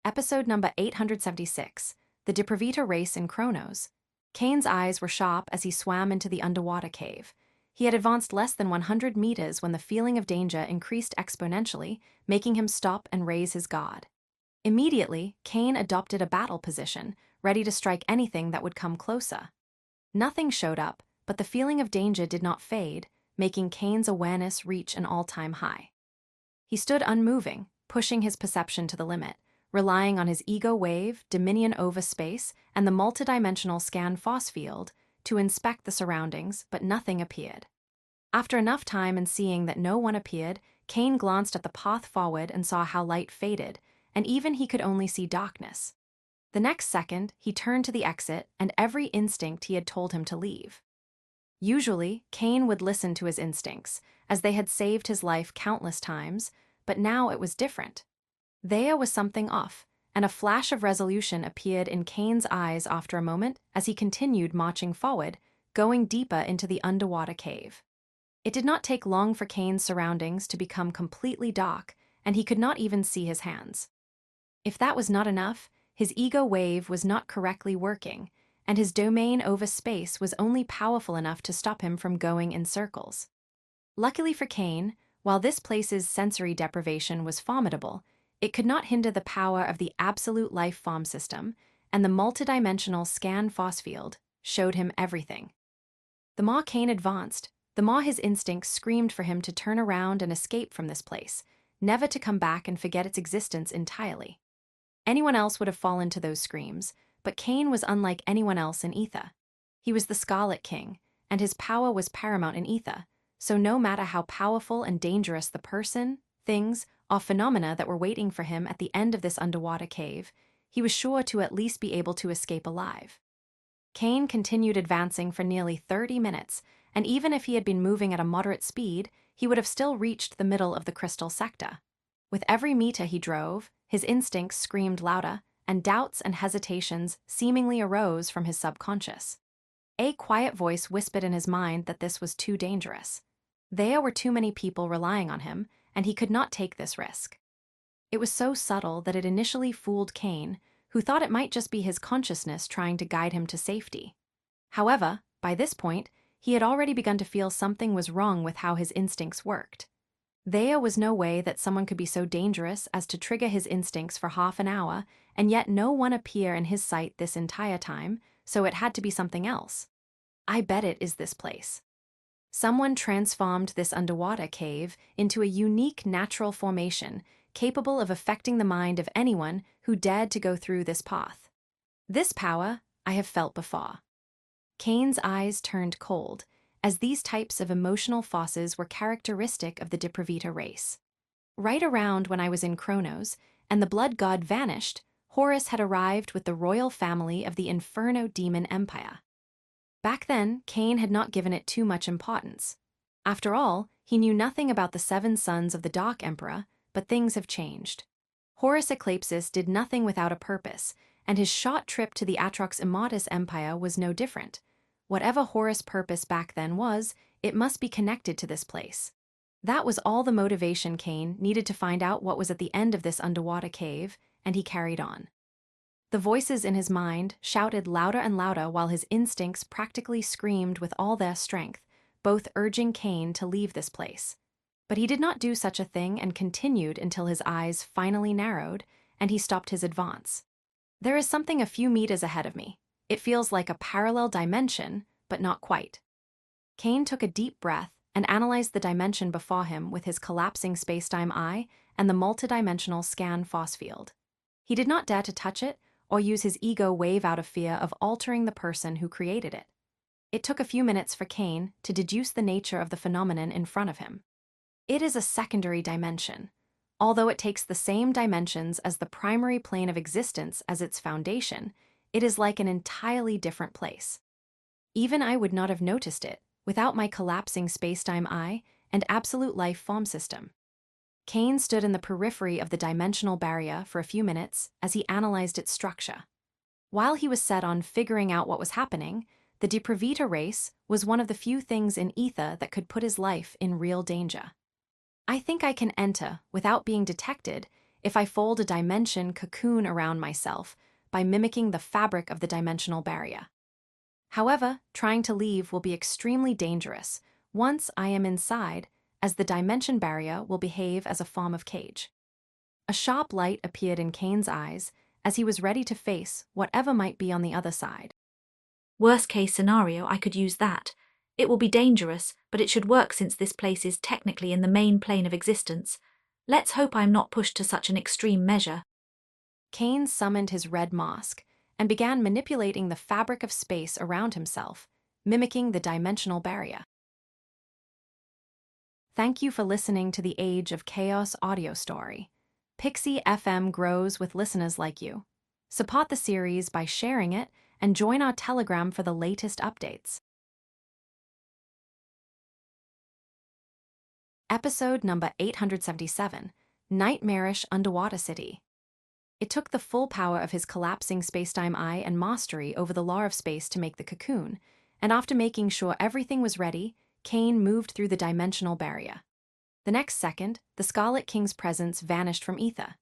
Episode number 876, The Depravita Race in Chronos. Kane's eyes were sharp as he swam into the underwater cave. He had advanced less than 100 meters when the feeling of danger increased exponentially, making him stop and raise his guard. Immediately, Kane adopted a battle position, ready to strike anything that would come closer. Nothing showed up, but the feeling of danger did not fade, making Kane's awareness reach an all-time high. He stood unmoving, pushing his perception to the limit, relying on his ego wave, dominion over space, and the multidimensional scan force field to inspect the surroundings, but nothing appeared. After enough time and seeing that no one appeared, Kane glanced at the path forward and saw how light faded, and even he could only see darkness. The next second, he turned to the exit, and every instinct he had told him to leave. Usually, Kane would listen to his instincts, as they had saved his life countless times, but now it was different. There was something off, and a flash of resolution appeared in Kane's eyes after a moment as he continued marching forward, going deeper into the underwater cave. It did not take long for Kane's surroundings to become completely dark, and he could not even see his hands. If that was not enough, his ego wave was not correctly working, and his domain over space was only powerful enough to stop him from going in circles. Luckily for Kane, while this place's sensory deprivation was formidable, it could not hinder the power of the absolute life form system, and the multidimensional scan force field showed him everything. The more Kane advanced, the more his instincts screamed for him to turn around and escape from this place, never to come back and forget its existence entirely. Anyone else would have fallen to those screams, but Kane was unlike anyone else in Ether. He was the Scarlet King, and his power was paramount in Ether, so no matter how powerful and dangerous the person, things, or phenomena that were waiting for him at the end of this underwater cave, he was sure to at least be able to escape alive. Kane continued advancing for nearly 30 minutes, and even if he had been moving at a moderate speed, he would have still reached the middle of the crystal sector. With every meter he drove, his instincts screamed louder, and doubts and hesitations seemingly arose from his subconscious. A quiet voice whispered in his mind that this was too dangerous. There were too many people relying on him, and he could not take this risk. It was so subtle that it initially fooled Kane, who thought it might just be his consciousness trying to guide him to safety. However, by this point, he had already begun to feel something was wrong with how his instincts worked. There was no way that someone could be so dangerous as to trigger his instincts for half an hour, and yet no one appear in his sight this entire time, so it had to be something else. I bet it is this place. Someone transformed this underwater cave into a unique natural formation capable of affecting the mind of anyone who dared to go through this path. This power I have felt before. Kane's eyes turned cold, as these types of emotional forces were characteristic of the Depravita race. Right around when I was in Chronos, and the blood god vanished, Horus had arrived with the royal family of the Inferno Demon Empire. Back then, Kane had not given it too much importance. After all, he knew nothing about the 7 sons of the Dark Emperor, but things have changed. Horus Eclipsis did nothing without a purpose, and his short trip to the Atrox Immortus Empire was no different. Whatever Horus' purpose back then was, it must be connected to this place. That was all the motivation Kane needed to find out what was at the end of this underwater cave, and he carried on. The voices in his mind shouted louder and louder while his instincts practically screamed with all their strength, both urging Kane to leave this place. But he did not do such a thing and continued until his eyes finally narrowed and he stopped his advance. There is something a few meters ahead of me. It feels like a parallel dimension, but not quite. Kane took a deep breath and analyzed the dimension before him with his collapsing spacetime eye and the multidimensional scan force field. He did not dare to touch it or use his ego wave out of fear of altering the person who created it. It took a few minutes for Kane to deduce the nature of the phenomenon in front of him. It is a secondary dimension. Although it takes the same dimensions as the primary plane of existence as its foundation, it is like an entirely different place. Even I would not have noticed it without my collapsing spacetime eye and absolute life form system. Kane stood in the periphery of the dimensional barrier for a few minutes as he analyzed its structure. While he was set on figuring out what was happening, the Depravita race was one of the few things in Ether that could put his life in real danger. I think I can enter without being detected if I fold a dimension cocoon around myself by mimicking the fabric of the dimensional barrier. However, trying to leave will be extremely dangerous once I am inside, as the dimension barrier will behave as a form of cage. A sharp light appeared in Kane's eyes as he was ready to face whatever might be on the other side. Worst case scenario, I could use that. It will be dangerous, but it should work since this place is technically in the main plane of existence. Let's hope I'm not pushed to such an extreme measure. Kane summoned his red mask and began manipulating the fabric of space around himself, mimicking the dimensional barrier. Thank you for listening to the Age of Chaos audio story. Pixie FM grows with listeners like you. Support the series by sharing it and join our Telegram for the latest updates. Episode number 877, Nightmarish Underwater City. It took the full power of his collapsing spacetime eye and mastery over the law of space to make the cocoon, and after making sure everything was ready, Kane moved through the dimensional barrier. The next second, the Scarlet King's presence vanished from ether.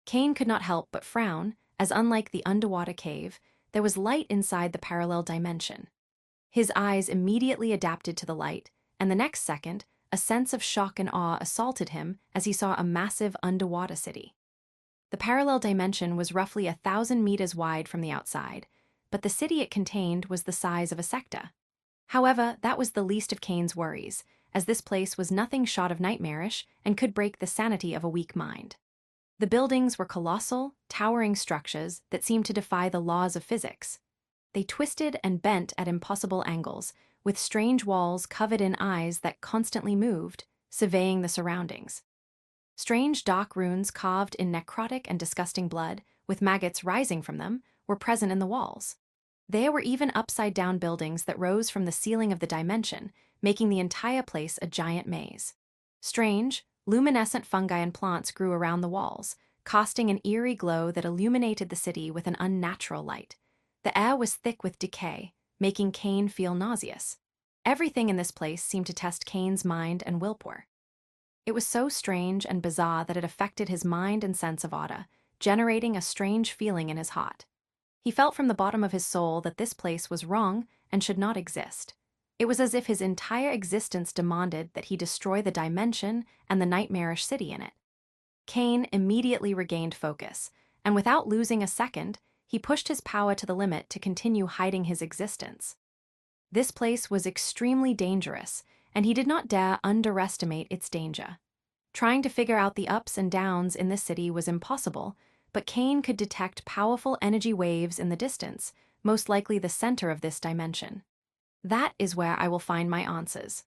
Kane could not help but frown, as unlike the underwater cave, there was light inside the parallel dimension. His eyes immediately adapted to the light, and the next second, a sense of shock and awe assaulted him as he saw a massive underwater city. The parallel dimension was roughly 1,000 meters wide from the outside, but the city it contained was the size of a sector. However, that was the least of Kane's worries, as this place was nothing short of nightmarish and could break the sanity of a weak mind. The buildings were colossal, towering structures that seemed to defy the laws of physics. They twisted and bent at impossible angles, with strange walls covered in eyes that constantly moved, surveying the surroundings. Strange dark runes carved in necrotic and disgusting blood, with maggots rising from them, were present in the walls. There were even upside-down buildings that rose from the ceiling of the dimension, making the entire place a giant maze. Strange, luminescent fungi and plants grew around the walls, casting an eerie glow that illuminated the city with an unnatural light. The air was thick with decay, making Kane feel nauseous. Everything in this place seemed to test Kane's mind and willpower. It was so strange and bizarre that it affected his mind and sense of order, generating a strange feeling in his heart. He felt from the bottom of his soul that this place was wrong and should not exist. It was as if his entire existence demanded that he destroy the dimension and the nightmarish city in it. Kane immediately regained focus, and without losing a second, he pushed his power to the limit to continue hiding his existence. This place was extremely dangerous, and he did not dare underestimate its danger. Trying to figure out the ups and downs in this city was impossible, but Kane could detect powerful energy waves in the distance, most likely the center of this dimension. That is where I will find my answers.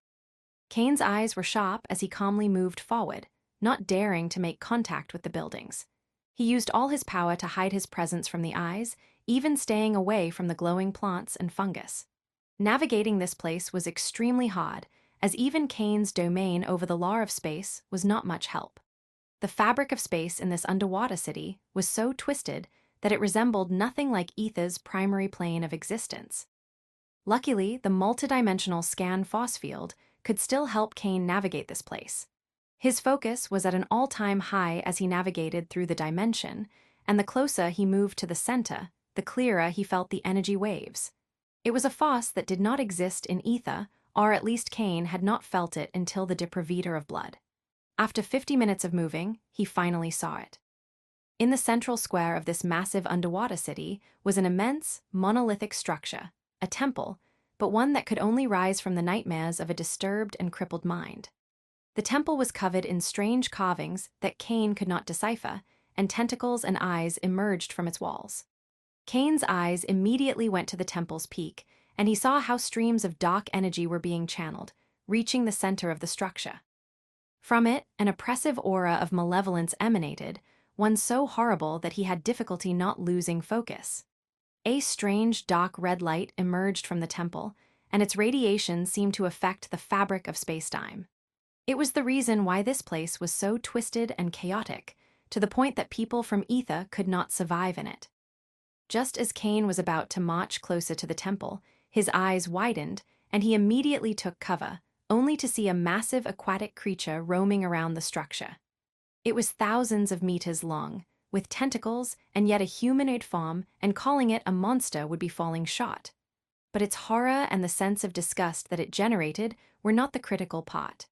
Kane's eyes were sharp as he calmly moved forward, not daring to make contact with the buildings. He used all his power to hide his presence from the eyes, even staying away from the glowing plants and fungus. Navigating this place was extremely hard, as even Kane's domain over the law of space was not much help. The fabric of space in this underwater city was so twisted that it resembled nothing like ether's primary plane of existence. Luckily, the multidimensional scan force field could still help Kane navigate this place. His focus was at an all-time high as he navigated through the dimension, and the closer he moved to the center, the clearer he felt the energy waves. It was a force that did not exist in ether, or at least Kane had not felt it until the deprivator of blood. After 50 minutes of moving, he finally saw it. In the central square of this massive underwater city was an immense, monolithic structure, a temple, but one that could only rise from the nightmares of a disturbed and crippled mind. The temple was covered in strange carvings that Kane could not decipher, and tentacles and eyes emerged from its walls. Kane's eyes immediately went to the temple's peak, and he saw how streams of dark energy were being channeled, reaching the center of the structure. From it, an oppressive aura of malevolence emanated, one so horrible that he had difficulty not losing focus. A strange, dark red light emerged from the temple, and its radiation seemed to affect the fabric of spacetime. It was the reason why this place was so twisted and chaotic, to the point that people from ether could not survive in it. Just as Kane was about to march closer to the temple, his eyes widened, and he immediately took cover, only to see a massive aquatic creature roaming around the structure. It was thousands of meters long, with tentacles and yet a humanoid form, and calling it a monster would be falling short. But its horror and the sense of disgust that it generated were not the critical part.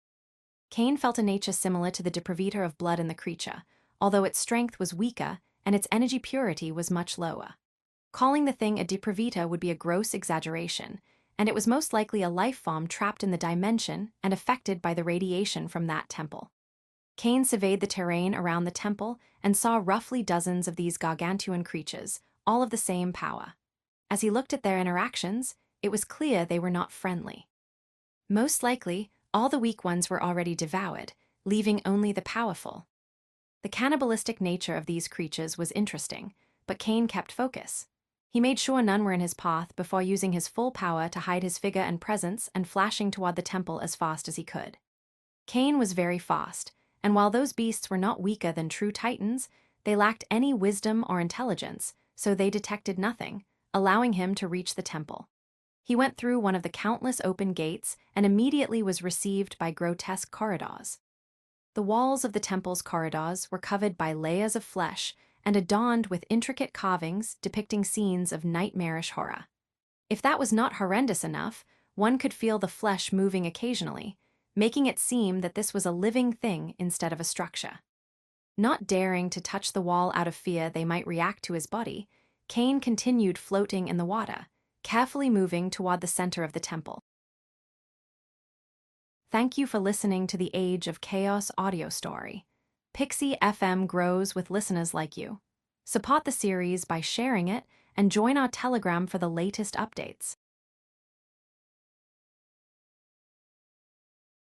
Kane felt a nature similar to the deprivator of blood in the creature, although its strength was weaker and its energy purity was much lower. Calling the thing a deprivator would be a gross exaggeration, and it was most likely a life form trapped in the dimension and affected by the radiation from that temple. Kane surveyed the terrain around the temple and saw roughly dozens of these gargantuan creatures, all of the same power. As he looked at their interactions, it was clear they were not friendly. Most likely, all the weak ones were already devoured, leaving only the powerful. The cannibalistic nature of these creatures was interesting, but Kane kept focus. He made sure none were in his path before using his full power to hide his figure and presence and flashing toward the temple as fast as he could. Kane was very fast, and while those beasts were not weaker than true titans, they lacked any wisdom or intelligence, so they detected nothing, allowing him to reach the temple. He went through one of the countless open gates and immediately was received by grotesque corridors. The walls of the temple's corridors were covered by layers of flesh and adorned with intricate carvings depicting scenes of nightmarish horror. If that was not horrendous enough, one could feel the flesh moving occasionally, making it seem that this was a living thing instead of a structure. Not daring to touch the wall out of fear they might react to his body, Kane continued floating in the water, carefully moving toward the center of the temple. Thank you for listening to the Age of Chaos audio story. Pixie FM grows with listeners like you. Support the series by sharing it and join our Telegram for the latest updates.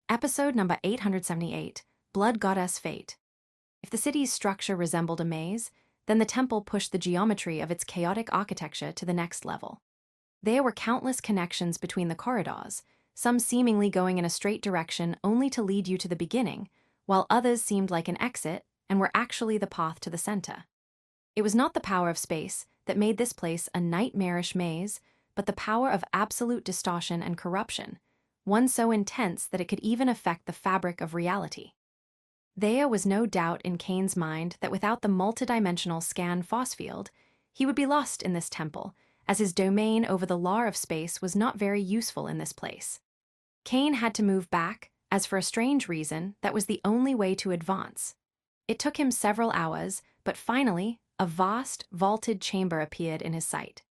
Episode number 878, Blood Goddess Fate. If the city's structure resembled a maze, then the temple pushed the geometry of its chaotic architecture to the next level. There were countless connections between the corridors, some seemingly going in a straight direction only to lead you to the beginning, while others seemed like an exit and were actually the path to the center. It was not the power of space that made this place a nightmarish maze, but the power of absolute distortion and corruption, one so intense that it could even affect the fabric of reality. There was no doubt in Kane's mind that without the multidimensional scan force field, he would be lost in this temple, as his domain over the law of space was not very useful in this place. Kane had to move back, as for a strange reason, that was the only way to advance. It took him several hours, but finally, a vast, vaulted chamber appeared in his sight.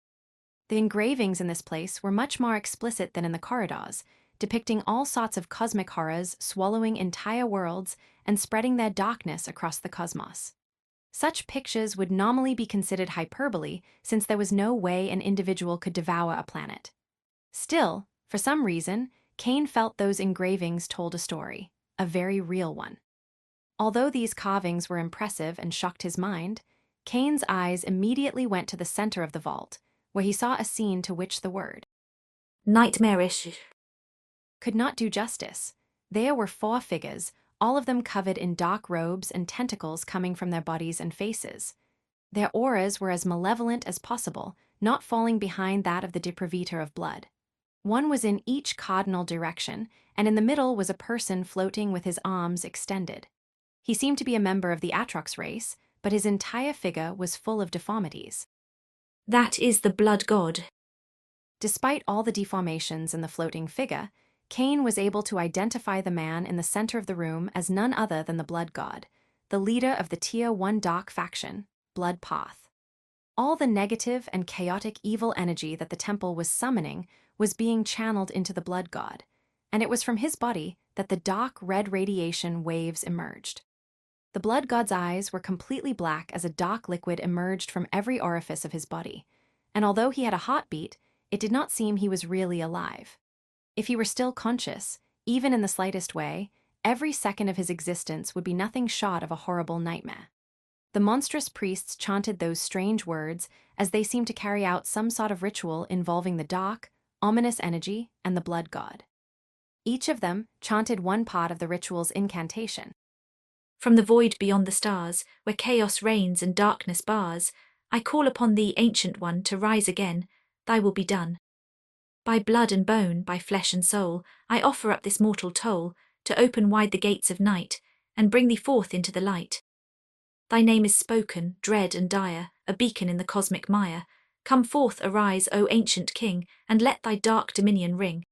The engravings in this place were much more explicit than in the corridors, depicting all sorts of cosmic horrors swallowing entire worlds and spreading their darkness across the cosmos. Such pictures would normally be considered hyperbole since there was no way an individual could devour a planet. Still, for some reason, Kane felt those engravings told a story, a very real one. Although these carvings were impressive and shocked his mind, Kane's eyes immediately went to the center of the vault, where he saw a scene to which the word Nightmarish could not do justice. There were 4 figures, all of them covered in dark robes and tentacles coming from their bodies and faces. Their auras were as malevolent as possible, not falling behind that of the deprivator of blood. One was in each cardinal direction, and in the middle was a person floating with his arms extended. He seemed to be a member of the Atrox race, but his entire figure was full of deformities. That is the blood god. Despite all the deformations in the floating figure, Kane was able to identify the man in the center of the room as none other than the Blood God, the leader of the Tier 1 Dark faction, Blood Path. All the negative and chaotic evil energy that the temple was summoning was being channeled into the Blood God, and it was from his body that the dark red radiation waves emerged. The Blood God's eyes were completely black as a dark liquid emerged from every orifice of his body, and although he had a heartbeat, it did not seem he was really alive. If he were still conscious, even in the slightest way, every second of his existence would be nothing short of a horrible nightmare. The monstrous priests chanted those strange words as they seemed to carry out some sort of ritual involving the dark, ominous energy and the blood god. Each of them chanted one part of the ritual's incantation. From the void beyond the stars, where chaos reigns and darkness bars, I call upon thee, Ancient One, to rise again. Thy will be done. By blood and bone, by flesh and soul, I offer up this mortal toll, to open wide the gates of night, and bring thee forth into the light. Thy name is spoken, dread and dire, a beacon in the cosmic mire. Come forth, arise, O ancient king, and let thy dark dominion ring.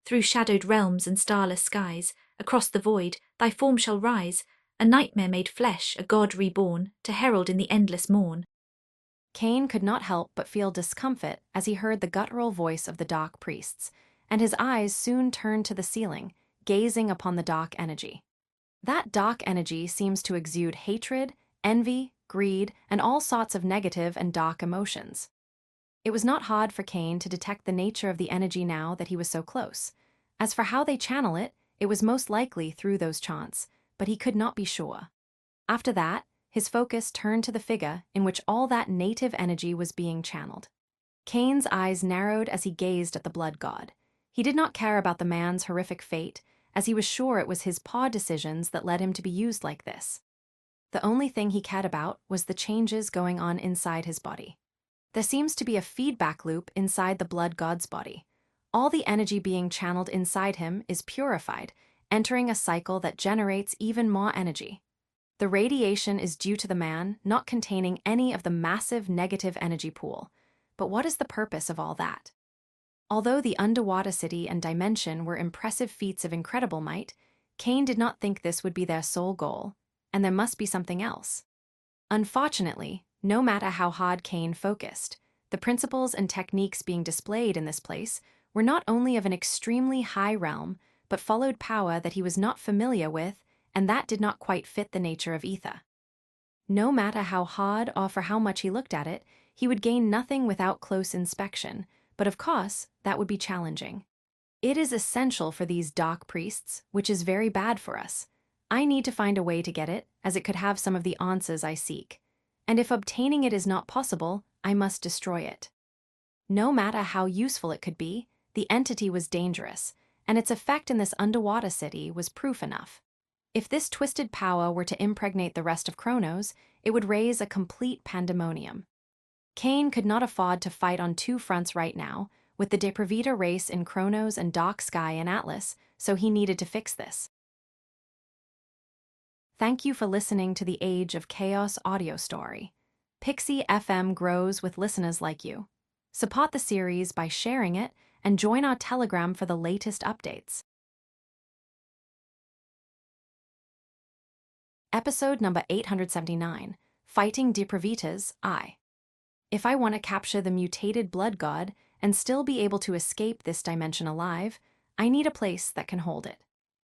Through shadowed realms and starless skies, across the void, thy form shall rise, a nightmare made flesh, a god reborn, to herald in the endless morn. Cain could not help but feel discomfort as he heard the guttural voice of the dark priests, and his eyes soon turned to the ceiling, gazing upon the dark energy. That dark energy seems to exude hatred, envy, greed, and all sorts of negative and dark emotions. It was not hard for Cain to detect the nature of the energy now that he was so close. As for how they channel it, it was most likely through those chants, but he could not be sure. After that, his focus turned to the figure in which all that native energy was being channeled. Cain's eyes narrowed as he gazed at the blood god. He did not care about the man's horrific fate, as he was sure it was his poor decisions that led him to be used like this. The only thing he cared about was the changes going on inside his body. There seems to be a feedback loop inside the blood god's body. All the energy being channeled inside him is purified, entering a cycle that generates even more energy. The radiation is due to the man not containing any of the massive negative energy pool. But what is the purpose of all that? Although the underwater city and dimension were impressive feats of incredible might, Cain did not think this would be their sole goal, and there must be something else. Unfortunately, no matter how hard Cain focused, the principles and techniques being displayed in this place were not only of an extremely high realm, but followed power that he was not familiar with, and that did not quite fit the nature of ether. No matter how hard or for how much he looked at it, he would gain nothing without close inspection, but of course, that would be challenging. It is essential for these dark priests, which is very bad for us. I need to find a way to get it, as it could have some of the answers I seek. And if obtaining it is not possible, I must destroy it. No matter how useful it could be, the entity was dangerous, and its effect in this underwater city was proof enough. If this twisted power were to impregnate the rest of Kronos, it would raise a complete pandemonium. Cain could not afford to fight on two fronts right now, with the Depravita race in Kronos and Dark Sky in Atlas, so he needed to fix this. Thank you for listening to the Age of Chaos audio story. Pixie FM grows with listeners like you. Support the series by sharing it and join our Telegram for the latest updates. Episode number 879, Fighting Depravitas, I. If I want to capture the mutated blood god and still be able to escape this dimension alive, I need a place that can hold it.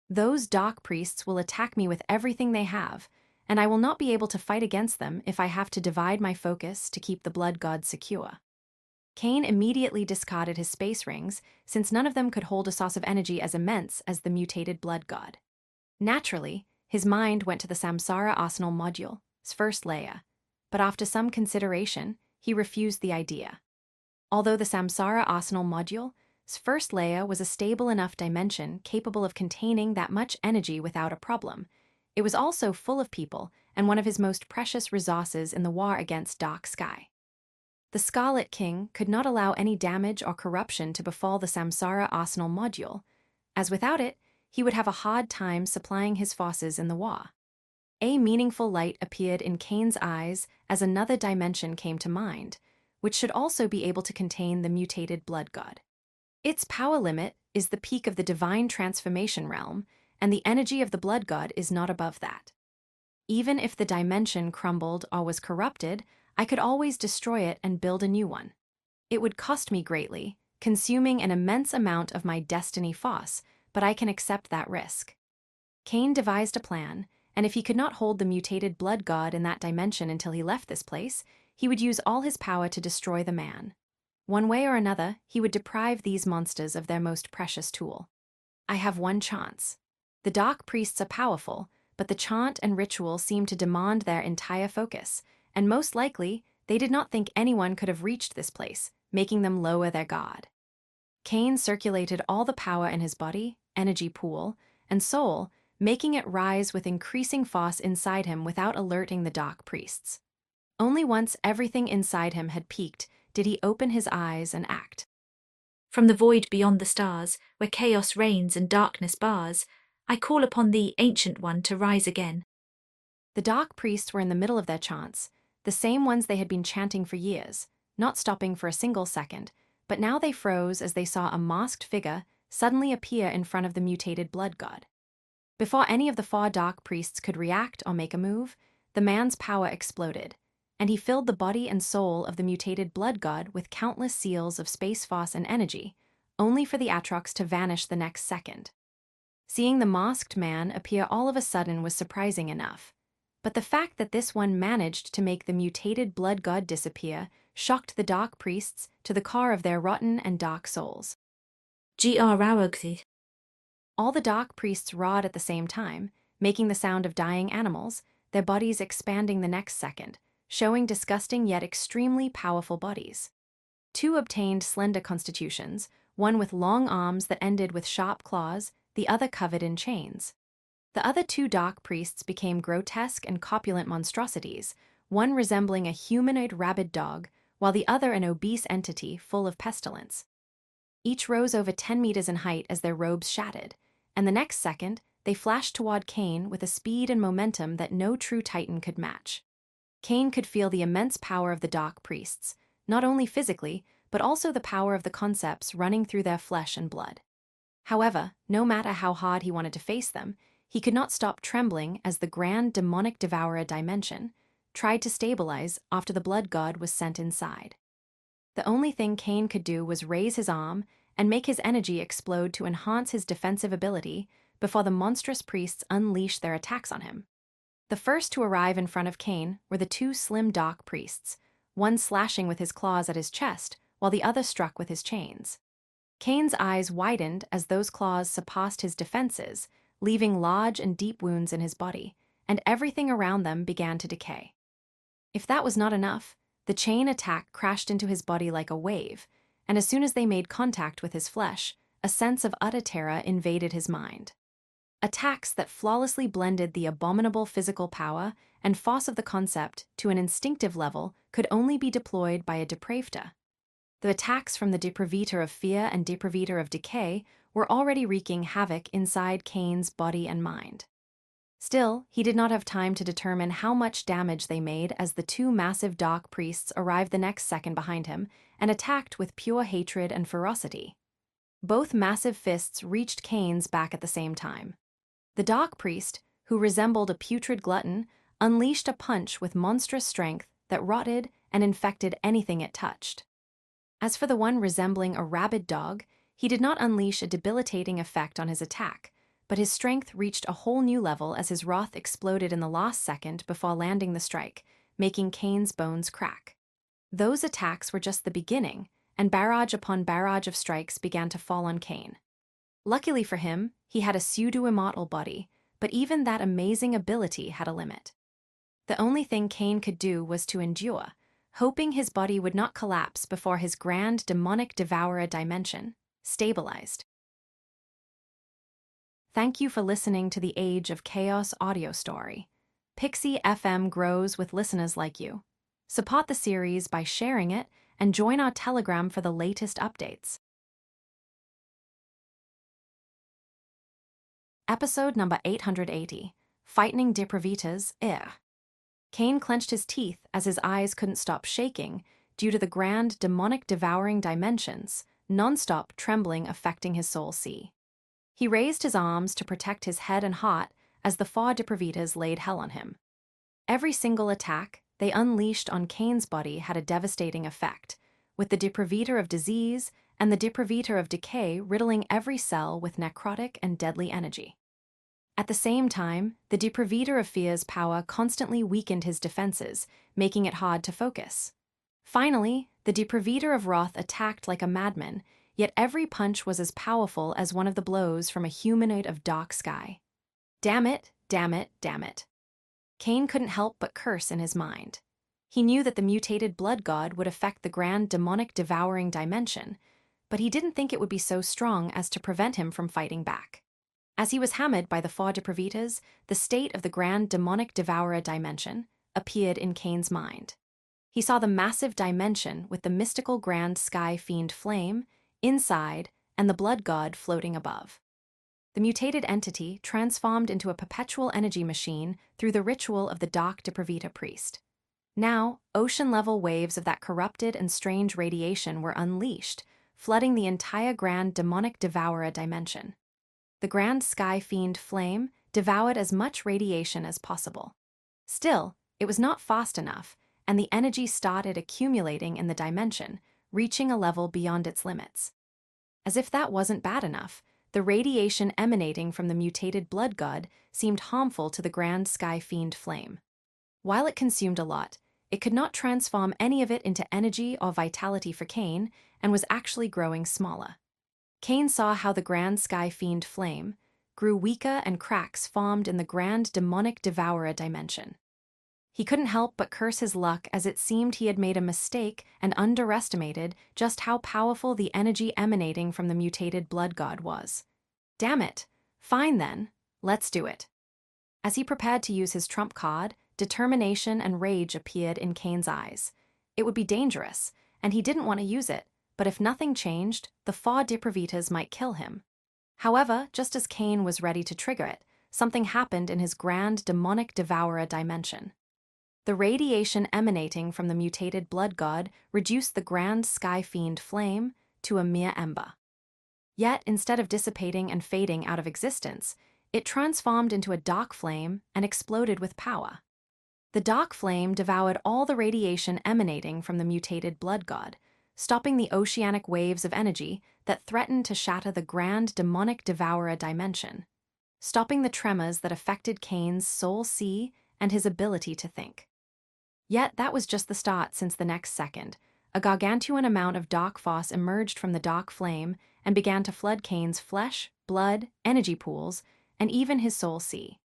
Those dark priests will attack me with everything they have, and I will not be able to fight against them if I have to divide my focus to keep the blood god secure. Cain immediately discarded his space rings, since none of them could hold a source of energy as immense as the mutated blood god. Naturally, his mind went to the Samsara Arsenal module, its first layer, but after some consideration, he refused the idea. Although the Samsara Arsenal module's first layer was a stable enough dimension capable of containing that much energy without a problem, it was also full of people and one of his most precious resources in the war against Dark Sky. The Scarlet King could not allow any damage or corruption to befall the Samsara Arsenal module, as without it, he would have a hard time supplying his forces in the war. A meaningful light appeared in Cain's eyes as another dimension came to mind, which should also be able to contain the mutated blood god. Its power limit is the peak of the divine transformation realm, and the energy of the blood god is not above that. Even if the dimension crumbled or was corrupted, I could always destroy it and build a new one. It would cost me greatly, consuming an immense amount of my destiny force, but I can accept that risk. Cain devised a plan, and if he could not hold the mutated blood god in that dimension until he left this place, he would use all his power to destroy the man. One way or another, he would deprive these monsters of their most precious tool. I have one chance. The dark priests are powerful, but the chant and ritual seem to demand their entire focus, and most likely, they did not think anyone could have reached this place, making them lower their god. Cain circulated all the power in his body, energy pool, and soul, making it rise with increasing force inside him without alerting the dark priests. Only once everything inside him had peaked did he open his eyes and act. From the void beyond the stars, where chaos reigns and darkness bars, I call upon thee, Ancient One, to rise again. The dark priests were in the middle of their chants, the same ones they had been chanting for years, not stopping for a single second, but now they froze as they saw a masked figure suddenly appear in front of the mutated blood god. Before any of the four dark priests could react or make a move, the man's power exploded, and he filled the body and soul of the mutated blood god with countless seals of space force and energy, only for the Atrox to vanish the next second. Seeing the masked man appear all of a sudden was surprising enough, but the fact that this one managed to make the mutated blood god disappear shocked the dark priests to the core of their rotten and dark souls. Gr. All the dark priests roared at the same time, making the sound of dying animals, their bodies expanding the next second, showing disgusting yet extremely powerful bodies. Two obtained slender constitutions, one with long arms that ended with sharp claws, the other covered in chains. The other two dark priests became grotesque and corpulent monstrosities, one resembling a humanoid rabid dog, while the other an obese entity full of pestilence. Each rose over 10 meters in height as their robes shattered, and the next second, they flashed toward Cain with a speed and momentum that no true titan could match. Cain could feel the immense power of the dark priests, not only physically, but also the power of the concepts running through their flesh and blood. However, no matter how hard he wanted to face them, he could not stop trembling as the grand demonic devourer dimension tried to stabilize after the blood god was sent inside. The only thing Cain could do was raise his arm and make his energy explode to enhance his defensive ability before the monstrous priests unleashed their attacks on him. The first to arrive in front of Cain were the two slim dark priests, one slashing with his claws at his chest while the other struck with his chains. Cain's eyes widened as those claws surpassed his defenses, leaving large and deep wounds in his body, and everything around them began to decay. If that was not enough, the chain attack crashed into his body like a wave, and as soon as they made contact with his flesh, a sense of utter terror invaded his mind. Attacks that flawlessly blended the abominable physical power and force of the concept to an instinctive level could only be deployed by a depravta. The attacks from the depravitor of fear and depravitor of decay were already wreaking havoc inside Cain's body and mind. Still, he did not have time to determine how much damage they made as the two massive dark priests arrived the next second behind him and attacked with pure hatred and ferocity. Both massive fists reached Cain's back at the same time. The dark priest, who resembled a putrid glutton, unleashed a punch with monstrous strength that rotted and infected anything it touched. As for the one resembling a rabid dog, he did not unleash a debilitating effect on his attack, but his strength reached a whole new level as his wrath exploded in the last second before landing the strike, making Cain's bones crack. Those attacks were just the beginning, and barrage upon barrage of strikes began to fall on Cain. Luckily for him, he had a pseudo-immortal body, but even that amazing ability had a limit. The only thing Cain could do was to endure, hoping his body would not collapse before his grand demonic devourer dimension stabilized. Thank you for listening to the Age of Chaos audio story. Pixie FM grows with listeners like you. Support the series by sharing it and join our Telegram for the latest updates. Episode number 880, Frightening Depravitas, Cain clenched his teeth as his eyes couldn't stop shaking due to the grand demonic devouring dimensions, non-stop trembling affecting his soul sea. He raised his arms to protect his head and heart as the four depravitas laid hell on him. Every single attack they unleashed on Cain's body had a devastating effect, with the depravitor of disease and the depravitor of decay riddling every cell with necrotic and deadly energy. At the same time, the depravitor of fear's power constantly weakened his defenses, making it hard to focus. Finally, the depravitor of wrath attacked like a madman, yet every punch was as powerful as one of the blows from a humanoid of dark sky. Damn it, damn it, damn it. Cain couldn't help but curse in his mind. He knew that the mutated blood god would affect the grand demonic devouring dimension, but he didn't think it would be so strong as to prevent him from fighting back. As he was hammered by the four depravitas, the state of the grand demonic devourer dimension appeared in Cain's mind. He saw the massive dimension with the mystical grand sky fiend flame inside and the blood god floating above. The mutated entity transformed into a perpetual energy machine through the ritual of the Dark Depravita priest. Now, ocean-level waves of that corrupted and strange radiation were unleashed, flooding the entire Grand Demonic Devourer dimension. The Grand Sky Fiend flame devoured as much radiation as possible. Still, it was not fast enough, and the energy started accumulating in the dimension, reaching a level beyond its limits. As if that wasn't bad enough, the radiation emanating from the mutated blood god seemed harmful to the Grand Sky Fiend flame. While it consumed a lot, it could not transform any of it into energy or vitality for Cain, and was actually growing smaller. Cain saw how the Grand Sky Fiend flame grew weaker and cracks formed in the Grand Demonic Devourer dimension. He couldn't help but curse his luck, as it seemed he had made a mistake and underestimated just how powerful the energy emanating from the mutated blood god was. Damn it! Fine then, let's do it. As he prepared to use his trump card, determination and rage appeared in Cain's eyes. It would be dangerous, and he didn't want to use it, but if nothing changed, the four Depravitas might kill him. However, just as Cain was ready to trigger it, something happened in his Grand Demonic Devourer dimension. The radiation emanating from the mutated blood god reduced the Grand Sky Fiend flame to a mere ember. Yet, instead of dissipating and fading out of existence, it transformed into a dark flame and exploded with power. The dark flame devoured all the radiation emanating from the mutated blood god, stopping the oceanic waves of energy that threatened to shatter the Grand Demonic Devourer dimension, stopping the tremors that affected Cain's soul sea and his ability to think. Yet that was just the start, since the next second, a gargantuan amount of dark force emerged from the dark flame and began to flood Cain's flesh, blood, energy pools, and even his soul sea.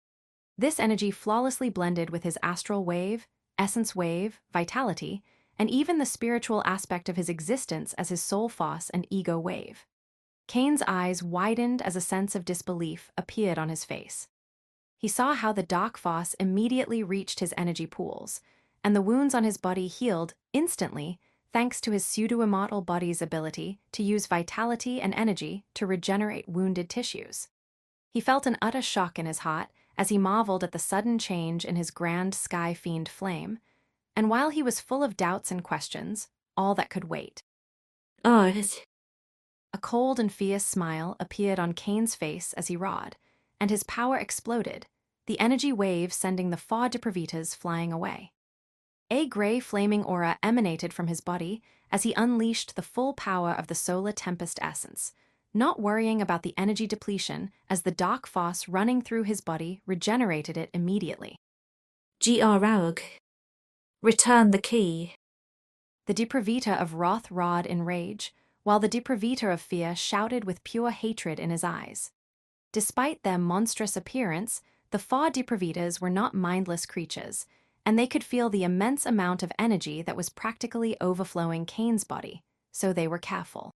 This energy flawlessly blended with his astral wave, essence wave, vitality, and even the spiritual aspect of his existence as his soul force and ego wave. Cain's eyes widened as a sense of disbelief appeared on his face. He saw how the dark force immediately reached his energy pools, and the wounds on his body healed instantly thanks to his pseudo-immortal body's ability to use vitality and energy to regenerate wounded tissues. He felt an utter shock in his heart as he marveled at the sudden change in his Grand Sky Fiend flame, and while he was full of doubts and questions, all that could wait. Oh, A cold and fierce smile appeared on Cain's face as he roared, and his power exploded, the energy wave sending the four Depravitas flying away. A gray flaming aura emanated from his body as he unleashed the full power of the Solar Tempest essence, not worrying about the energy depletion as the dark force running through his body regenerated it immediately. Gr. Raug. Return the key. The Depravita of wrath roared in rage, while the Depravita of fear shouted with pure hatred in his eyes. Despite their monstrous appearance, the four Depravitas were not mindless creatures, and they could feel the immense amount of energy that was practically overflowing Cain's body, so they were careful.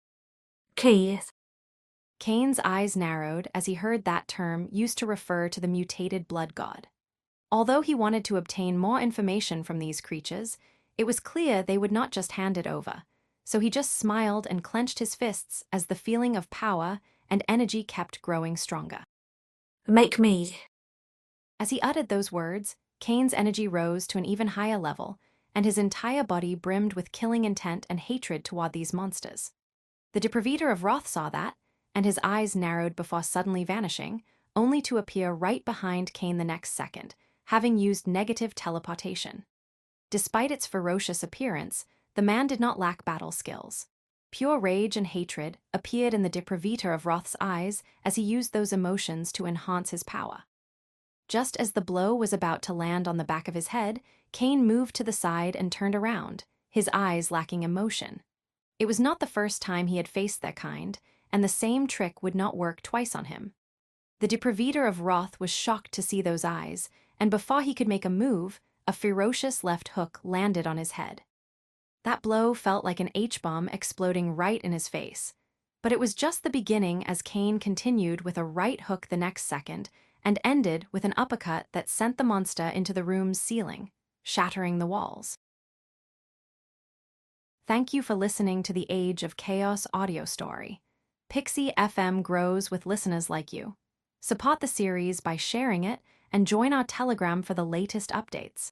Key. Cain's eyes narrowed as he heard that term used to refer to the mutated blood god. Although he wanted to obtain more information from these creatures, it was clear they would not just hand it over, so he just smiled and clenched his fists as the feeling of power and energy kept growing stronger. Make me. As he uttered those words, Cain's energy rose to an even higher level, and his entire body brimmed with killing intent and hatred toward these monsters. The Depravita of wrath saw that, and his eyes narrowed before suddenly vanishing, only to appear right behind Cain the next second, having used negative teleportation. Despite its ferocious appearance, the man did not lack battle skills. Pure rage and hatred appeared in the Depravita of wrath's eyes as he used those emotions to enhance his power. Just as the blow was about to land on the back of his head, Cain moved to the side and turned around, his eyes lacking emotion. It was not the first time he had faced that kind, and the same trick would not work twice on him. The Depravita of wrath was shocked to see those eyes, and before he could make a move, a ferocious left hook landed on his head. That blow felt like an H-bomb exploding right in his face, but it was just the beginning as Cain continued with a right hook the next second, and ended with an uppercut that sent the monster into the room's ceiling, shattering the walls. Thank you for listening to the Age of Chaos audio story. Pixie FM grows with listeners like you. Support the series by sharing it and join our Telegram for the latest updates.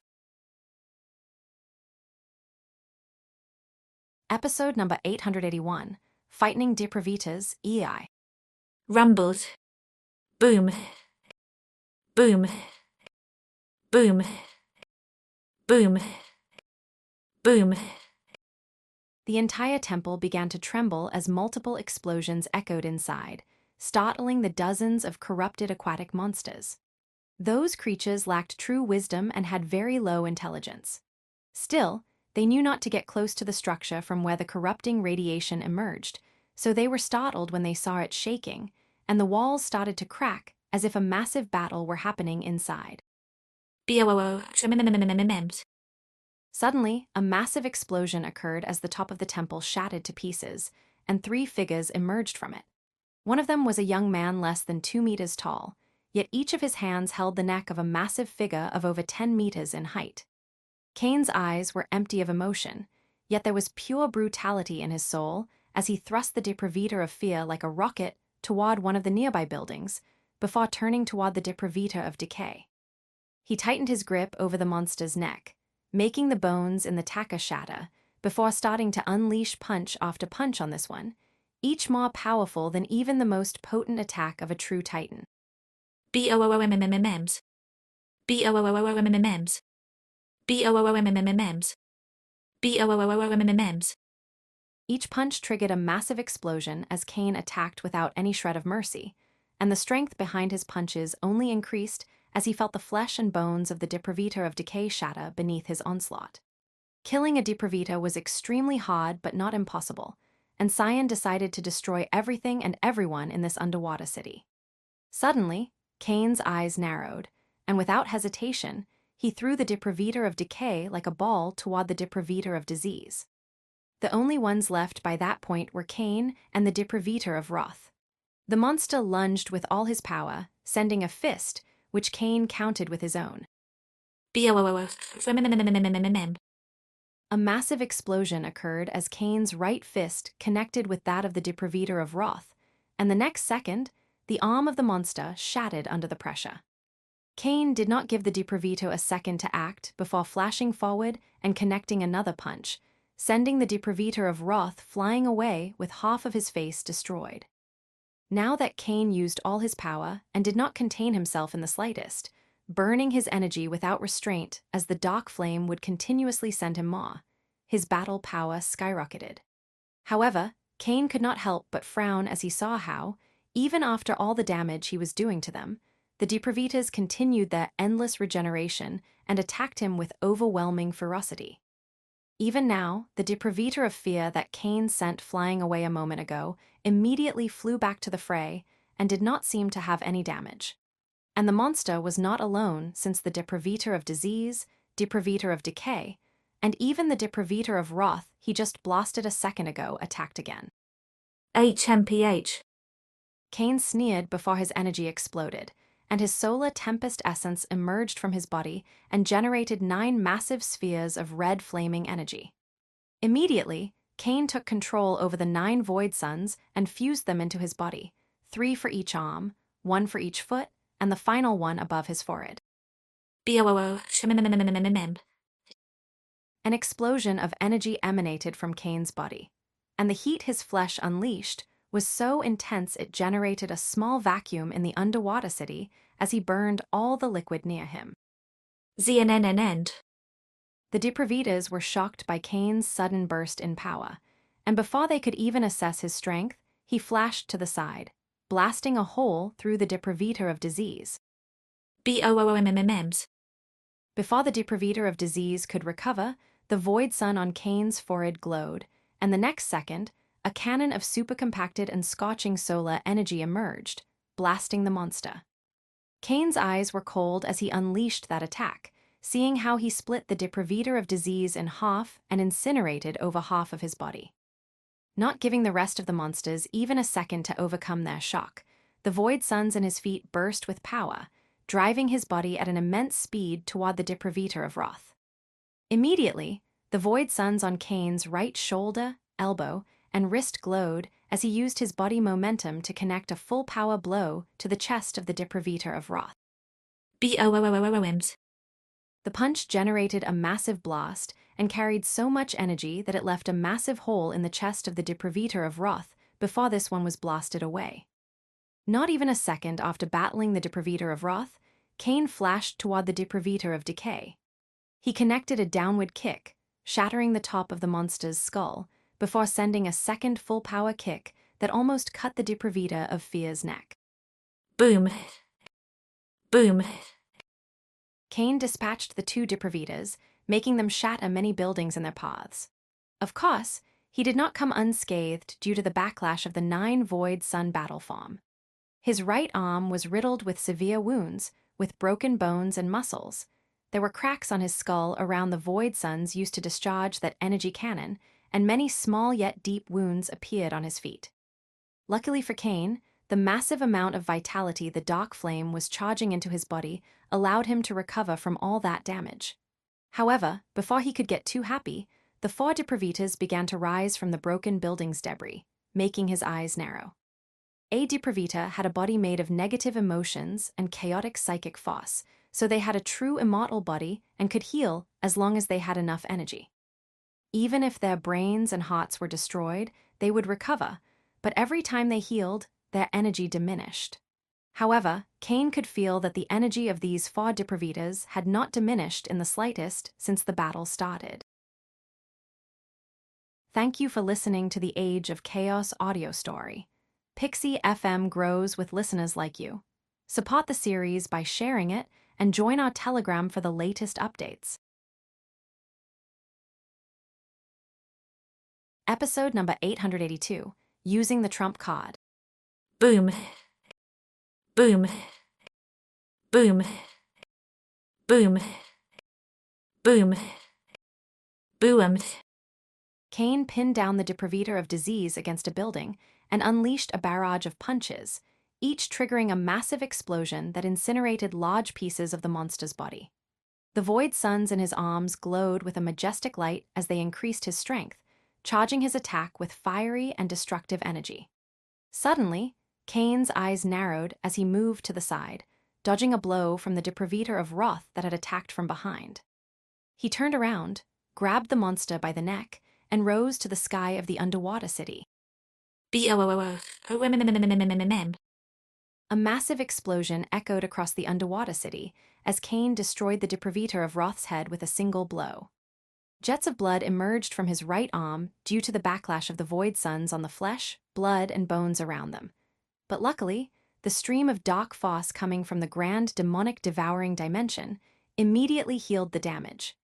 Episode number 881, Fighting Depravitas EI. Rumbled. Boom. Boom. Boom. Boom. Boom. The entire temple began to tremble as multiple explosions echoed inside, startling the dozens of corrupted aquatic monsters. Those creatures lacked true wisdom and had very low intelligence. Still, they knew not to get close to the structure from where the corrupting radiation emerged, so they were startled when they saw it shaking, and the walls started to crack as if a massive battle were happening inside. Suddenly, a massive explosion occurred as the top of the temple shattered to pieces, and 3 figures emerged from it. One of them was a young man less than 2 meters tall, yet each of his hands held the neck of a massive figure of over 10 meters in height. Kane's eyes were empty of emotion, yet there was pure brutality in his soul as he thrust the Depravitor of Fear like a rocket toward one of the nearby buildings, before turning toward the Depravitor of Decay. He tightened his grip over the monster's neck, making the bones in the taka shatter, before starting to unleash punch after punch on this one, each more powerful than even the most potent attack of a true titan. BOOMMMMs. BOOMMMs. BOOMMMs. BOOMMMs. Each punch triggered a massive explosion as Kane attacked without any shred of mercy, and the strength behind his punches only increased as he felt the flesh and bones of the Depravitor of Decay shatter beneath his onslaught. Killing a Depravitor was extremely hard but not impossible, and Cyan decided to destroy everything and everyone in this underwater city. Suddenly, Kane's eyes narrowed, and without hesitation, he threw the Depravitor of Decay like a ball toward the Depravitor of Disease. The only ones left by that point were Kane and the Depravitor of Wrath. The monster lunged with all his power, sending a fist, which Kane countered with his own. A massive explosion occurred as Kane's right fist connected with that of the Depravitor of Wrath, and the next second, the arm of the monster shattered under the pressure. Kane did not give the Depravito a second to act before flashing forward and connecting another punch, sending the Depravitor of Wrath flying away with half of his face destroyed. Now that Kane used all his power and did not contain himself in the slightest, burning his energy without restraint as the dark flame would continuously send him more, his battle power skyrocketed. However, Kane could not help but frown as he saw how, even after all the damage he was doing to them, the Depravitas continued their endless regeneration and attacked him with overwhelming ferocity. Even now, the Depravitor of Fear that Kane sent flying away a moment ago immediately flew back to the fray and did not seem to have any damage. And the monster was not alone, since the Depravitor of Disease, Depravitor of Decay, and even the Depravitor of Wrath he just blasted a second ago attacked again. HMPH. Kane sneered before his energy exploded, and his solar tempest essence emerged from his body and generated 9 massive spheres of red flaming energy. Immediately, Kane took control over the 9 void suns and fused them into his body, 3 for each arm, 1 for each foot, and the final one above his forehead. BOOMMMMM. An explosion of energy emanated from Kane's body, and the heat his flesh unleashed was so intense it generated a small vacuum in the underwater city as he burned all the liquid near him. ZNNN. The Depravitas were shocked by Kane's sudden burst in power, and before they could even assess his strength, he flashed to the side, blasting a hole through the Depravitor of Disease. BOOMMMMs. Before the Depravitor of Disease could recover, the void sun on Kane's forehead glowed, and the next second, a cannon of supercompacted and scorching solar energy emerged, blasting the monster. Kane's eyes were cold as he unleashed that attack, seeing how he split the Depravitor of Disease in half and incinerated over half of his body. Not giving the rest of the monsters even a second to overcome their shock, the void suns in his feet burst with power, driving his body at an immense speed toward the Depravitor of Wrath. Immediately, the void suns on Kane's right shoulder, elbow, and wrist glowed as he used his body momentum to connect a full-power blow to the chest of the Deprivator of Wrath. BOOMs. The punch generated a massive blast and carried so much energy that it left a massive hole in the chest of the Deprivator of Wrath before this one was blasted away. Not even a second after battling the Deprivator of Wrath, Cain flashed toward the Deprivator of Decay. He connected a downward kick, shattering the top of the monster's skull, before sending a second full-power kick that almost cut the Deprivator of Fear's neck. Boom. Boom. Cain dispatched the two Deprivators, making them shatter many buildings in their paths. Of course, he did not come unscathed due to the backlash of the 9 Void Sun battle form. His right arm was riddled with severe wounds, with broken bones and muscles. There were cracks on his skull around the Void Suns used to discharge that energy cannon, and many small yet deep wounds appeared on his feet. Luckily for Cain, the massive amount of vitality the Dark Flame was charging into his body allowed him to recover from all that damage. However, before he could get too happy, the 4 Deprivators began to rise from the broken building's debris, making his eyes narrow. A Deprivata had a body made of negative emotions and chaotic psychic force, so they had a true immortal body and could heal as long as they had enough energy. Even if their brains and hearts were destroyed, they would recover, but every time they healed, their energy diminished. However, Cain could feel that the energy of these 4 Deprivators had not diminished in the slightest since the battle started. Thank you for listening to the Age of Chaos audio story. Pixie FM grows with listeners like you. Support the series by sharing it and join our Telegram for the latest updates. Episode number 882, Using the Trump Card. Boom. Boom. Boom. Boom. Boom. Boom. Cain pinned down the Deprivator of Disease against a building and unleashed a barrage of punches, each triggering a massive explosion that incinerated large pieces of the monster's body. The Void Suns in his arms glowed with a majestic light as they increased his strength, charging his attack with fiery and destructive energy. Suddenly, Cain's eyes narrowed as he moved to the side, dodging a blow from the Deprivator of Wrath that had attacked from behind. He turned around, grabbed the monster by the neck, and rose to the sky of the underwater city. BOOM. A massive explosion echoed across the underwater city as Cain destroyed the Deprivator of Wrath's head with a single blow. Jets of blood emerged from his right arm due to the backlash of the Void Suns on the flesh, blood, and bones around them. But luckily, the stream of dark force coming from the grand demonic devouring dimension immediately healed the damage.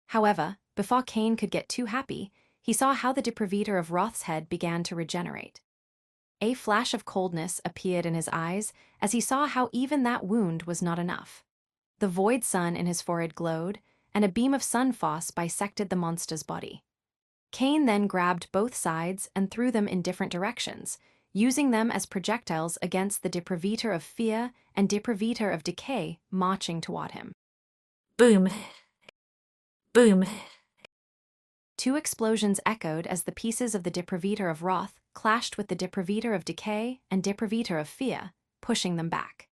However, before Cain could get too happy, he saw how the Deprivator of Wrath's head began to regenerate. A flash of coldness appeared in his eyes as he saw how even that wound was not enough. The Void Sun in his forehead glowed, and a beam of sun force bisected the monster's body. Cain then grabbed both sides and threw them in different directions, using them as projectiles against the Deprivator of Fear and Deprivator of Decay marching toward him. Boom. Boom. 2 explosions echoed as the pieces of the Deprivator of Wrath clashed with the Deprivator of Decay and Deprivator of Fear, pushing them back.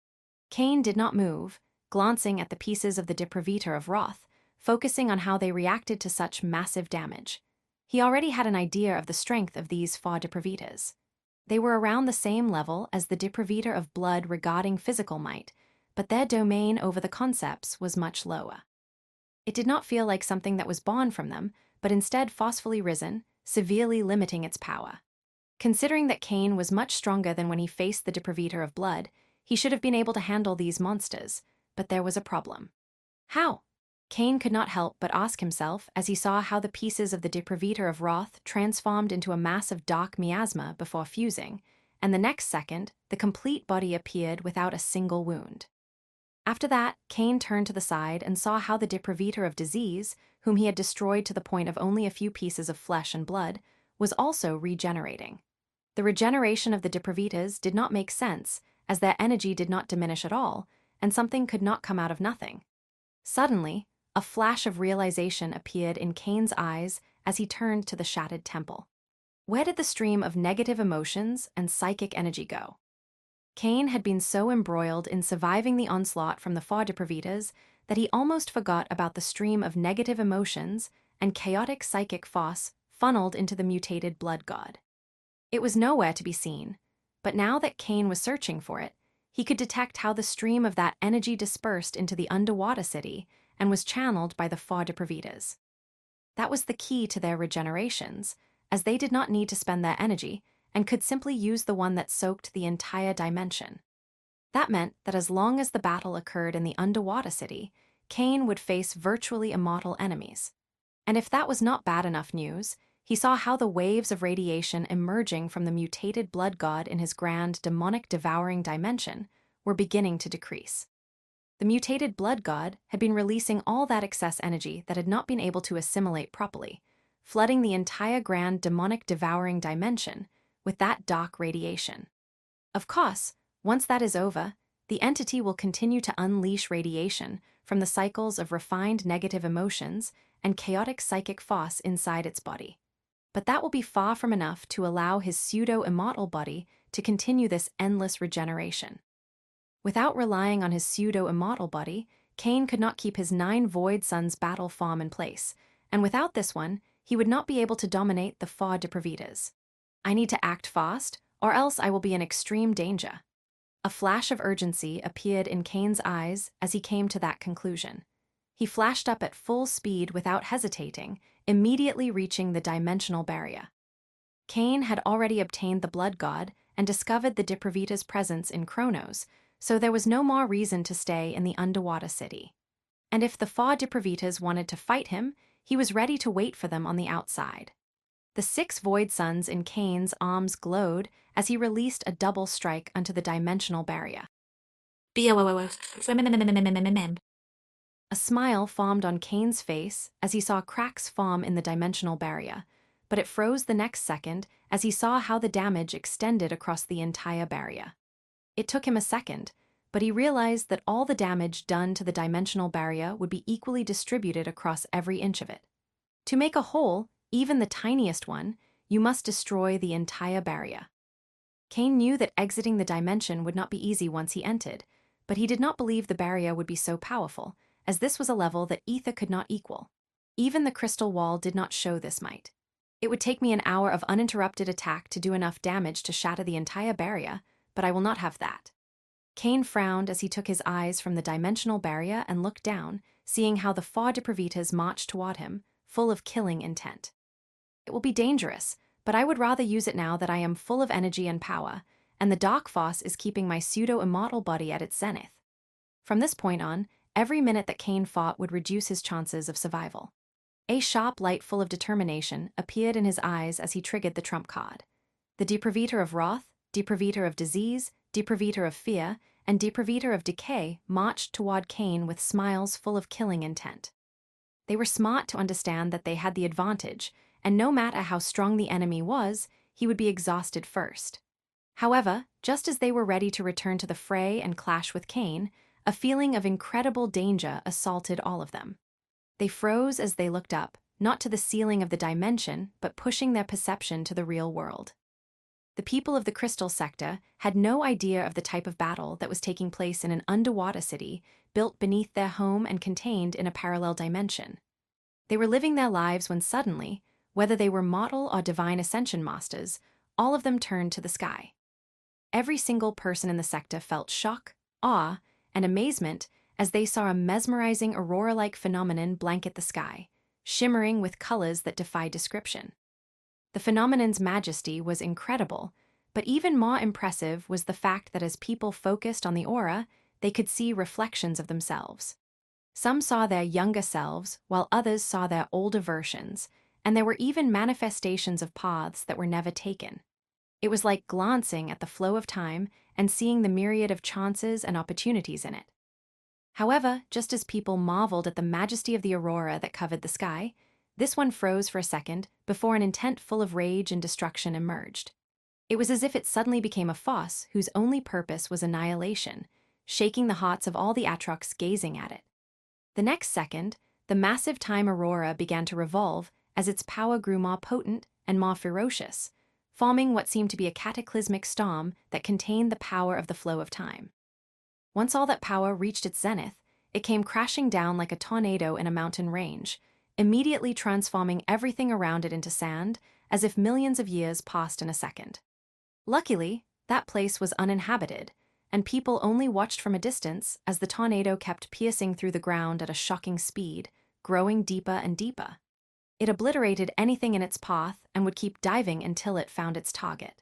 Cain did not move, glancing at the pieces of the Deprivator of Wrath, focusing on how they reacted to such massive damage. He already had an idea of the strength of these 4 Deprivators. They were around the same level as the Deprivator of Blood regarding physical might, but their domain over the concepts was much lower. It did not feel like something that was born from them, but instead forcefully risen, severely limiting its power. Considering that Cain was much stronger than when he faced the Deprivator of Blood, he should have been able to handle these monsters, but there was a problem. How? Cain could not help but ask himself as he saw how the pieces of the Deprivator of Wrath transformed into a mass of dark miasma before fusing, and the next second, the complete body appeared without a single wound. After that, Cain turned to the side and saw how the Deprivator of Disease, whom he had destroyed to the point of only a few pieces of flesh and blood, was also regenerating. The regeneration of the Deprivators did not make sense, as their energy did not diminish at all, and something could not come out of nothing. Suddenly, a flash of realization appeared in Cain's eyes as he turned to the shattered temple. Where did the stream of negative emotions and psychic energy go? Cain had been so embroiled in surviving the onslaught from the Four Depravitas that he almost forgot about the stream of negative emotions and chaotic psychic force funneled into the mutated blood god. It was nowhere to be seen, but now that Cain was searching for it, he could detect how the stream of that energy dispersed into the underwater city and was channeled by the Four Depravitas. That was the key to their regenerations, as they did not need to spend their energy and could simply use the one that soaked the entire dimension. That meant that as long as the battle occurred in the underwater city, Cain would face virtually immortal enemies. And if that was not bad enough news, he saw how the waves of radiation emerging from the mutated blood god in his grand demonic devouring dimension were beginning to decrease. The mutated blood god had been releasing all that excess energy that had not been able to assimilate properly, flooding the entire grand demonic devouring dimension with that dark radiation. Of course, once that is over, the entity will continue to unleash radiation from the cycles of refined negative emotions and chaotic psychic force inside its body. But that will be far from enough to allow his pseudo-immortal body to continue this endless regeneration. Without relying on his pseudo-immortal body, Cain could not keep his 9 Void Sons battle form in place, and without this one, he would not be able to dominate the Four Depravitas. I need to act fast, or else I will be in extreme danger. A flash of urgency appeared in Cain's eyes as he came to that conclusion. He flashed up at full speed without hesitating, immediately reaching the dimensional barrier. Cain had already obtained the blood god and discovered the Depravita's presence in Kronos, so there was no more reason to stay in the underwater city. And if the Four Depravitas wanted to fight him, he was ready to wait for them on the outside. The 6 Void Sons in Cain's arms glowed as he released a double strike onto the dimensional barrier. A smile formed on Cain's face as he saw cracks form in the dimensional barrier, but it froze the next second as he saw how the damage extended across the entire barrier. It took him a second, but he realized that all the damage done to the dimensional barrier would be equally distributed across every inch of it. To make a hole, even the tiniest one, you must destroy the entire barrier. Cain knew that exiting the dimension would not be easy once he entered, but he did not believe the barrier would be so powerful, as this was a level that ether could not equal. Even the crystal wall did not show this might. It would take me an hour of uninterrupted attack to do enough damage to shatter the entire barrier, but I will not have that. Cain frowned as he took his eyes from the dimensional barrier and looked down, seeing how the Four Depravitas marched toward him, full of killing intent. It will be dangerous, but I would rather use it now that I am full of energy and power, and the dark force is keeping my pseudo-immortal body at its zenith. From this point on, every minute that Cain fought would reduce his chances of survival. A sharp light full of determination appeared in his eyes as he triggered the trump card. The Depravita of Wrath, Depravita of Disease, Depravita of Fear, and Depravita of Decay marched toward Cain with smiles full of killing intent. They were smart to understand that they had the advantage, and no matter how strong the enemy was, he would be exhausted first. However, just as they were ready to return to the fray and clash with Cain, a feeling of incredible danger assaulted all of them. They froze as they looked up, not to the ceiling of the dimension, but pushing their perception to the real world. The people of the Crystal Sector had no idea of the type of battle that was taking place in an underwater city built beneath their home and contained in a parallel dimension. They were living their lives when suddenly, whether they were mortal or divine ascension masters, all of them turned to the sky. Every single person in the sector felt shock, awe, and amazement as they saw a mesmerizing aurora-like phenomenon blanket the sky, shimmering with colors that defy description. The phenomenon's majesty was incredible, but even more impressive was the fact that as people focused on the aura, they could see reflections of themselves. Some saw their younger selves, while others saw their older versions, and there were even manifestations of paths that were never taken. It was like glancing at the flow of time and seeing the myriad of chances and opportunities in it. However, just as people marveled at the majesty of the aurora that covered the sky, this one froze for a second before an intent full of rage and destruction emerged. It was as if it suddenly became a force whose only purpose was annihilation, shaking the hearts of all the Atrox gazing at it. The next second, the massive time aurora began to revolve as its power grew more potent and more ferocious, forming what seemed to be a cataclysmic storm that contained the power of the flow of time. Once all that power reached its zenith, it came crashing down like a tornado in a mountain range, immediately transforming everything around it into sand, as if millions of years passed in a second. Luckily, that place was uninhabited, and people only watched from a distance as the tornado kept piercing through the ground at a shocking speed, growing deeper and deeper. It obliterated anything in its path and would keep diving until it found its target.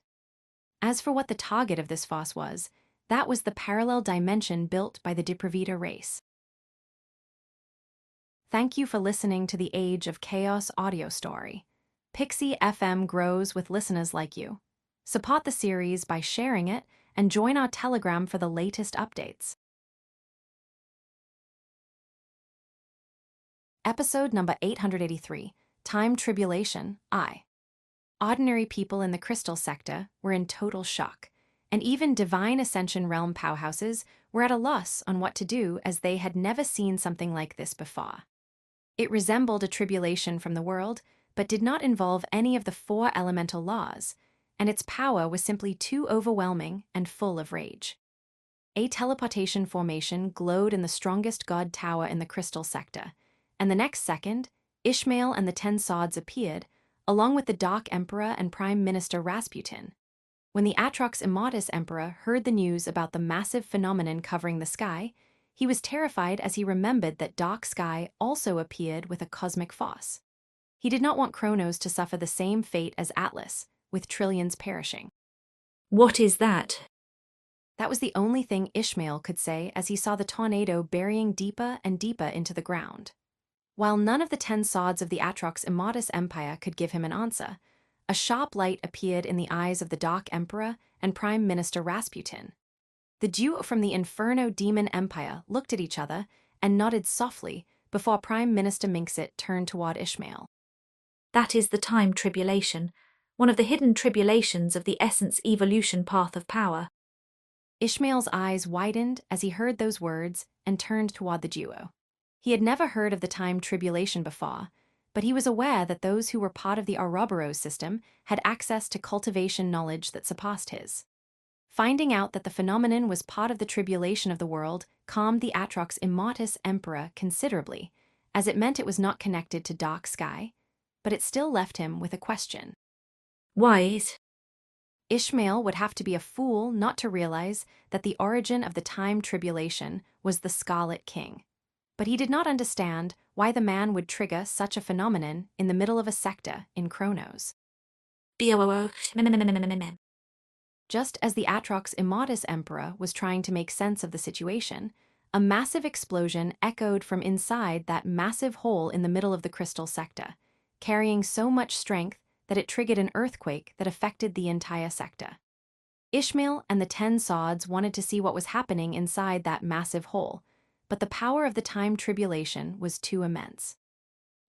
As for what the target of this force was, that was the parallel dimension built by the Depravita race. Thank you for listening to the Age of Chaos audio story. Pixie FM grows with listeners like you. Support the series by sharing it and join our Telegram for the latest updates. Episode number 883, Time Tribulation, I. Ordinary people in the Crystal Sector were in total shock, and even Divine Ascension Realm powerhouses were at a loss on what to do as they had never seen something like this before. It resembled a tribulation from the world, but did not involve any of the 4 elemental laws, and its power was simply too overwhelming and full of rage. A teleportation formation glowed in the strongest god tower in the Crystal Sector, and the next second, Ishmael and the 10 Swords appeared, along with the Dark Emperor and Prime Minister Rasputin. When the Atrox Immortus Emperor heard the news about the massive phenomenon covering the sky, he was terrified as he remembered that Dark Sky also appeared with a cosmic force. He did not want Kronos to suffer the same fate as Atlas, with trillions perishing. What is that? That was the only thing Ishmael could say as he saw the tornado burying deeper and deeper into the ground. While none of the 10 Swords of the Atrox Immortus Empire could give him an answer, a sharp light appeared in the eyes of the Dark Emperor and Prime Minister Rasputin. The duo from the Inferno Demon Empire looked at each other and nodded softly before Prime Minister Minxit turned toward Ishmael. That is the time tribulation, one of the hidden tribulations of the essence evolution path of power. Ishmael's eyes widened as he heard those words and turned toward the duo. He had never heard of the time tribulation before, but he was aware that those who were part of the Ouroboros system had access to cultivation knowledge that surpassed his. Finding out that the phenomenon was part of the tribulation of the world calmed the Atrox Immortus Emperor considerably, as it meant it was not connected to Dark Sky, but it still left him with a question. Why is? Ishmael would have to be a fool not to realize that the origin of the time tribulation was the Scarlet King. But he did not understand why the man would trigger such a phenomenon in the middle of a sector in Kronos. Just as the Atrox Immortus Emperor was trying to make sense of the situation, a massive explosion echoed from inside that massive hole in the middle of the Crystal Sector, carrying so much strength that it triggered an earthquake that affected the entire sector. Ishmael and the 10 Swords wanted to see what was happening inside that massive hole, but the power of the time tribulation was too immense.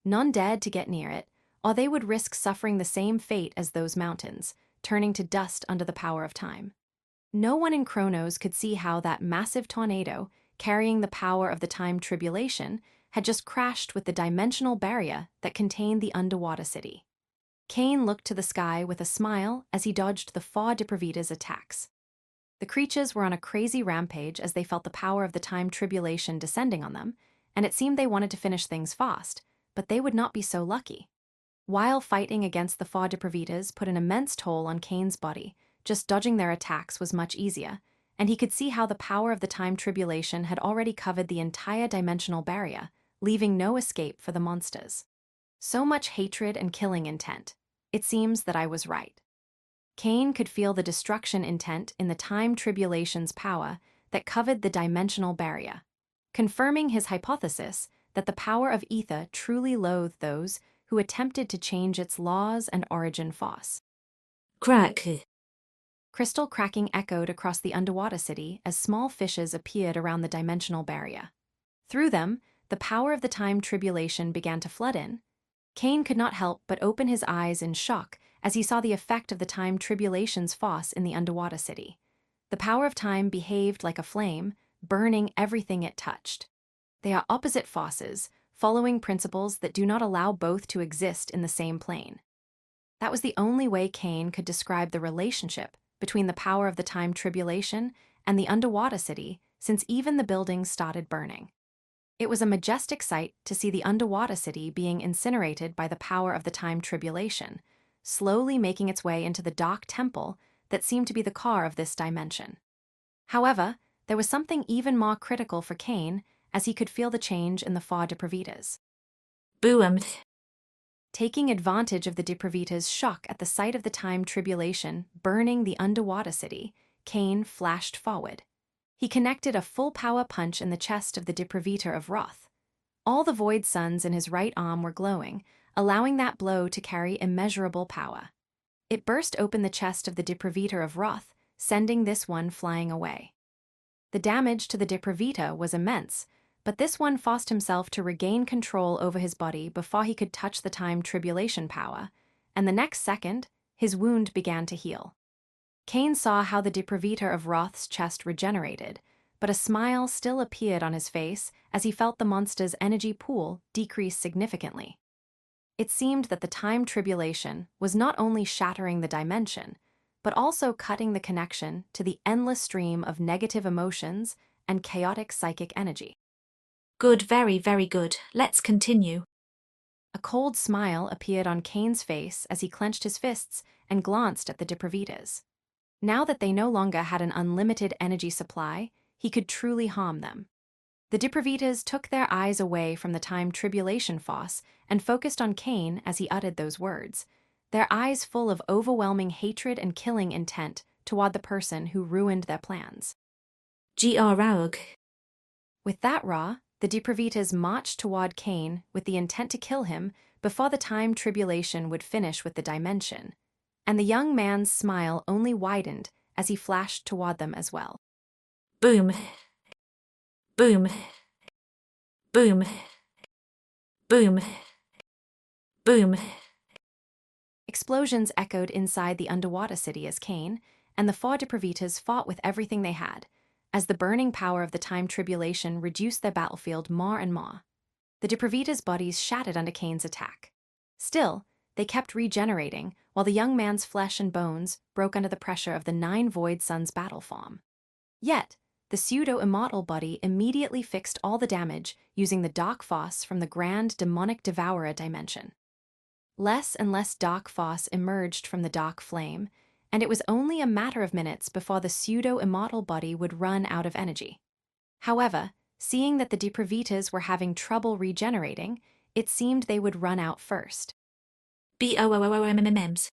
None dared to get near it, or they would risk suffering the same fate as those mountains, turning to dust under the power of time. No one in Kronos could see how that massive tornado, carrying the power of the time tribulation, had just crashed with the dimensional barrier that contained the underwater city. Cain looked to the sky with a smile as he dodged the 4 Depravita's attacks. The creatures were on a crazy rampage as they felt the power of the time tribulation descending on them, and it seemed they wanted to finish things fast, but they would not be so lucky. While fighting against the 4 Depravitas put an immense toll on Cain's body, just dodging their attacks was much easier, and he could see how the power of the time tribulation had already covered the entire dimensional barrier, leaving no escape for the monsters. So much hatred and killing intent. It seems that I was right. Cain could feel the destruction intent in the time tribulation's power that covered the dimensional barrier, confirming his hypothesis that the power of ether truly loathed those who attempted to change its laws and origin force. Crack. Crystal cracking echoed across the underwater city as small fishes appeared around the dimensional barrier. Through them, the power of the time tribulation began to flood in. Cain could not help but open his eyes in shock as he saw the effect of the time tribulation's force in the underwater city. The power of time behaved like a flame, burning everything it touched. They are opposite forces, following principles that do not allow both to exist in the same plane. That was the only way Kane could describe the relationship between the power of the time tribulation and the underwater city, since even the buildings started burning. It was a majestic sight to see the underwater city being incinerated by the power of the time tribulation, slowly making its way into the dark temple that seemed to be the core of this dimension. However, there was something even more critical for Kane as he could feel the change in the four Depravitas. Boom. Taking advantage of the Depravitas' shock at the sight of the time tribulation burning the underwater city, Kane flashed forward. He connected a full power punch in the chest of the Depravita of Wrath. All the Void Suns in his right arm were glowing, allowing that blow to carry immeasurable power. It burst open the chest of the Depravita of Wrath, sending this one flying away. The damage to the Depravita was immense, but this one forced himself to regain control over his body before he could touch the time tribulation power, and the next second, his wound began to heal. Kane saw how the Depravita of Wrath's chest regenerated, but a smile still appeared on his face as he felt the monster's energy pool decrease significantly. It seemed that the time tribulation was not only shattering the dimension, but also cutting the connection to the endless stream of negative emotions and chaotic psychic energy. Good, very, very good. Let's continue. A cold smile appeared on Kane's face as he clenched his fists and glanced at the Depravitas. Now that they no longer had an unlimited energy supply, he could truly harm them. The Depravitas took their eyes away from the time tribulation fosse and focused on Kane as he uttered those words, their eyes full of overwhelming hatred and killing intent toward the person who ruined their plans. Gr. Raug. With that raw, the Depravitas marched toward Kane with the intent to kill him before the time tribulation would finish with the dimension, and the young man's smile only widened as he flashed toward them as well. Boom. Boom. Boom. Boom. Boom. Explosions echoed inside the underwater city as Kane and the four Depravitas fought with everything they had, as the burning power of the time tribulation reduced their battlefield more and more. The Depravitas' bodies shattered under Kane's attack. Still, they kept regenerating, while the young man's flesh and bones broke under the pressure of the 9 Void Suns' battle form. Yet, the pseudo-immortal body immediately fixed all the damage using the Dark Fosse from the Grand Demonic Devourer dimension. Less and less Dark Fosse emerged from the Dark Flame, and it was only a matter of minutes before the pseudo-immortal body would run out of energy. However, seeing that the Depravitas were having trouble regenerating, it seemed they would run out first. BOOMMs.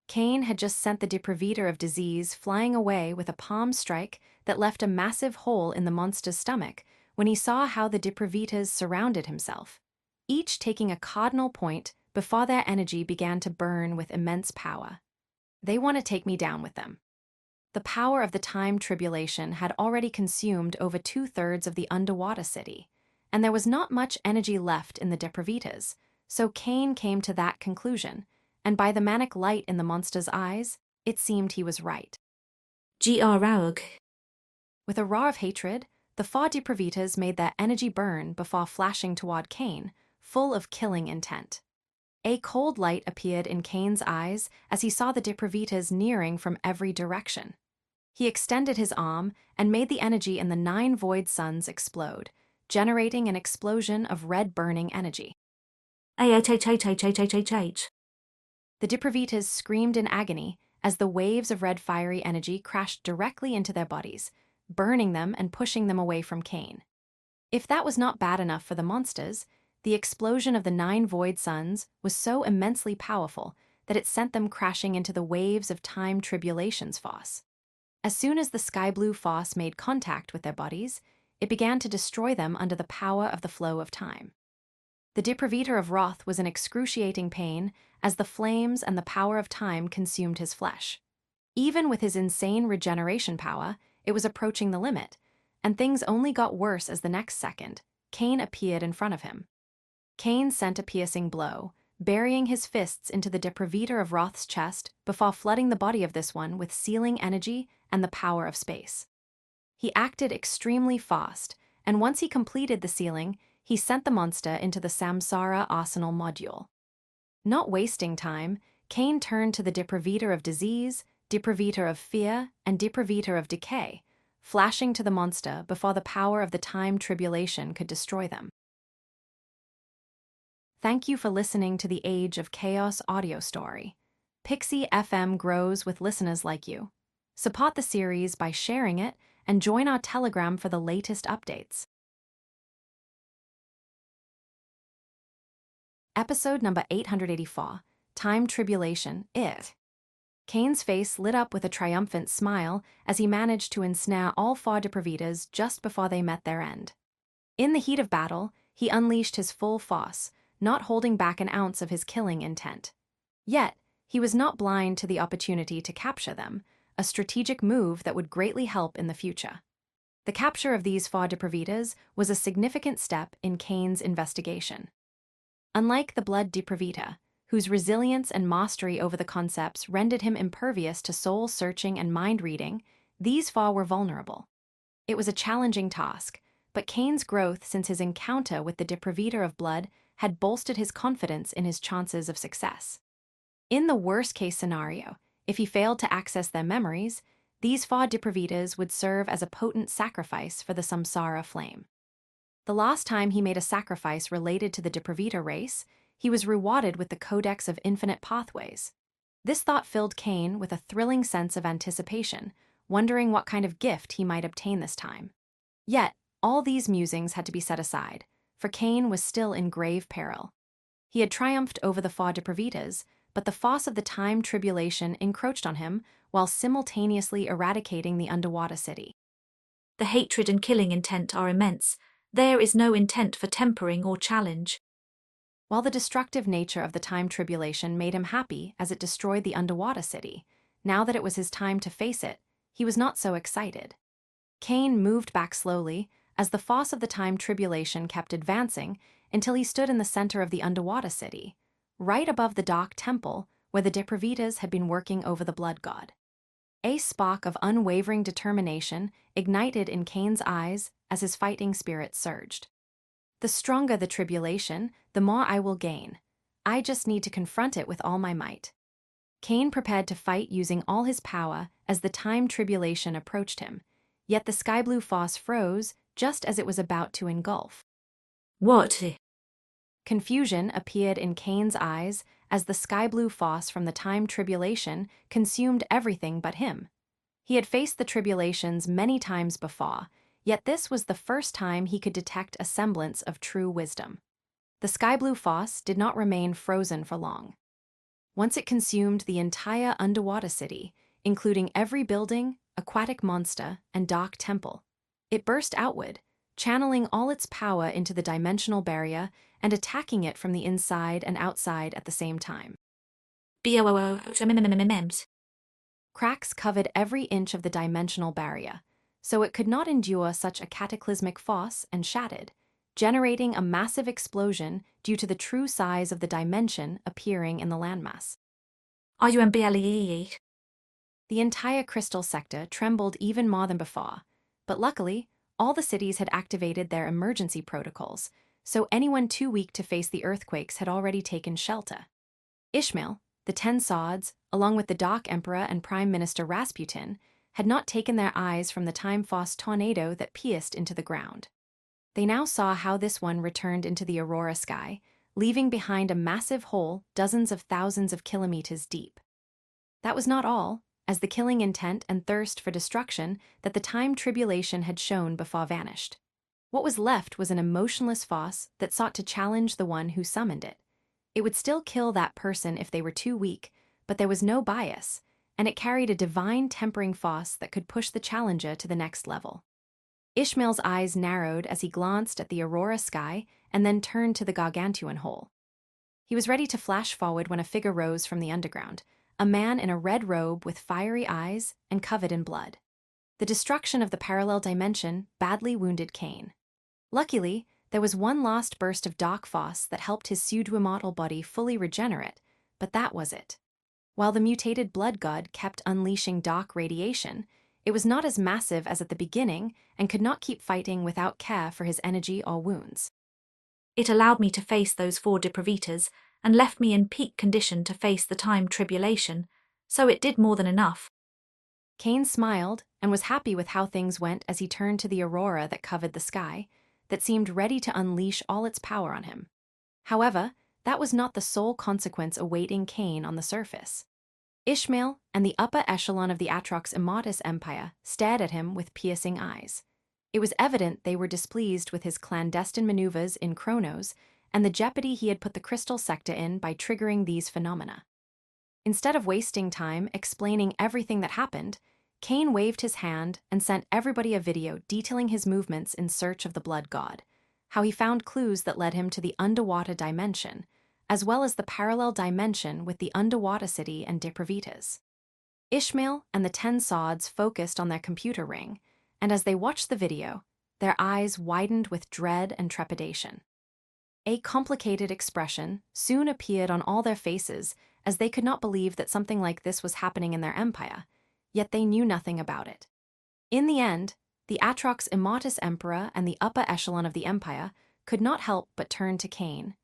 Kane had just sent the Depravita of Disease flying away with a palm strike that left a massive hole in the monster's stomach when he saw how the Depravitas surrounded himself, each taking a cardinal point before their energy began to burn with immense power. They want to take me down with them. The power of the time tribulation had already consumed over 2/3 of the underwater city, and there was not much energy left in the Depravitas, so Kane came to that conclusion, and by the manic light in the monster's eyes, it seemed he was right. Gr. Raug. With a roar of hatred, the 4 Depravitas made their energy burn before flashing toward Kane, full of killing intent. A cold light appeared in Kane's eyes as he saw the Depravitas nearing from every direction. He extended his arm and made the energy in the 9 Void Suns explode, generating an explosion of red burning energy. H. The Depravitas screamed in agony as the waves of red fiery energy crashed directly into their bodies, burning them and pushing them away from Kane. If that was not bad enough for the monsters, the explosion of the 9 Void Suns was so immensely powerful that it sent them crashing into the waves of time tribulation's fosse. As soon as the sky blue fosse made contact with their bodies, it began to destroy them under the power of the flow of time. The Depravita of Wrath was in excruciating pain as the flames and the power of time consumed his flesh. Even with his insane regeneration power, it was approaching the limit, and things only got worse as the next second, Kane appeared in front of him. Kane sent a piercing blow, burying his fists into the Depravita of Wrath's chest before flooding the body of this one with sealing energy and the power of space. He acted extremely fast, and once he completed the sealing, he sent the monster into the Samsara Arsenal module. Not wasting time, Cain turned to the deprivator of disease, deprivator of fear, and deprivator of decay, flashing to the monster before the power of the time tribulation could destroy them. Thank you for listening to the Age of Chaos audio story. Pixie FM grows with listeners like you. Support the series by sharing it and join our Telegram for the latest updates. Episode number 884, Time Tribulation, It. Cain's face lit up with a triumphant smile as he managed to ensnare all four deprivators just before they met their end. In the heat of battle, he unleashed his full force, not holding back an ounce of his killing intent. Yet, he was not blind to the opportunity to capture them, a strategic move that would greatly help in the future. The capture of these four deprivators was a significant step in Cain's investigation. Unlike the blood deprivator, whose resilience and mastery over the concepts rendered him impervious to soul-searching and mind-reading, these four were vulnerable. It was a challenging task, but Cain's growth since his encounter with the deprivator of blood had bolstered his confidence in his chances of success. In the worst-case scenario, if he failed to access their memories, these four deprivators would serve as a potent sacrifice for the samsara flame. The last time he made a sacrifice related to the deprivator race, he was rewarded with the Codex of Infinite Pathways. This thought filled Cain with a thrilling sense of anticipation, wondering what kind of gift he might obtain this time. Yet, all these musings had to be set aside, for Cain was still in grave peril. He had triumphed over the four deprivators, but the force of the time tribulation encroached on him while simultaneously eradicating the underwater city. The hatred and killing intent are immense. There is no intent for tempering or challenge. While the destructive nature of the time tribulation made him happy as it destroyed the underwater city, now that it was his time to face it, he was not so excited. Cain moved back slowly as the force of the time tribulation kept advancing until he stood in the center of the underwater city, right above the dark temple where the deprivators had been working over the blood god. A spark of unwavering determination ignited in Cain's eyes as his fighting spirit surged. The stronger the tribulation, the more I will gain. I just need to confront it with all my might. Cain prepared to fight using all his power as the time tribulation approached him, yet the sky-blue force froze just as it was about to engulf. What? Confusion appeared in Cain's eyes as the sky-blue force from the time tribulation consumed everything but him. He had faced the tribulations many times before, yet this was the first time he could detect a semblance of true wisdom. The sky-blue force did not remain frozen for long. Once it consumed the entire underwater city, including every building, aquatic monster, and dark temple, it burst outward, channeling all its power into the dimensional barrier and attacking it from the inside and outside at the same time. Cracks covered every inch of the dimensional barrier, so it could not endure such a cataclysmic force and shattered, generating a massive explosion due to the true size of the dimension appearing in the landmass. The The entire crystal sector trembled even more than before, but luckily, all the cities had activated their emergency protocols, so anyone too weak to face the earthquakes had already taken shelter. Ishmael, the 10 Swords, along with the Dark Emperor and Prime Minister Rasputin, had not taken their eyes from the time-force tornado that pierced into the ground. They now saw how this one returned into the aurora sky, leaving behind a massive hole dozens of thousands of kilometers deep. That was not all, as the killing intent and thirst for destruction that the time tribulation had shown before vanished. What was left was an emotionless force that sought to challenge the one who summoned it. It would still kill that person if they were too weak, but there was no bias, and it carried a divine tempering force that could push the challenger to the next level. Ishmael's eyes narrowed as he glanced at the aurora sky and then turned to the gargantuan hole. He was ready to flash forward when a figure rose from the underground, a man in a red robe with fiery eyes and covered in blood. The destruction of the parallel dimension badly wounded Cain. Luckily, there was one last burst of dark force that helped his pseudo-immortal body fully regenerate, but that was it. While the mutated blood god kept unleashing dark radiation, it was not as massive as at the beginning and could not keep fighting without care for his energy or wounds. It allowed me to face those 4 deprivators, and left me in peak condition to face the time tribulation, so it did more than enough. Cain smiled and was happy with how things went as he turned to the aurora that covered the sky, that seemed ready to unleash all its power on him. However, that was not the sole consequence awaiting Cain on the surface. Ishmael and the upper echelon of the Atrox Imatus Empire stared at him with piercing eyes. It was evident they were displeased with his clandestine maneuvers in Kronos and the jeopardy he had put the Crystal Sector in by triggering these phenomena. Instead of wasting time explaining everything that happened, Cain waved his hand and sent everybody a video detailing his movements in search of the blood god, how he found clues that led him to the underwater dimension, as well as the parallel dimension with the underwater city and Depravitas. Ishmael and the 10 Sods focused on their computer ring, and as they watched the video, their eyes widened with dread and trepidation. A complicated expression soon appeared on all their faces as they could not believe that something like this was happening in their empire, yet they knew nothing about it. In the end, the Atrox Imatus Emperor and the upper echelon of the empire could not help but turn to Cain,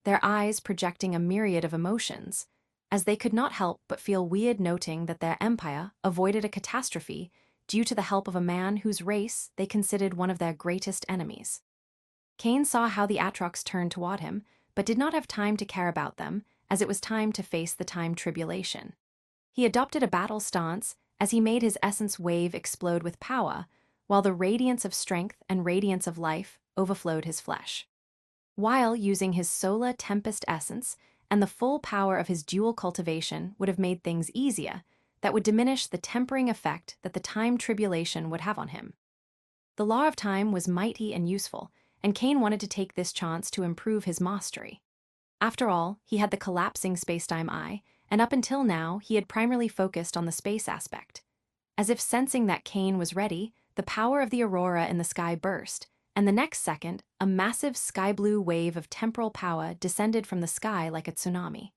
their eyes projecting a myriad of emotions, as they could not help but feel weird noting that their empire avoided a catastrophe due to the help of a man whose race they considered one of their greatest enemies. Cain saw how the Atrox turned toward him, but did not have time to care about them, as it was time to face the time tribulation. He adopted a battle stance as he made his essence wave explode with power, while the radiance of strength and radiance of life overflowed his flesh. While using his solar tempest essence and the full power of his dual cultivation would have made things easier, that would diminish the tempering effect that the time tribulation would have on him. The law of time was mighty and useful, and Cain wanted to take this chance to improve his mastery. After all, he had the collapsing spacetime eye, and up until now he had primarily focused on the space aspect. As if sensing that Cain was ready, the power of the aurora in the sky burst, and the next second, a massive sky-blue wave of temporal power descended from the sky like a tsunami.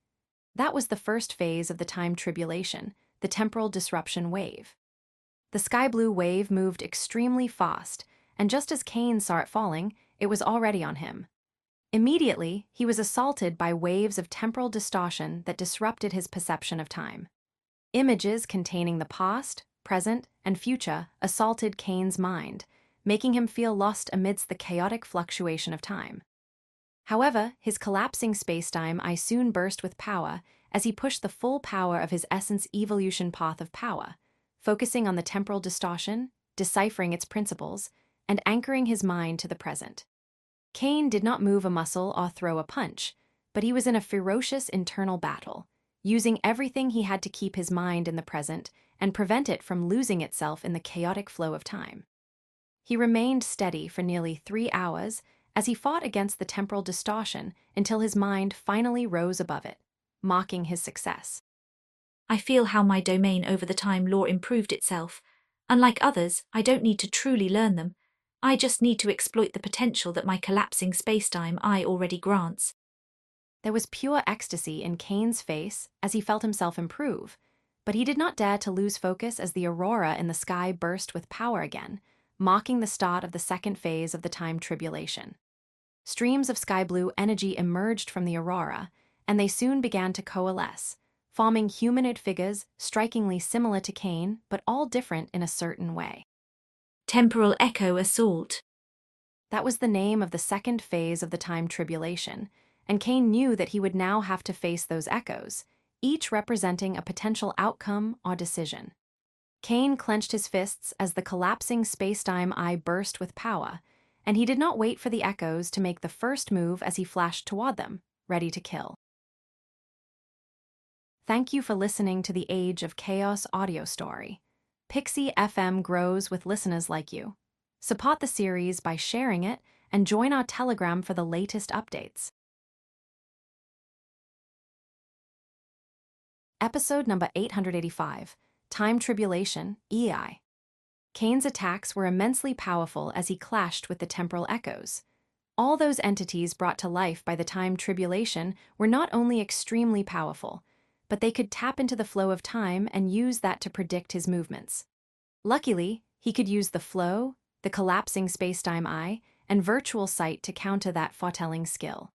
That was the first phase of the time tribulation, the temporal disruption wave. The sky-blue wave moved extremely fast, and just as Cain saw it falling, it was already on him. Immediately, he was assaulted by waves of temporal distortion that disrupted his perception of time. Images containing the past, present, and future assaulted Cain's mind, making him feel lost amidst the chaotic fluctuation of time. However, his collapsing spacetime eye soon burst with power as he pushed the full power of his essence evolution path of power, focusing on the temporal distortion, deciphering its principles, and anchoring his mind to the present. Cain did not move a muscle or throw a punch, but he was in a ferocious internal battle, using everything he had to keep his mind in the present and prevent it from losing itself in the chaotic flow of time. He remained steady for nearly 3 hours as he fought against the temporal distortion until his mind finally rose above it, mocking his success. I feel how my domain over the time law improved itself. Unlike others, I don't need to truly learn them. I just need to exploit the potential that my collapsing spacetime eye already grants. There was pure ecstasy in Cain's face as he felt himself improve, but he did not dare to lose focus as the aurora in the sky burst with power again, mocking the start of the second phase of the time tribulation. Streams of sky-blue energy emerged from the aurora, and they soon began to coalesce, forming humanoid figures strikingly similar to Cain, but all different in a certain way. Temporal Echo Assault. That was the name of the second phase of the time tribulation, and Cain knew that he would now have to face those echoes, each representing a potential outcome or decision. Cain clenched his fists as the collapsing spacetime eye burst with power, and he did not wait for the echoes to make the first move as he flashed toward them, ready to kill. Thank you for listening to the Age of Chaos audio story. Pixie FM grows with listeners like you. Support the series by sharing it and join our Telegram for the latest updates. Episode number 885, Time Tribulation, EI. Cain's attacks were immensely powerful as he clashed with the temporal echoes. All those entities brought to life by the time tribulation were not only extremely powerful, but they could tap into the flow of time and use that to predict his movements. Luckily, he could use the flow, the collapsing spacetime eye, and virtual sight to counter that foretelling skill.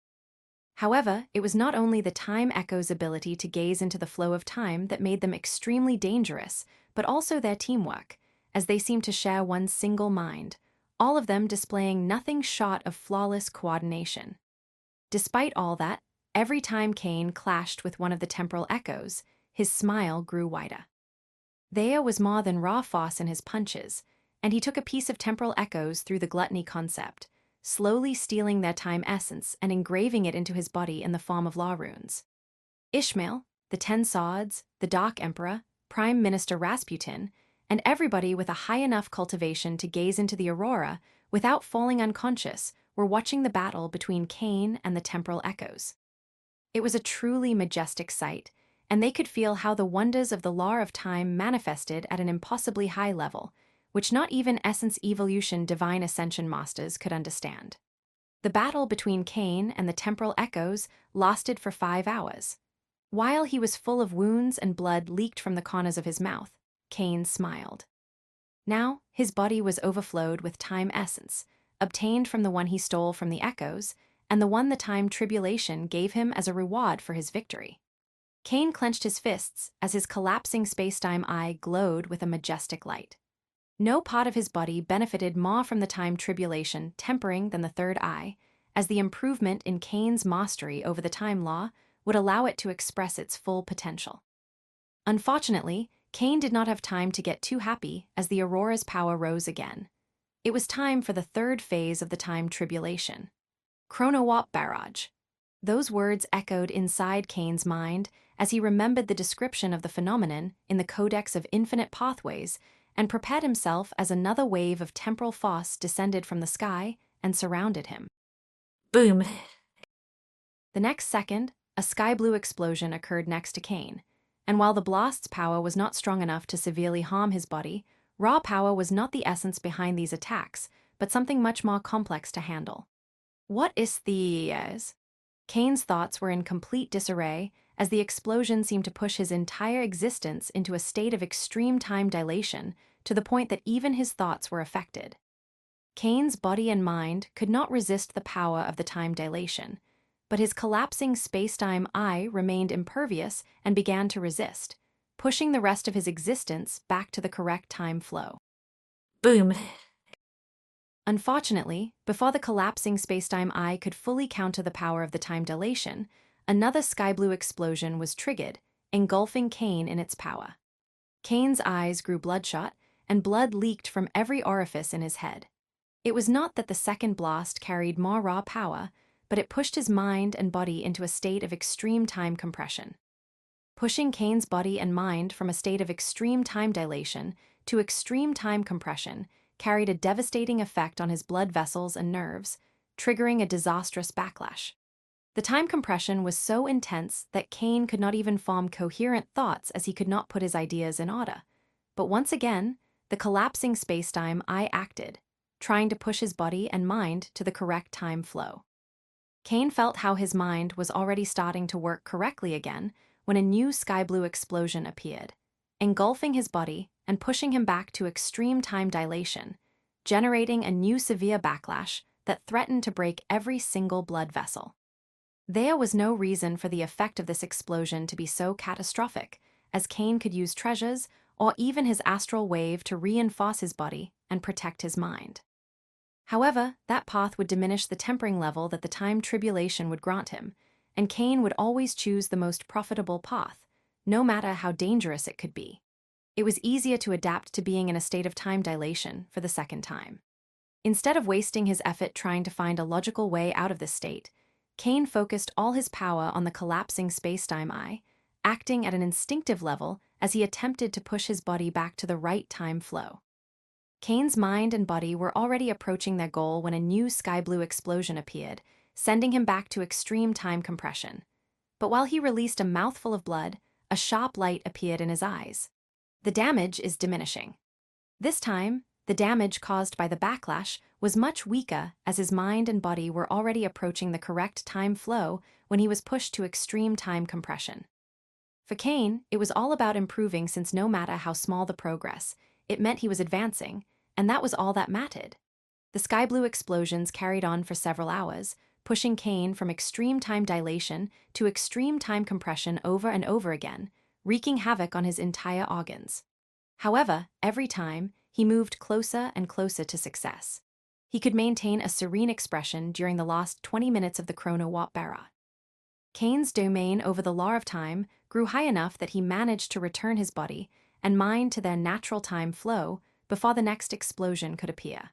However, it was not only the time echo's ability to gaze into the flow of time that made them extremely dangerous, but also their teamwork, as they seemed to share one single mind, all of them displaying nothing short of flawless coordination. Despite all that, every time Cain clashed with one of the temporal echoes, his smile grew wider. There was more than raw force in his punches, and he took a piece of temporal echoes through the gluttony concept, slowly stealing their time essence and engraving it into his body in the form of law runes. Ishmael, the 10 Swords, the Dark Emperor, Prime Minister Rasputin, and everybody with a high enough cultivation to gaze into the aurora without falling unconscious were watching the battle between Cain and the temporal echoes. It was a truly majestic sight, and they could feel how the wonders of the law of time manifested at an impossibly high level, which not even Essence Evolution Divine Ascension Masters could understand. The battle between Cain and the temporal echoes lasted for 5 hours. While he was full of wounds and blood leaked from the corners of his mouth, Cain smiled. Now his body was overflowed with time essence, obtained from the one he stole from the echoes, and the one the time tribulation gave him as a reward for his victory. Cain clenched his fists as his collapsing spacetime eye glowed with a majestic light. No part of his body benefited more from the time tribulation tempering than the third eye, as the improvement in Cain's mastery over the time law would allow it to express its full potential. Unfortunately, Cain did not have time to get too happy as the aurora's power rose again. It was time for the third phase of the time tribulation. Chronowarp Barrage. Those words echoed inside Cain's mind as he remembered the description of the phenomenon in the Codex of Infinite Pathways and prepared himself as another wave of temporal force descended from the sky and surrounded him. Boom. The next second, a sky-blue explosion occurred next to Cain, and while the blast's power was not strong enough to severely harm his body, raw power was not the essence behind these attacks, but something much more complex to handle. What is the... Cain's thoughts were in complete disarray as the explosion seemed to push his entire existence into a state of extreme time dilation to the point that even his thoughts were affected. Cain's body and mind could not resist the power of the time dilation, but his collapsing spacetime eye remained impervious and began to resist, pushing the rest of his existence back to the correct time flow. Boom. Unfortunately, before the collapsing spacetime eye could fully counter the power of the time dilation, another sky-blue explosion was triggered, engulfing Cain in its power. Cain's eyes grew bloodshot, and blood leaked from every orifice in his head. It was not that the second blast carried more raw power, but it pushed his mind and body into a state of extreme time compression. Pushing Cain's body and mind from a state of extreme time dilation to extreme time compression carried a devastating effect on his blood vessels and nerves, triggering a disastrous backlash. The time compression was so intense that Cain could not even form coherent thoughts as he could not put his ideas in order. But once again, the collapsing spacetime eye acted, trying to push his body and mind to the correct time flow. Cain felt how his mind was already starting to work correctly again when a new sky-blue explosion appeared, engulfing his body and pushing him back to extreme time dilation, generating a new severe backlash that threatened to break every single blood vessel. There was no reason for the effect of this explosion to be so catastrophic, as Cain could use treasures or even his astral wave to reinforce his body and protect his mind. However, that path would diminish the tempering level that the time tribulation would grant him, and Cain would always choose the most profitable path, no matter how dangerous it could be. It was easier to adapt to being in a state of time dilation for the second time. Instead of wasting his effort trying to find a logical way out of this state, Cain focused all his power on the collapsing spacetime eye, acting at an instinctive level as he attempted to push his body back to the right time flow. Cain's mind and body were already approaching their goal when a new sky-blue explosion appeared, sending him back to extreme time compression. But while he released a mouthful of blood, a sharp light appeared in his eyes. The damage is diminishing. This time, the damage caused by the backlash was much weaker as his mind and body were already approaching the correct time flow when he was pushed to extreme time compression. For Cain, it was all about improving since no matter how small the progress, it meant he was advancing, and that was all that mattered. The sky-blue explosions carried on for several hours, pushing Kane from extreme time dilation to extreme time compression over and over again, wreaking havoc on his entire organs. However, every time, he moved closer and closer to success. He could maintain a serene expression during the last 20 minutes of the Chrono Warp Barrage. Kane's domain over the law of time grew high enough that he managed to return his body and mind to their natural time flow before the next explosion could appear.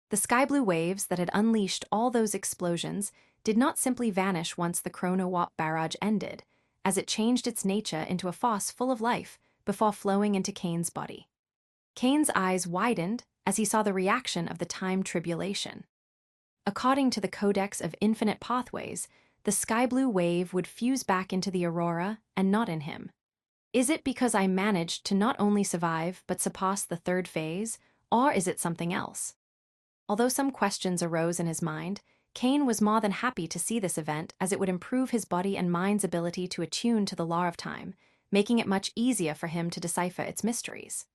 The sky blue waves that had unleashed all those explosions did not simply vanish once the Chrono Warp Barrage ended, as it changed its nature into a force full of life before flowing into Kane's body. Kane's eyes widened as he saw the reaction of the time tribulation. According to the Codex of Infinite Pathways, the sky blue wave would fuse back into the aurora and not in him. Is it because I managed to not only survive but surpass the third phase, or is it something else? Although some questions arose in his mind, Kane was more than happy to see this event as it would improve his body and mind's ability to attune to the law of time, making it much easier for him to decipher its mysteries.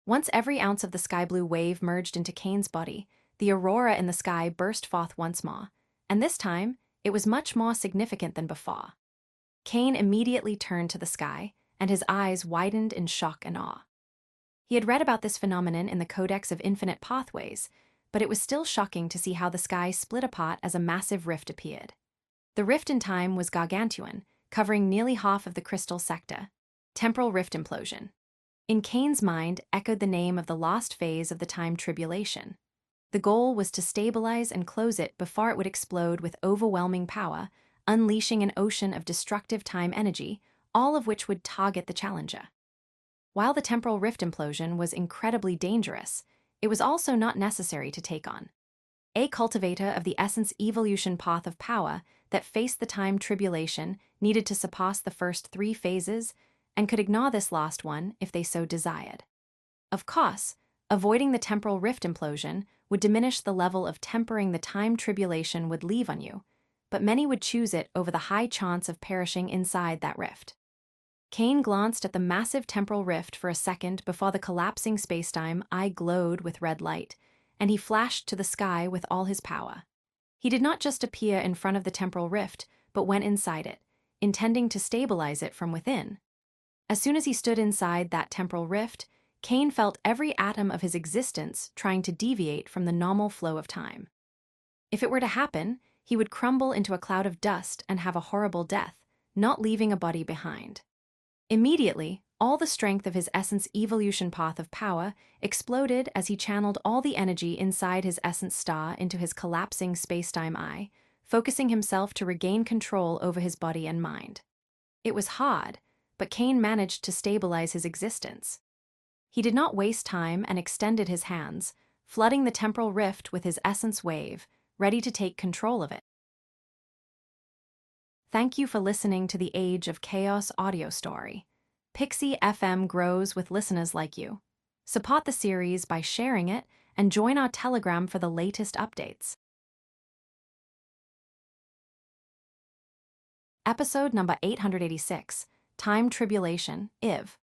Once every ounce of the sky blue wave merged into Kane's body, the aurora in the sky burst forth once more, and this time, it was much more significant than before. Kane immediately turned to the sky, and his eyes widened in shock and awe. He had read about this phenomenon in the Codex of Infinite Pathways, but it was still shocking to see how the sky split apart as a massive rift appeared. The rift in time was gargantuan, covering nearly half of the crystal sector. Temporal rift implosion. In Kane's mind echoed the name of the last phase of the time tribulation. The goal was to stabilize and close it before it would explode with overwhelming power, unleashing an ocean of destructive time energy, all of which would target the challenger. While the temporal rift implosion was incredibly dangerous, it was also not necessary to take on. A cultivator of the essence evolution path of power that faced the time tribulation needed to surpass the first 3 phases and could ignore this last one if they so desired. Of course, avoiding the temporal rift implosion would diminish the level of tempering the time tribulation would leave on you, but many would choose it over the high chance of perishing inside that rift. Kane glanced at the massive temporal rift for a second before the collapsing spacetime eye glowed with red light, and he flashed to the sky with all his power. He did not just appear in front of the temporal rift, but went inside it, intending to stabilize it from within. As soon as he stood inside that temporal rift, Kane felt every atom of his existence trying to deviate from the normal flow of time. If it were to happen, he would crumble into a cloud of dust and have a horrible death, not leaving a body behind. Immediately, all the strength of his essence evolution path of power exploded as he channeled all the energy inside his essence star into his collapsing spacetime eye, focusing himself to regain control over his body and mind. It was hard, but Kane managed to stabilize his existence. He did not waste time and extended his hands, flooding the temporal rift with his essence wave, ready to take control of it. Thank you for listening to the Age of Chaos audio story. Pixie FM grows with listeners like you. Support the series by sharing it and join our Telegram for the latest updates. Episode number 886, Time Tribulation, IV.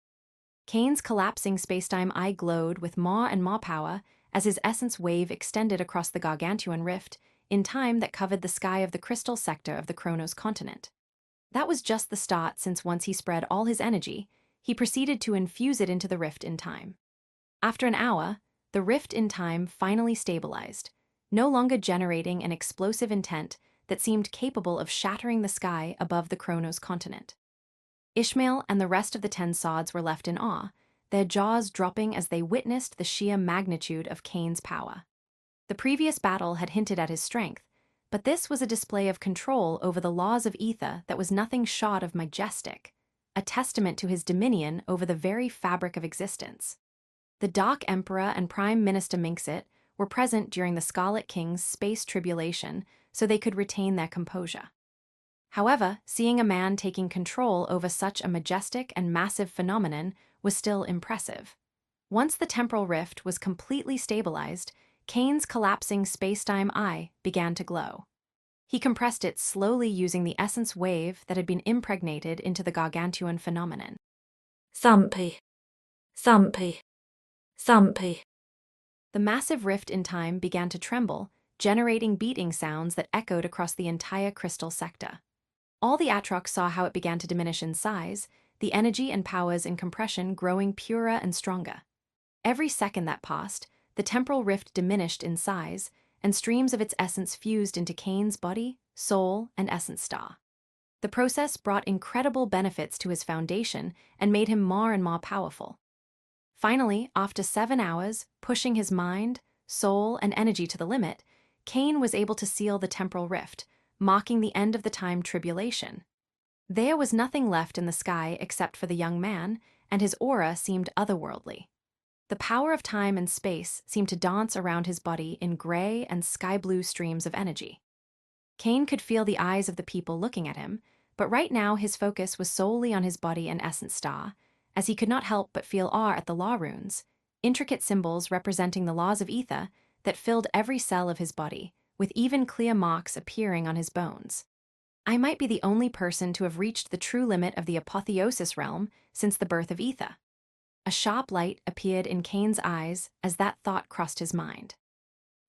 Kane's collapsing spacetime eye glowed with more and more power as his essence wave extended across the gargantuan rift in time that covered the sky of the crystal sector of the Chronos continent. That was just the start, since once he spread all his energy, he proceeded to infuse it into the rift in time. After an hour, the rift in time finally stabilized, no longer generating an explosive intent that seemed capable of shattering the sky above the Chronos continent. Ishmael and the rest of the 10 Sods were left in awe, their jaws dropping as they witnessed the sheer magnitude of Kane's power. The previous battle had hinted at his strength, but this was a display of control over the laws of ether that was nothing short of majestic, a testament to his dominion over the very fabric of existence. The Dark Emperor and Prime Minister Minxit were present during the Scarlet King's space tribulation so they could retain their composure. However, seeing a man taking control over such a majestic and massive phenomenon was still impressive. Once the temporal rift was completely stabilized, Kane's collapsing spacetime eye began to glow. He compressed it slowly using the essence wave that had been impregnated into the gargantuan phenomenon. Thumpy. Thumpy. Thumpy. The massive rift in time began to tremble, generating beating sounds that echoed across the entire crystal sector. All the Atrox saw how it began to diminish in size, the energy and powers in compression growing purer and stronger. Every second that passed, the temporal rift diminished in size, and streams of its essence fused into Kane's body, soul, and essence star. The process brought incredible benefits to his foundation and made him more and more powerful. Finally, after 7 hours, pushing his mind, soul, and energy to the limit, Kane was able to seal the temporal rift, marking the end of the time tribulation. There was nothing left in the sky except for the young man, and his aura seemed otherworldly. The power of time and space seemed to dance around his body in gray and sky-blue streams of energy. Kane could feel the eyes of the people looking at him, but right now his focus was solely on his body and essence star, as he could not help but feel awe at the law runes, intricate symbols representing the laws of ether that filled every cell of his body, with even clear marks appearing on his bones. I might be the only person to have reached the true limit of the apotheosis realm since the birth of ether. A sharp light appeared in Kane's eyes as that thought crossed his mind.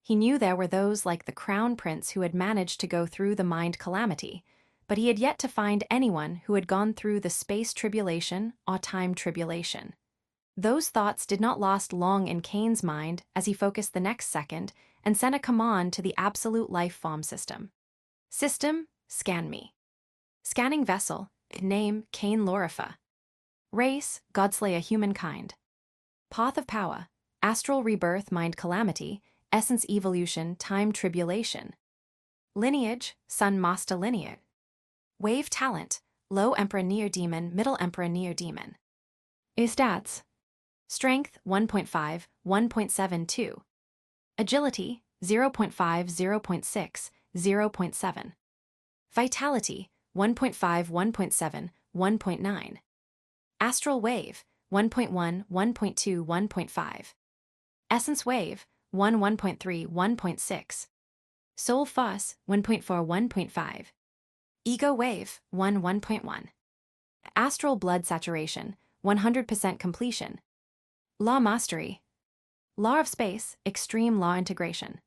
He knew there were those like the Crown Prince who had managed to go through the mind calamity, but he had yet to find anyone who had gone through the space tribulation or time tribulation. Those thoughts did not last long in Kane's mind as he focused the next second and sent a command to the absolute life form system. System, scan me. Scanning vessel, name Kane Lorifa. Race, Godslayer humankind. Path of power, astral rebirth mind calamity, essence evolution time tribulation. Lineage, Sun Master lineage. Wave talent, low Emperor Near Demon, middle Emperor Near Demon. Stats. Strength 1.5, 1.72. Agility 0.5, 0.6, 0.7. Vitality 1.5, 1.7, 1.9. Astral wave 1.1, 1.2, 1.5. Essence wave 1.3, 1.6. Soul force 1.4, 1.5. Ego wave 1.1. Astral blood saturation 100% completion. Law mastery. Law of space, extreme law integration.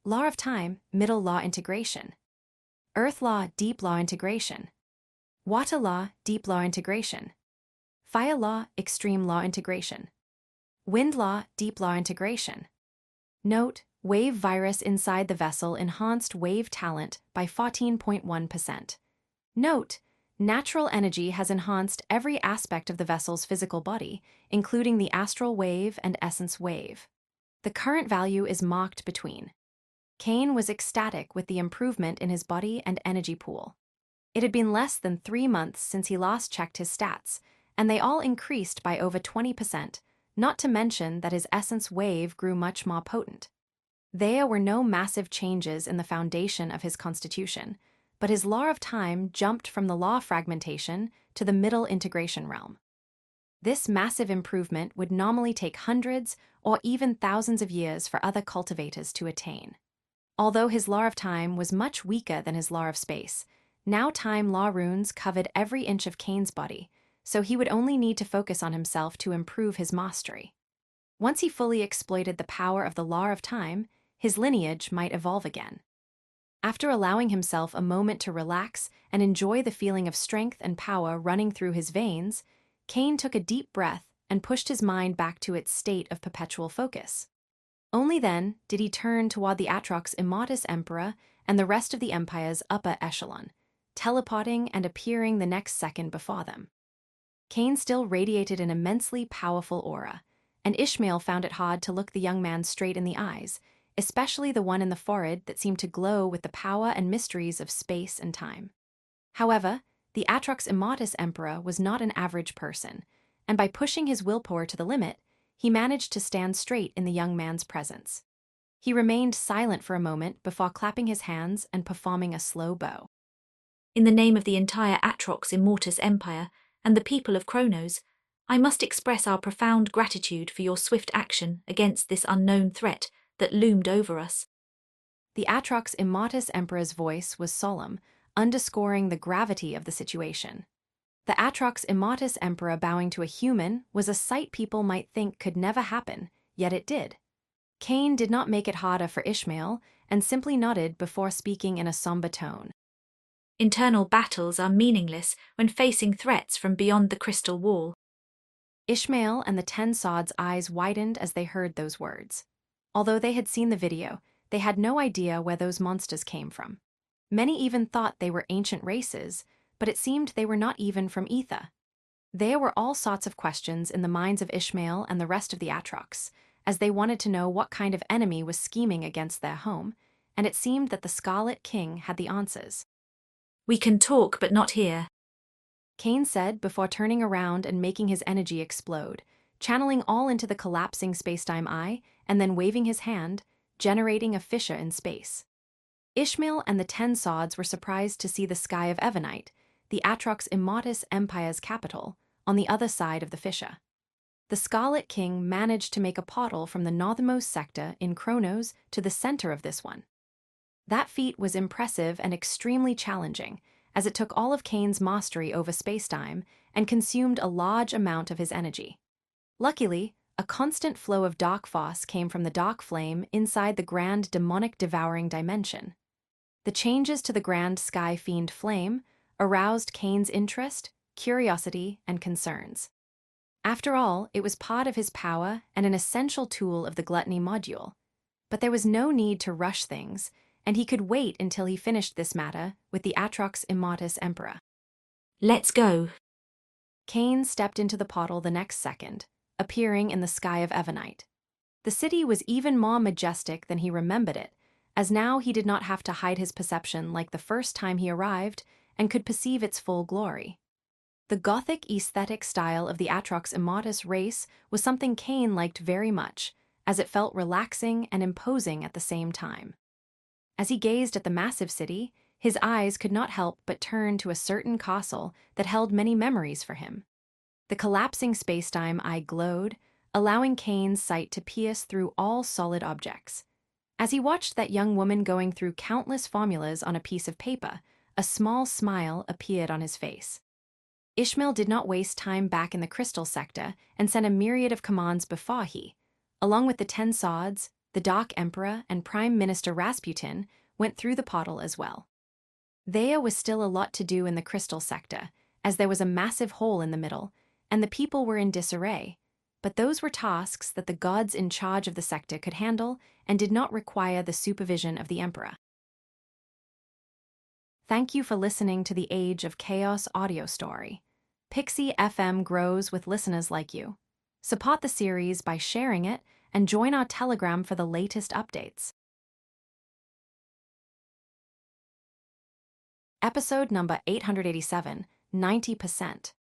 Law of time, middle law integration. Earth law, deep law integration. Water law, deep law integration. Fire law, extreme law integration. Wind law, deep law integration. Note, wave virus inside the vessel enhanced wave talent by 14.1%. Note, natural energy has enhanced every aspect of the vessel's physical body, including the astral wave and essence wave. The current value is marked between. Kane was ecstatic with the improvement in his body and energy pool. It had been less than 3 months since he last checked his stats, and they all increased by over 20%, not to mention that his essence wave grew much more potent. There were no massive changes in the foundation of his constitution, but his law of time jumped from the law fragmentation to the middle integration realm. This massive improvement would normally take hundreds or even thousands of years for other cultivators to attain. Although his law of time was much weaker than his law of space, now time law runes covered every inch of Kane's body, so he would only need to focus on himself to improve his mastery. Once he fully exploited the power of the law of time, his lineage might evolve again. After allowing himself a moment to relax and enjoy the feeling of strength and power running through his veins, Kane took a deep breath and pushed his mind back to its state of perpetual focus. Only then did he turn toward the Atrox Immortus Emperor and the rest of the Empire's upper echelon, teleporting and appearing the next second before them. Kane still radiated an immensely powerful aura, and Ishmael found it hard to look the young man straight in the eyes, especially the one in the forehead that seemed to glow with the power and mysteries of space and time. However, the Atrox Immortus Emperor was not an average person, and by pushing his willpower to the limit, he managed to stand straight in the young man's presence. He remained silent for a moment before clapping his hands and performing a slow bow. In the name of the entire Atrox Immortus Empire and the people of Kronos, I must express our profound gratitude for your swift action against this unknown threat that loomed over us. The Atrox Immortus Emperor's voice was solemn, underscoring the gravity of the situation. The Atrox Immortus Emperor bowing to a human was a sight people might think could never happen, yet it did. Kane did not make it harder for Ishmael, and simply nodded before speaking in a somber tone. Internal battles are meaningless when facing threats from beyond the crystal wall. Ishmael and the 10 Sods' eyes widened as they heard those words. Although they had seen the video, they had no idea where those monsters came from. Many even thought they were ancient races, but it seemed they were not even from Ether. There were all sorts of questions in the minds of Ishmael and the rest of the Atrox, as they wanted to know what kind of enemy was scheming against their home, and it seemed that the Scarlet King had the answers. We can talk but not hear. Cain said before turning around and making his energy explode, channeling all into the collapsing spacetime eye and then waving his hand, generating a fissure in space. Ishmael and the 10 Sods were surprised to see the sky of Evernite, the Atrox Immotus Empire's capital, on the other side of the fissure. The Scarlet King managed to make a portal from the northernmost sector in Kronos to the center of this one. That feat was impressive and extremely challenging, as it took all of Cain's mastery over spacetime and consumed a large amount of his energy. Luckily, a constant flow of dark force came from the dark flame inside the grand demonic devouring dimension. The changes to the grand sky fiend flame aroused Cain's interest, curiosity, and concerns. After all, it was part of his power and an essential tool of the gluttony module. But there was no need to rush things, and he could wait until he finished this matter with the Atrox Immotus Emperor. Let's go. Cain stepped into the portal the next second, appearing in the sky of Evernite. The city was even more majestic than he remembered it, as now he did not have to hide his perception like the first time he arrived and could perceive its full glory. The Gothic aesthetic style of the Atrox Immotus race was something Cain liked very much, as it felt relaxing and imposing at the same time. As he gazed at the massive city, his eyes could not help but turn to a certain castle that held many memories for him. The collapsing spacetime eye glowed, allowing Cain's sight to pierce through all solid objects. As he watched that young woman going through countless formulas on a piece of paper, a small smile appeared on his face. Ishmael did not waste time back in the crystal sector and sent a myriad of commands before he, along with the 10 Sods, the Dark Emperor, and Prime Minister Rasputin, went through the portal as well. There was still a lot to do in the crystal sector, as there was a massive hole in the middle, and the people were in disarray, but those were tasks that the gods in charge of the sector could handle and did not require the supervision of the Emperor. Thank you for listening to the Age of Chaos audio story. Pixie FM grows with listeners like you. Support the series by sharing it and join our Telegram for the latest updates. Episode number 887, 90%.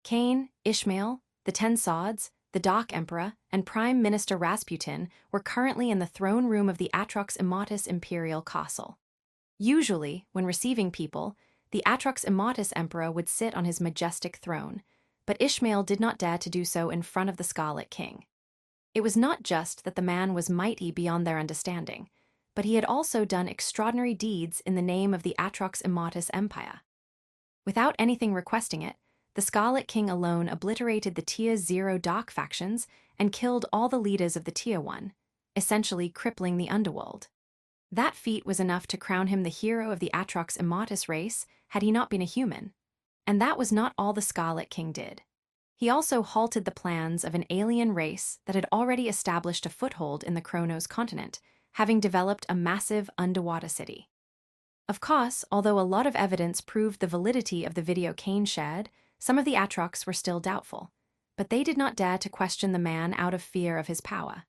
Cain, Ishmael, the 10 Sods, the Dark Emperor, and Prime Minister Rasputin were currently in the throne room of the Atrox Immotus Imperial Castle. Usually, when receiving people, the Atrox Immotus Emperor would sit on his majestic throne, but Ishmael did not dare to do so in front of the Scarlet King. It was not just that the man was mighty beyond their understanding, but he had also done extraordinary deeds in the name of the Atrox Immotus Empire. Without anything requesting it, the Scarlet King alone obliterated the Tier 0 Dark factions and killed all the leaders of the Tier 1, essentially crippling the underworld. That feat was enough to crown him the hero of the Atrox Immotus race had he not been a human. And that was not all the Scarlet King did. He also halted the plans of an alien race that had already established a foothold in the Kronos continent, having developed a massive underwater city. Of course, although a lot of evidence proved the validity of the video Cain shared, some of the Atrox were still doubtful, but they did not dare to question the man out of fear of his power.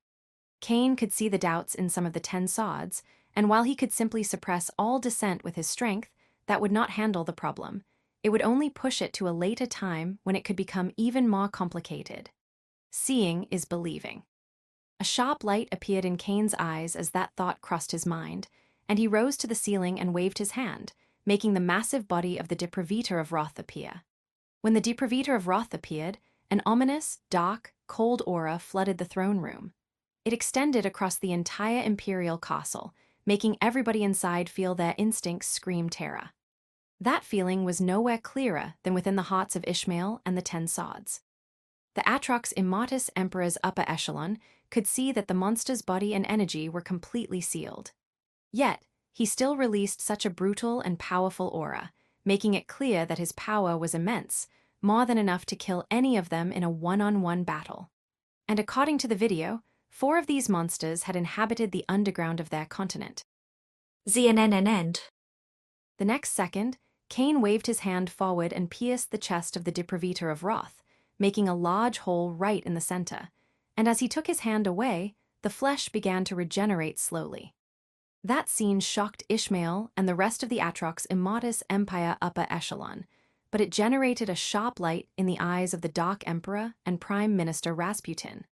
Cain could see the doubts in some of the 10 Sods, and while he could simply suppress all dissent with his strength, that would not handle the problem. It would only push it to a later time when it could become even more complicated. Seeing is believing. A sharp light appeared in Cain's eyes as that thought crossed his mind, and he rose to the ceiling and waved his hand, making the massive body of the Depravitor of Wrath appear. When the Depravitor of Wrath appeared, an ominous, dark, cold aura flooded the throne room. It extended across the entire Imperial castle, making everybody inside feel their instincts scream terror. That feeling was nowhere clearer than within the hearts of Ishmael and the 10 Sods. The Atrox Immotus Emperor's upper echelon could see that the monster's body and energy were completely sealed. Yet, he still released such a brutal and powerful aura, making it clear that his power was immense, more than enough to kill any of them in a one-on-one battle. And according to the video, 4 of these monsters had inhabited the underground of their continent. ZNNN. The next second, Cain waved his hand forward and pierced the chest of the Depravita of Wrath, making a large hole right in the center, and as he took his hand away, the flesh began to regenerate slowly. That scene shocked Ishmael and the rest of the Atrox Immortus Empire upper echelon, but it generated a sharp light in the eyes of the Dark Emperor and Prime Minister Rasputin.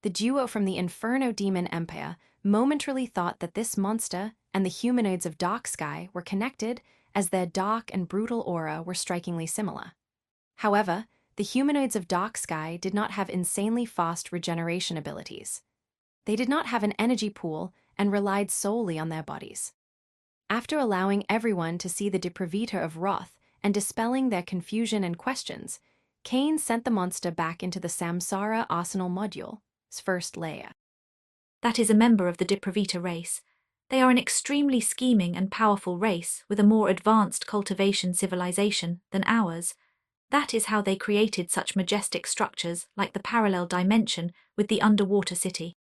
The duo from the Inferno Demon Empire momentarily thought that this monster and the humanoids of Dark Sky were connected, as their dark and brutal aura were strikingly similar. However, the humanoids of Dark Sky did not have insanely fast regeneration abilities. They did not have an energy pool and relied solely on their bodies. After allowing everyone to see the Depravita of Wrath and dispelling their confusion and questions, Cain sent the monster back into the Samsara Arsenal module's first layer. That is a member of the Depravita race. They are an extremely scheming and powerful race with a more advanced cultivation civilization than ours. That is how they created such majestic structures like the parallel dimension with the underwater city.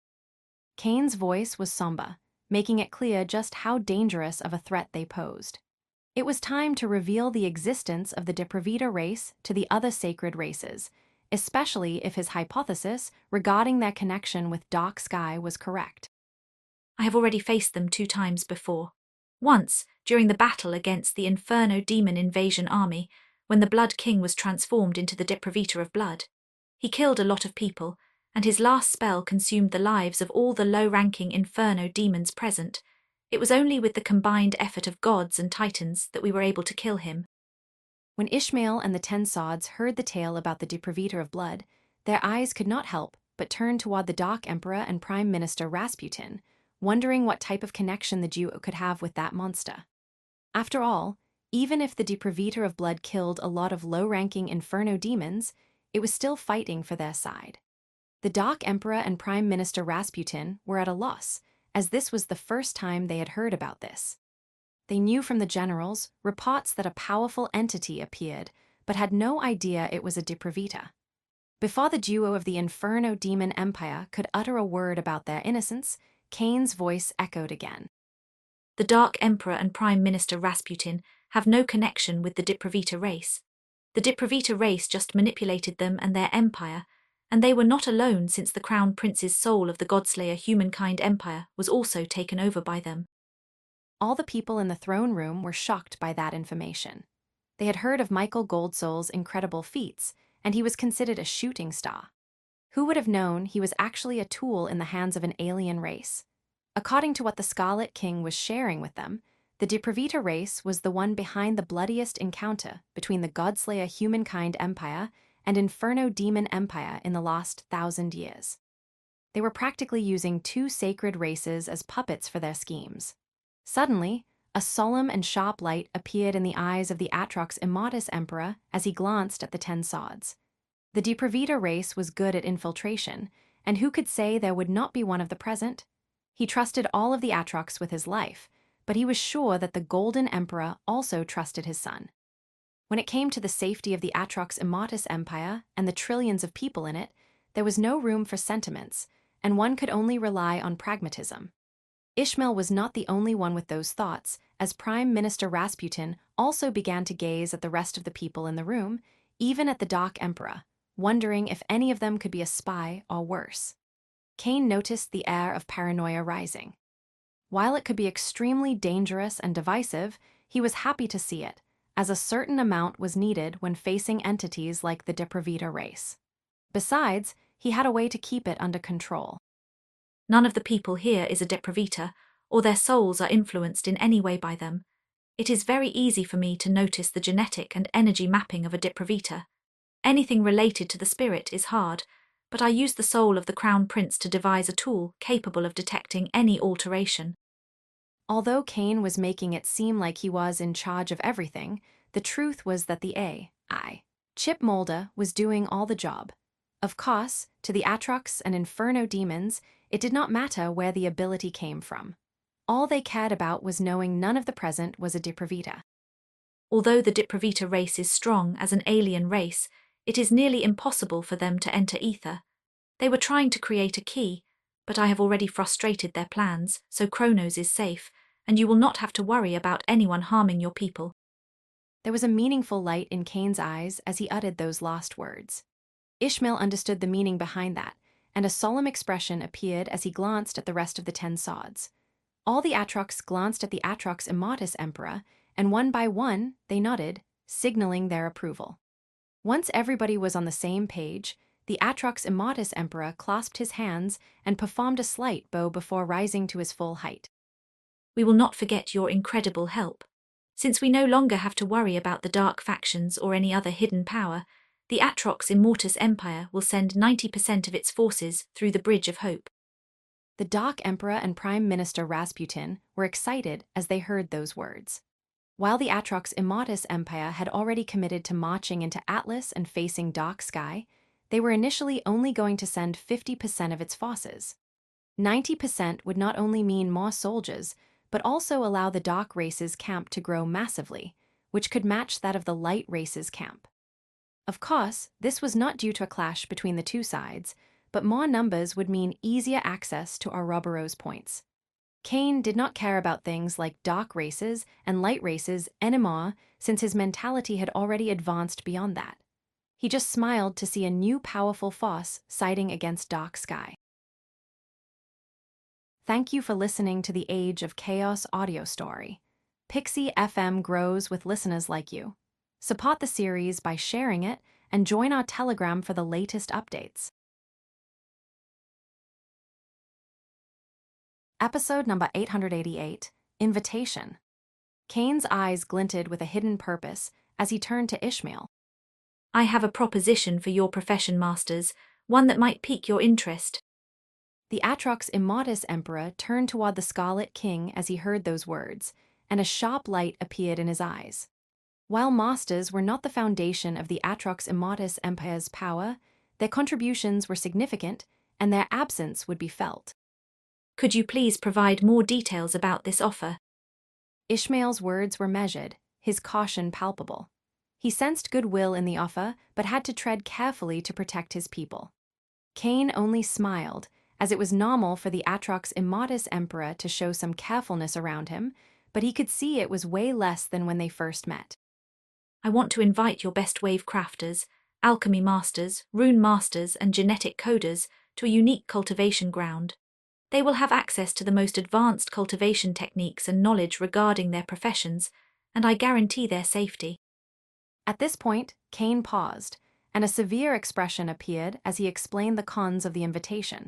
Cain's voice was somber, making it clear just how dangerous of a threat they posed. It was time to reveal the existence of the Depravita race to the other sacred races, especially if his hypothesis regarding their connection with Dark Sky was correct. I have already faced them 2 times before. Once, during the battle against the Inferno Demon Invasion Army, when the Blood King was transformed into the Depravita of Blood. He killed a lot of people, and his last spell consumed the lives of all the low-ranking Inferno demons present. It was only with the combined effort of gods and titans that we were able to kill him. When Ishmael and the 10 Sods heard the tale about the Depravita of Blood, their eyes could not help but turn toward the Dark Emperor and Prime Minister Rasputin, wondering what type of connection the duo could have with that monster. After all, even if the Depravita of Blood killed a lot of low-ranking Inferno demons, it was still fighting for their side. The Dark Emperor and Prime Minister Rasputin were at a loss, as this was the first time they had heard about this. They knew from the generals reports that a powerful entity appeared, but had no idea it was a Depravita. Before the duo of the Inferno Demon Empire could utter a word about their innocence, Cain's voice echoed again. The Dark Emperor and Prime Minister Rasputin have no connection with the Depravita race. The Depravita race just manipulated them and their empire, and they were not alone since the Crown Prince's soul of the Godslayer Humankind Empire was also taken over by them. All the people in the throne room were shocked by that information. They had heard of Michael Goldsoul's incredible feats, and he was considered a shooting star. Who would have known he was actually a tool in the hands of an alien race? According to what the Scarlet King was sharing with them, the Depravita race was the one behind the bloodiest encounter between the Godslayer Humankind Empire and Inferno Demon Empire in the last 1,000 years. They were practically using 2 sacred races as puppets for their schemes. Suddenly, a solemn and sharp light appeared in the eyes of the Atrox Immortus Emperor as he glanced at the 10 Sods. The Depravita race was good at infiltration, and who could say there would not be one of the present? He trusted all of the Atrox with his life, but he was sure that the Golden Emperor also trusted his son. When it came to the safety of the Atrox Immortus Empire and the trillions of people in it, there was no room for sentiments, and one could only rely on pragmatism. Ishmael was not the only one with those thoughts, as Prime Minister Rasputin also began to gaze at the rest of the people in the room, even at the Dark Emperor, wondering if any of them could be a spy or worse. Cain noticed the air of paranoia rising. While it could be extremely dangerous and divisive, he was happy to see it, as a certain amount was needed when facing entities like the Depravita race. Besides, he had a way to keep it under control. None of the people here is a Depravita, or their souls are influenced in any way by them. It is very easy for me to notice the genetic and energy mapping of a Depravita. Anything related to the spirit is hard, but I use the soul of the Crown Prince to devise a tool capable of detecting any alteration. Although Cain was making it seem like he was in charge of everything, the truth was that the AI Chip Molder was doing all the job. Of course, to the Atrox and Inferno demons, it did not matter where the ability came from. All they cared about was knowing none of the present was a Depravita. Although the Depravita race is strong as an alien race, it is nearly impossible for them to enter Ether. They were trying to create a key, but I have already frustrated their plans, so Kronos is safe, and you will not have to worry about anyone harming your people. There was a meaningful light in Cain's eyes as he uttered those last words. Ishmael understood the meaning behind that, and a solemn expression appeared as he glanced at the rest of the 10 sods. All the Atrox glanced at the Atrox Immortus Emperor, and one by one they nodded, signaling their approval. Once everybody was on the same page, the Atrox Immortus Emperor clasped his hands and performed a slight bow before rising to his full height. We will not forget your incredible help. Since we no longer have to worry about the dark factions or any other hidden power, the Atrox Immortus Empire will send 90% of its forces through the Bridge of Hope. The Dark Emperor and Prime Minister Rasputin were excited as they heard those words. While the Atrox Immortus Empire had already committed to marching into Atlas and facing Dark Sky, they were initially only going to send 50% of its forces. 90% would not only mean more soldiers, but also allow the Dark Race's camp to grow massively, which could match that of the Light Race's camp. Of course, this was not due to a clash between the two sides, but more numbers would mean easier access to Ouroboros points. Cain did not care about things like dark races and light races anymore, since his mentality had already advanced beyond that. He just smiled to see a new powerful force siding against Dark Sky. Thank you for listening to the Age of Chaos audio story. Pixie FM grows with listeners like you. Support the series by sharing it and join our Telegram for the latest updates. Episode number 888, Invitation. Cain's eyes glinted with a hidden purpose as he turned to Ishmael. I have a proposition for your profession, masters, one that might pique your interest. The Atrox Immortus Emperor turned toward the Scarlet King as he heard those words, and a sharp light appeared in his eyes. While masters were not the foundation of the Atrox Immortus Empire's power, their contributions were significant, and their absence would be felt. Could you please provide more details about this offer? Ishmael's words were measured, his caution palpable. He sensed goodwill in the offer, but had to tread carefully to protect his people. Cain only smiled, as it was normal for the Atrox Immortus Emperor to show some carefulness around him, but he could see it was way less than when they first met. I want to invite your best wave crafters, alchemy masters, rune masters, and genetic coders to a unique cultivation ground. They will have access to the most advanced cultivation techniques and knowledge regarding their professions, and I guarantee their safety. At this point, Cain paused, and a severe expression appeared as he explained the cons of the invitation.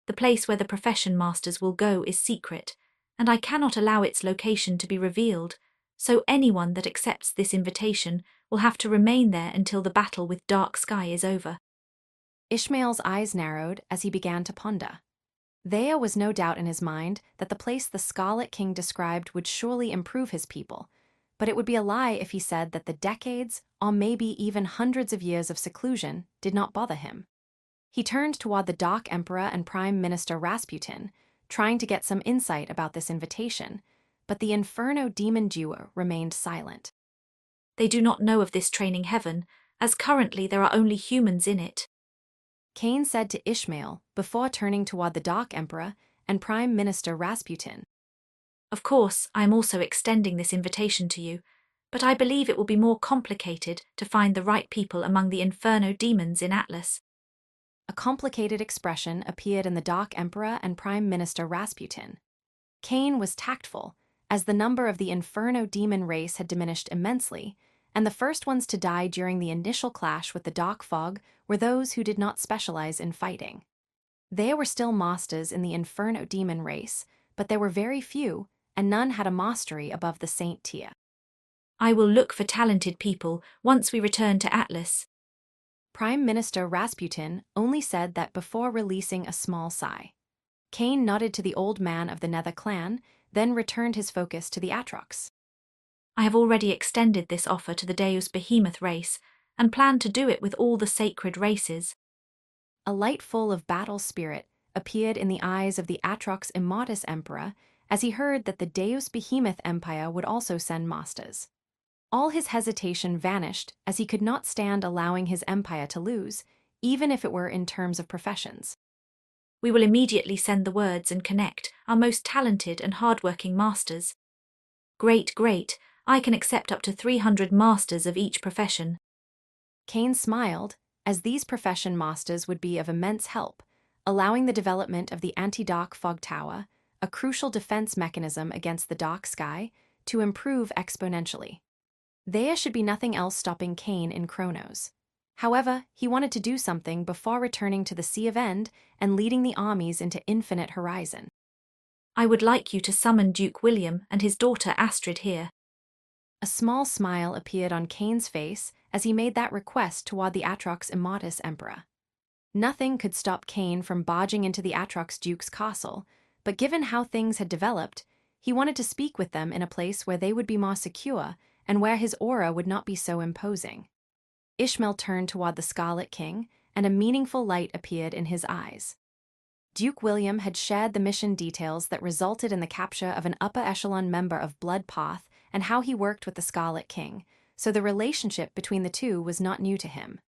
The place where the profession masters will go is secret, and I cannot allow its location to be revealed, so anyone that accepts this invitation will have to remain there until the battle with Dark Sky is over. Ishmael's eyes narrowed as he began to ponder. There was no doubt in his mind that the place the Scarlet King described would surely improve his people, but it would be a lie if he said that the decades, or maybe even hundreds of years of seclusion, did not bother him. He turned toward the Dark Emperor and Prime Minister Rasputin, trying to get some insight about this invitation, but the Inferno demon duo remained silent. They do not know of this training heaven, as currently there are only humans in it. Cain said to Ishmael before turning toward the Dark Emperor and Prime Minister Rasputin. Of course, I am also extending this invitation to you, but I believe it will be more complicated to find the right people among the Inferno demons in Atlas. A complicated expression appeared in the Dark Emperor and Prime Minister Rasputin. Cain was tactful, as the number of the Inferno demon race had diminished immensely, and the first ones to die during the initial clash with the Dark Fog were those who did not specialize in fighting. There were still masters in the Inferno demon race, but there were very few, and none had a mastery above the Saint tier. I will look for talented people once we return to Atlas. Prime Minister Rasputin only said that before releasing a small sigh. Cain nodded to the old man of the Nether clan, then returned his focus to the Atrox. I have already extended this offer to the Deus Behemoth race, and plan to do it with all the sacred races. A light full of battle spirit appeared in the eyes of the Atrox Immortus Emperor as he heard that the Deus Behemoth Empire would also send masters. All his hesitation vanished as he could not stand allowing his empire to lose, even if it were in terms of professions. We will immediately send the words and connect our most talented and hard-working masters. Great, great, I can accept up to 300 masters of each profession. Cain smiled, as these profession masters would be of immense help, allowing the development of the anti-dark fog tower, a crucial defense mechanism against the dark sky, to improve exponentially. There should be nothing else stopping Cain in Kronos. However, he wanted to do something before returning to the Sea of End and leading the armies into infinite horizon. I would like you to summon Duke William and his daughter Astrid here. A small smile appeared on Cain's face as he made that request toward the Atrox Immortus Emperor. Nothing could stop Cain from barging into the Atrox Duke's castle, but given how things had developed, he wanted to speak with them in a place where they would be more secure and where his aura would not be so imposing. Ishmael turned toward the Scarlet King, and a meaningful light appeared in his eyes. Duke William had shared the mission details that resulted in the capture of an upper echelon member of Blood Path and how he worked with the Scarlet King, so the relationship between the two was not new to him.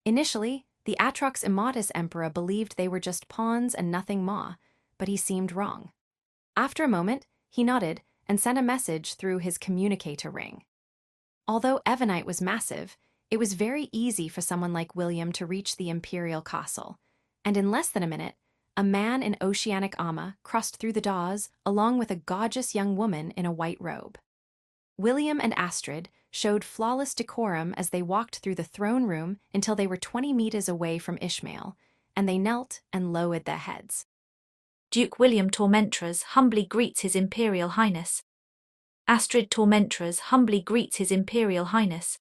Initially, the Atrox Immortus Emperor believed they were just pawns and nothing more, but he seemed wrong. After a moment, he nodded and sent a message through his communicator ring. Although Evennite was massive, it was very easy for someone like William to reach the Imperial Castle, and in less than a minute, a man in oceanic armor crossed through the doors along with a gorgeous young woman in a white robe. William and Astrid showed flawless decorum as they walked through the throne room until they were 20 meters away from Ishmael, and they knelt and lowered their heads. Duke William Tormentras humbly greets His Imperial Highness. Astrid Tormentras humbly greets His Imperial Highness.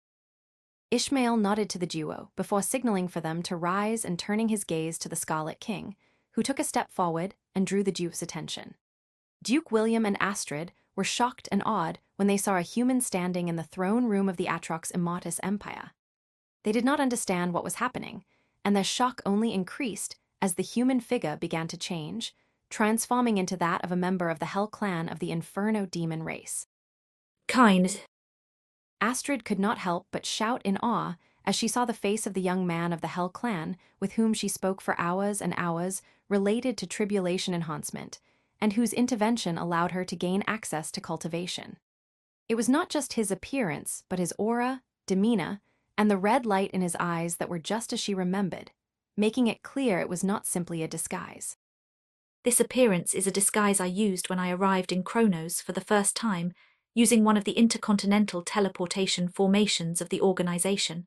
Ishmael nodded to the duo before signaling for them to rise and turning his gaze to the Scarlet King, who took a step forward and drew the Duke's attention. Duke William and Astrid were shocked and awed when they saw a human standing in the throne room of the Atrox Immortus Empire. They did not understand what was happening, and their shock only increased as the human figure began to change, transforming into that of a member of the Hell Clan of the Inferno demon race. Kind. Astrid could not help but shout in awe as she saw the face of the young man of the Hell Clan with whom she spoke for hours and hours related to tribulation enhancement, and whose intervention allowed her to gain access to cultivation. It was not just his appearance, but his aura, demeanor, and the red light in his eyes that were just as she remembered, making it clear it was not simply a disguise. This appearance is a disguise I used when I arrived in Kronos for the first time, using one of the intercontinental teleportation formations of the organization.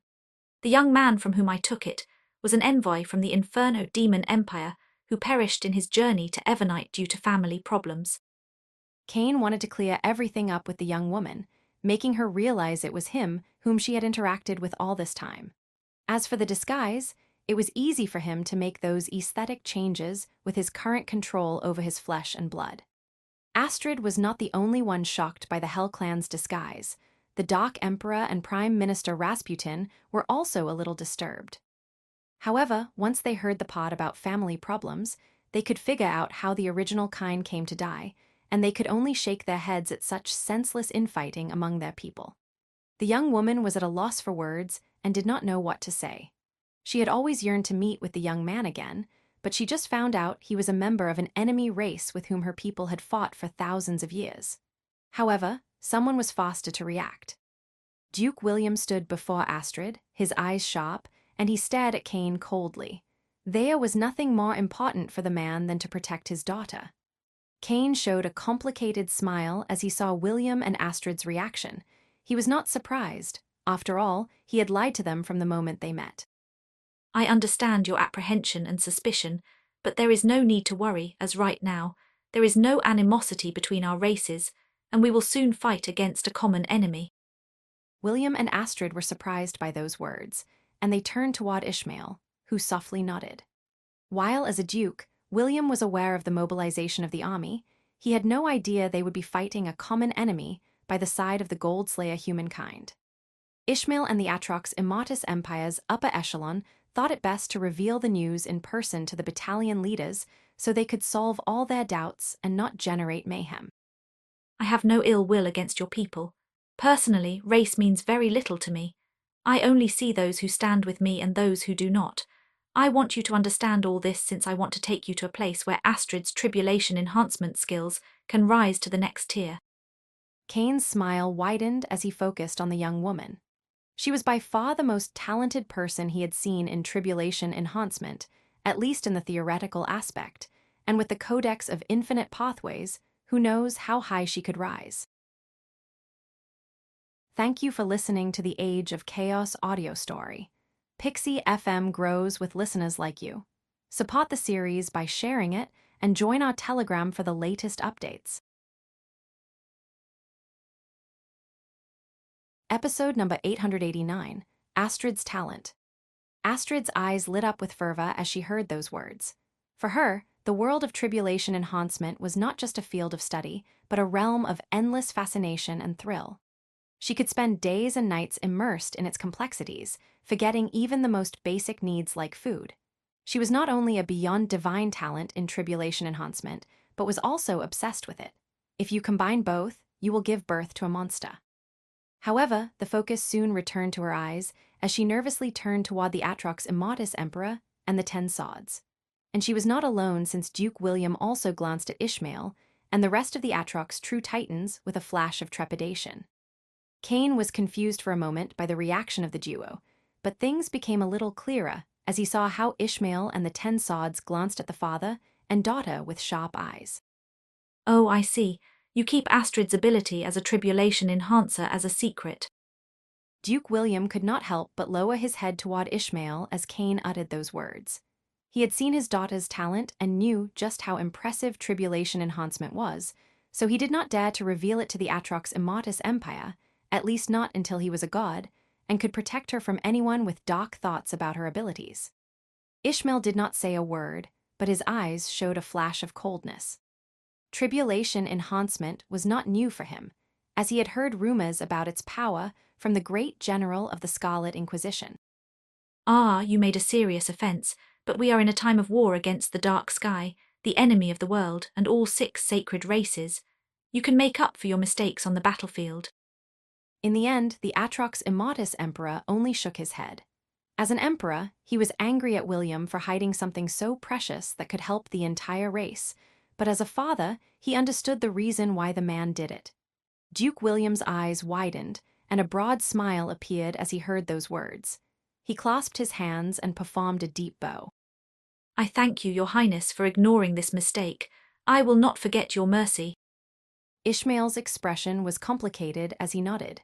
The young man from whom I took it was an envoy from the Inferno Demon Empire who perished in his journey to Evennite due to family problems. Cain wanted to clear everything up with the young woman, making her realize it was him whom she had interacted with all this time. As for the disguise, it was easy for him to make those aesthetic changes with his current control over his flesh and blood. Astrid was not the only one shocked by the Hell Clan's disguise. The Dark Emperor and Prime Minister Rasputin were also a little disturbed. However, once they heard the part about family problems, they could figure out how the original kind came to die, and they could only shake their heads at such senseless infighting among their people. The young woman was at a loss for words and did not know what to say. She had always yearned to meet with the young man again, but she just found out he was a member of an enemy race with whom her people had fought for thousands of years. However, someone was faster to react. Duke William stood before Astrid, his eyes sharp, and he stared at Cain coldly. There was nothing more important for the man than to protect his daughter. Cain showed a complicated smile as he saw William and Astrid's reaction. He was not surprised. After all, he had lied to them from the moment they met. I understand your apprehension and suspicion, but there is no need to worry, as right now, there is no animosity between our races, and we will soon fight against a common enemy. William and Astrid were surprised by those words, and they turned toward Ishmael, who softly nodded. While as a duke, William was aware of the mobilization of the army, he had no idea they would be fighting a common enemy by the side of the Goldslayer humankind. Ishmael and the Atrox Immortus Empire's upper echelon thought it best to reveal the news in person to the battalion leaders so they could solve all their doubts and not generate mayhem. I have no ill will against your people. Personally, race means very little to me. I only see those who stand with me and those who do not. I want you to understand all this since I want to take you to a place where Astrid's tribulation enhancement skills can rise to the next tier. Kane's smile widened as he focused on the young woman. She was by far the most talented person he had seen in tribulation enhancement, at least in the theoretical aspect, and with the Codex of Infinite Pathways, who knows how high she could rise. Thank you for listening to the Age of Chaos audio story. Pixie FM grows with listeners like you. Support the series by sharing it and join our Telegram for the latest updates. Episode number 889, Astrid's Talent. Astrid's eyes lit up with fervor as she heard those words. For her, the world of tribulation enhancement was not just a field of study, but a realm of endless fascination and thrill. She could spend days and nights immersed in its complexities, forgetting even the most basic needs like food. She was not only a beyond divine talent in tribulation enhancement, but was also obsessed with it. If you combine both, you will give birth to a monster. However, the focus soon returned to her eyes as she nervously turned toward the Atrox Immatus Emperor and the 10 Sods. And she was not alone, since Duke William also glanced at Ishmael and the rest of the Atrox true titans with a flash of trepidation. Kane was confused for a moment by the reaction of the duo, but things became a little clearer as he saw how Ishmael and the 10 Sods glanced at the father and daughter with sharp eyes. Oh, I see. You keep Astrid's ability as a tribulation enhancer as a secret. Duke William could not help but lower his head toward Ishmael as Kane uttered those words. He had seen his daughter's talent and knew just how impressive tribulation enhancement was, so he did not dare to reveal it to the Atrox Immatus Empire, at least not until he was a god, and could protect her from anyone with dark thoughts about her abilities. Ishmael did not say a word, but his eyes showed a flash of coldness. Tribulation enhancement was not new for him, as he had heard rumors about its power from the great general of the Scarlet Inquisition. Ah, you made a serious offense, but we are in a time of war against the dark sky, the enemy of the world, and all 6 sacred races. You can make up for your mistakes on the battlefield. In the end, the Atrox Immatus Emperor only shook his head. As an emperor, he was angry at William for hiding something so precious that could help the entire race, but as a father, he understood the reason why the man did it. Duke William's eyes widened, and a broad smile appeared as he heard those words. He clasped his hands and performed a deep bow. I thank you, Your Highness, for ignoring this mistake. I will not forget your mercy. Ishmael's expression was complicated as he nodded.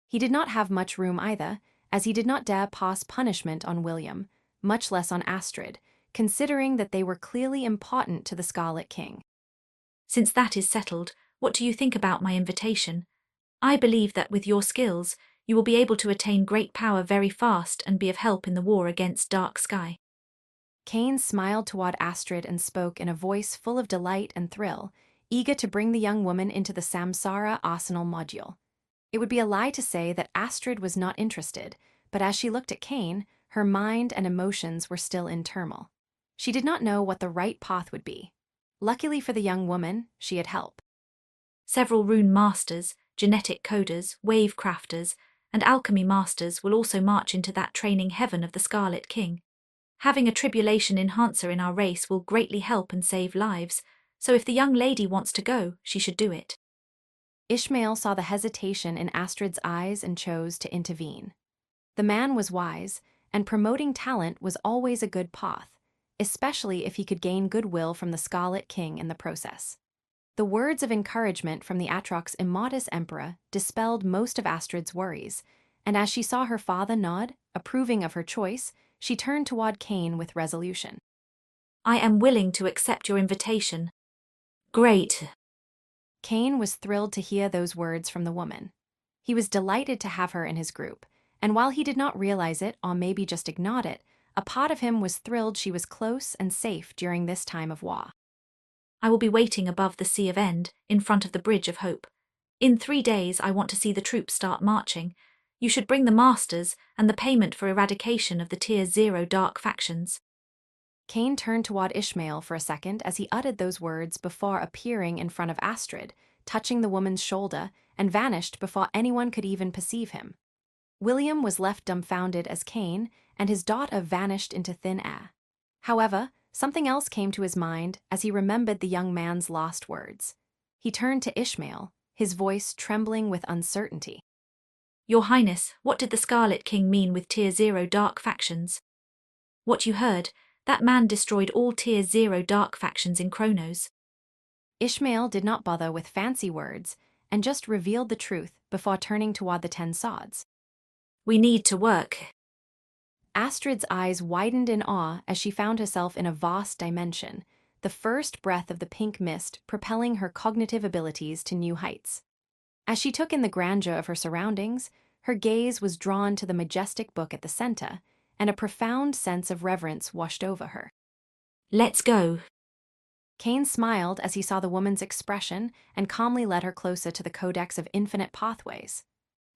He did not have much room either, as he did not dare pass punishment on William, much less on Astrid, considering that they were clearly important to the Scarlet King. Since that is settled, what do you think about my invitation? I believe that with your skills, you will be able to attain great power very fast and be of help in the war against Dark Sky. Kane smiled toward Astrid and spoke in a voice full of delight and thrill, eager to bring the young woman into the Samsara Arsenal module. It would be a lie to say that Astrid was not interested, but as she looked at Kane, her mind and emotions were still in turmoil. She did not know what the right path would be. Luckily for the young woman, she had help. Several rune masters, genetic coders, wave crafters, and alchemy masters will also march into that training heaven of the Scarlet King. Having a tribulation enhancer in our race will greatly help and save lives, so if the young lady wants to go, she should do it. Ishmael saw the hesitation in Astrid's eyes and chose to intervene. The man was wise, and promoting talent was always a good path, especially if he could gain goodwill from the Scarlet King in the process. The words of encouragement from the Atrox Immatus Emperor dispelled most of Astrid's worries, and as she saw her father nod, approving of her choice, she turned toward Kane with resolution. I am willing to accept your invitation. Great. Kane was thrilled to hear those words from the woman. He was delighted to have her in his group, and while he did not realize it, or maybe just ignored it, a part of him was thrilled she was close and safe during this time of war. I will be waiting above the Sea of End, in front of the Bridge of Hope. In 3 days I want to see the troops start marching. You should bring the masters and the payment for eradication of the Tier 0 dark factions. Kane turned toward Ishmael for a second as he uttered those words before appearing in front of Astrid, touching the woman's shoulder, and vanished before anyone could even perceive him. William was left dumbfounded as Cain and his daughter vanished into thin air. However, something else came to his mind as he remembered the young man's last words. He turned to Ishmael, his voice trembling with uncertainty. Your Highness, what did the Scarlet King mean with Tier 0 dark factions? What you heard, that man destroyed all Tier 0 dark factions in Kronos. Ishmael did not bother with fancy words and just revealed the truth before turning toward the 10 Sods. We need to work. Astrid's eyes widened in awe as she found herself in a vast dimension, the first breath of the pink mist propelling her cognitive abilities to new heights. As she took in the grandeur of her surroundings, her gaze was drawn to the majestic book at the center, and a profound sense of reverence washed over her. Let's go. Cain smiled as he saw the woman's expression and calmly led her closer to the Codex of Infinite Pathways.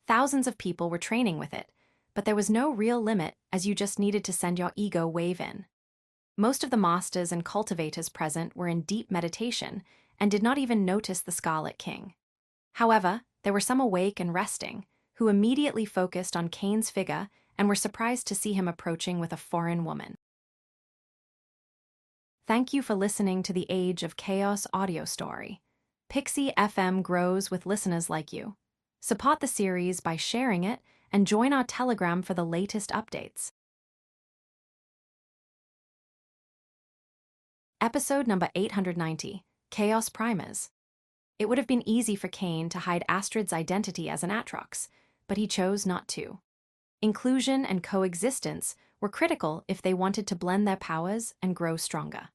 Thousands of people were training with it, but there was no real limit as you just needed to send your ego wave in. Most of the masters and cultivators present were in deep meditation and did not even notice the Scarlet King. However, there were some awake and resting, who immediately focused on Cain's figure and were surprised to see him approaching with a foreign woman. Thank you for listening to the Age of Chaos audio story. Pixie FM grows with listeners like you. Support the series by sharing it and join our Telegram for the latest updates. Episode number 890, Chaos Primers. It would have been easy for Cain to hide Astrid's identity as an Atrox, but he chose not to. Inclusion and coexistence were critical if they wanted to blend their powers and grow stronger.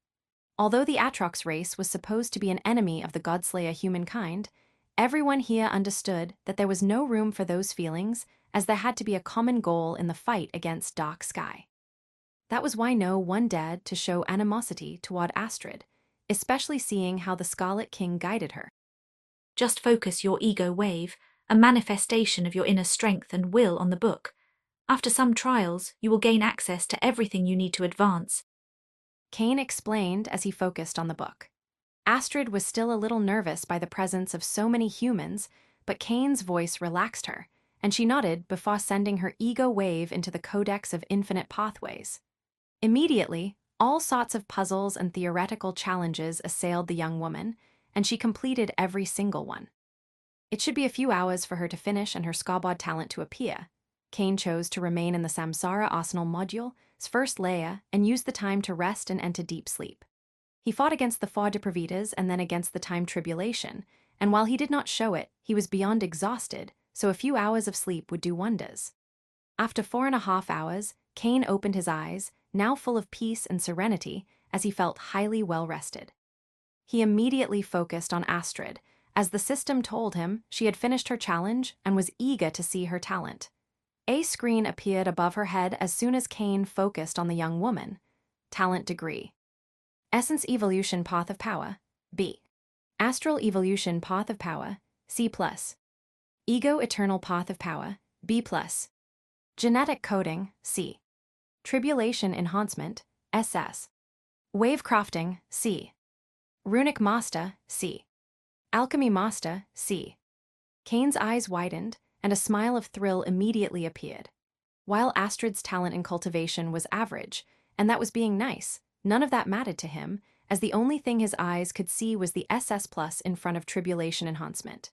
Although the Atrox race was supposed to be an enemy of the Godslayer humankind, everyone here understood that there was no room for those feelings, as there had to be a common goal in the fight against Dark Sky. That was why no one dared to show animosity toward Astrid, especially seeing how the Scarlet King guided her. Just focus your ego wave, a manifestation of your inner strength and will on the book. After some trials, you will gain access to everything you need to advance. Cain explained as he focused on the book. Astrid was still a little nervous by the presence of so many humans, but Cain's voice relaxed her, and she nodded before sending her ego wave into the Codex of Infinite Pathways. Immediately, all sorts of puzzles and theoretical challenges assailed the young woman, and she completed every single one. It should be a few hours for her to finish and her Skarbod talent to appear. Cain chose to remain in the Samsara Arsenal module's first layer and used the time to rest and enter deep sleep. He fought against the 4 Depravitas and then against the Time Tribulation, and while he did not show it, he was beyond exhausted, so a few hours of sleep would do wonders. After 4.5 hours, Cain opened his eyes, now full of peace and serenity, as he felt highly well-rested. He immediately focused on Astrid, as the system told him she had finished her challenge and was eager to see her talent. A screen appeared above her head as soon as Cain focused on the young woman. Talent degree. Essence Evolution Path of Power, B. Astral Evolution Path of Power, C+. Ego Eternal Path of Power, B+. Genetic Coding, C. Tribulation Enhancement, SS. Wave Crafting, C. Runic Master, C. Alchemy Master, C. Cain's eyes widened, and a smile of thrill immediately appeared. While Astrid's talent in cultivation was average, and that was being nice, none of that mattered to him, as the only thing his eyes could see was the SS Plus in front of Tribulation Enhancement.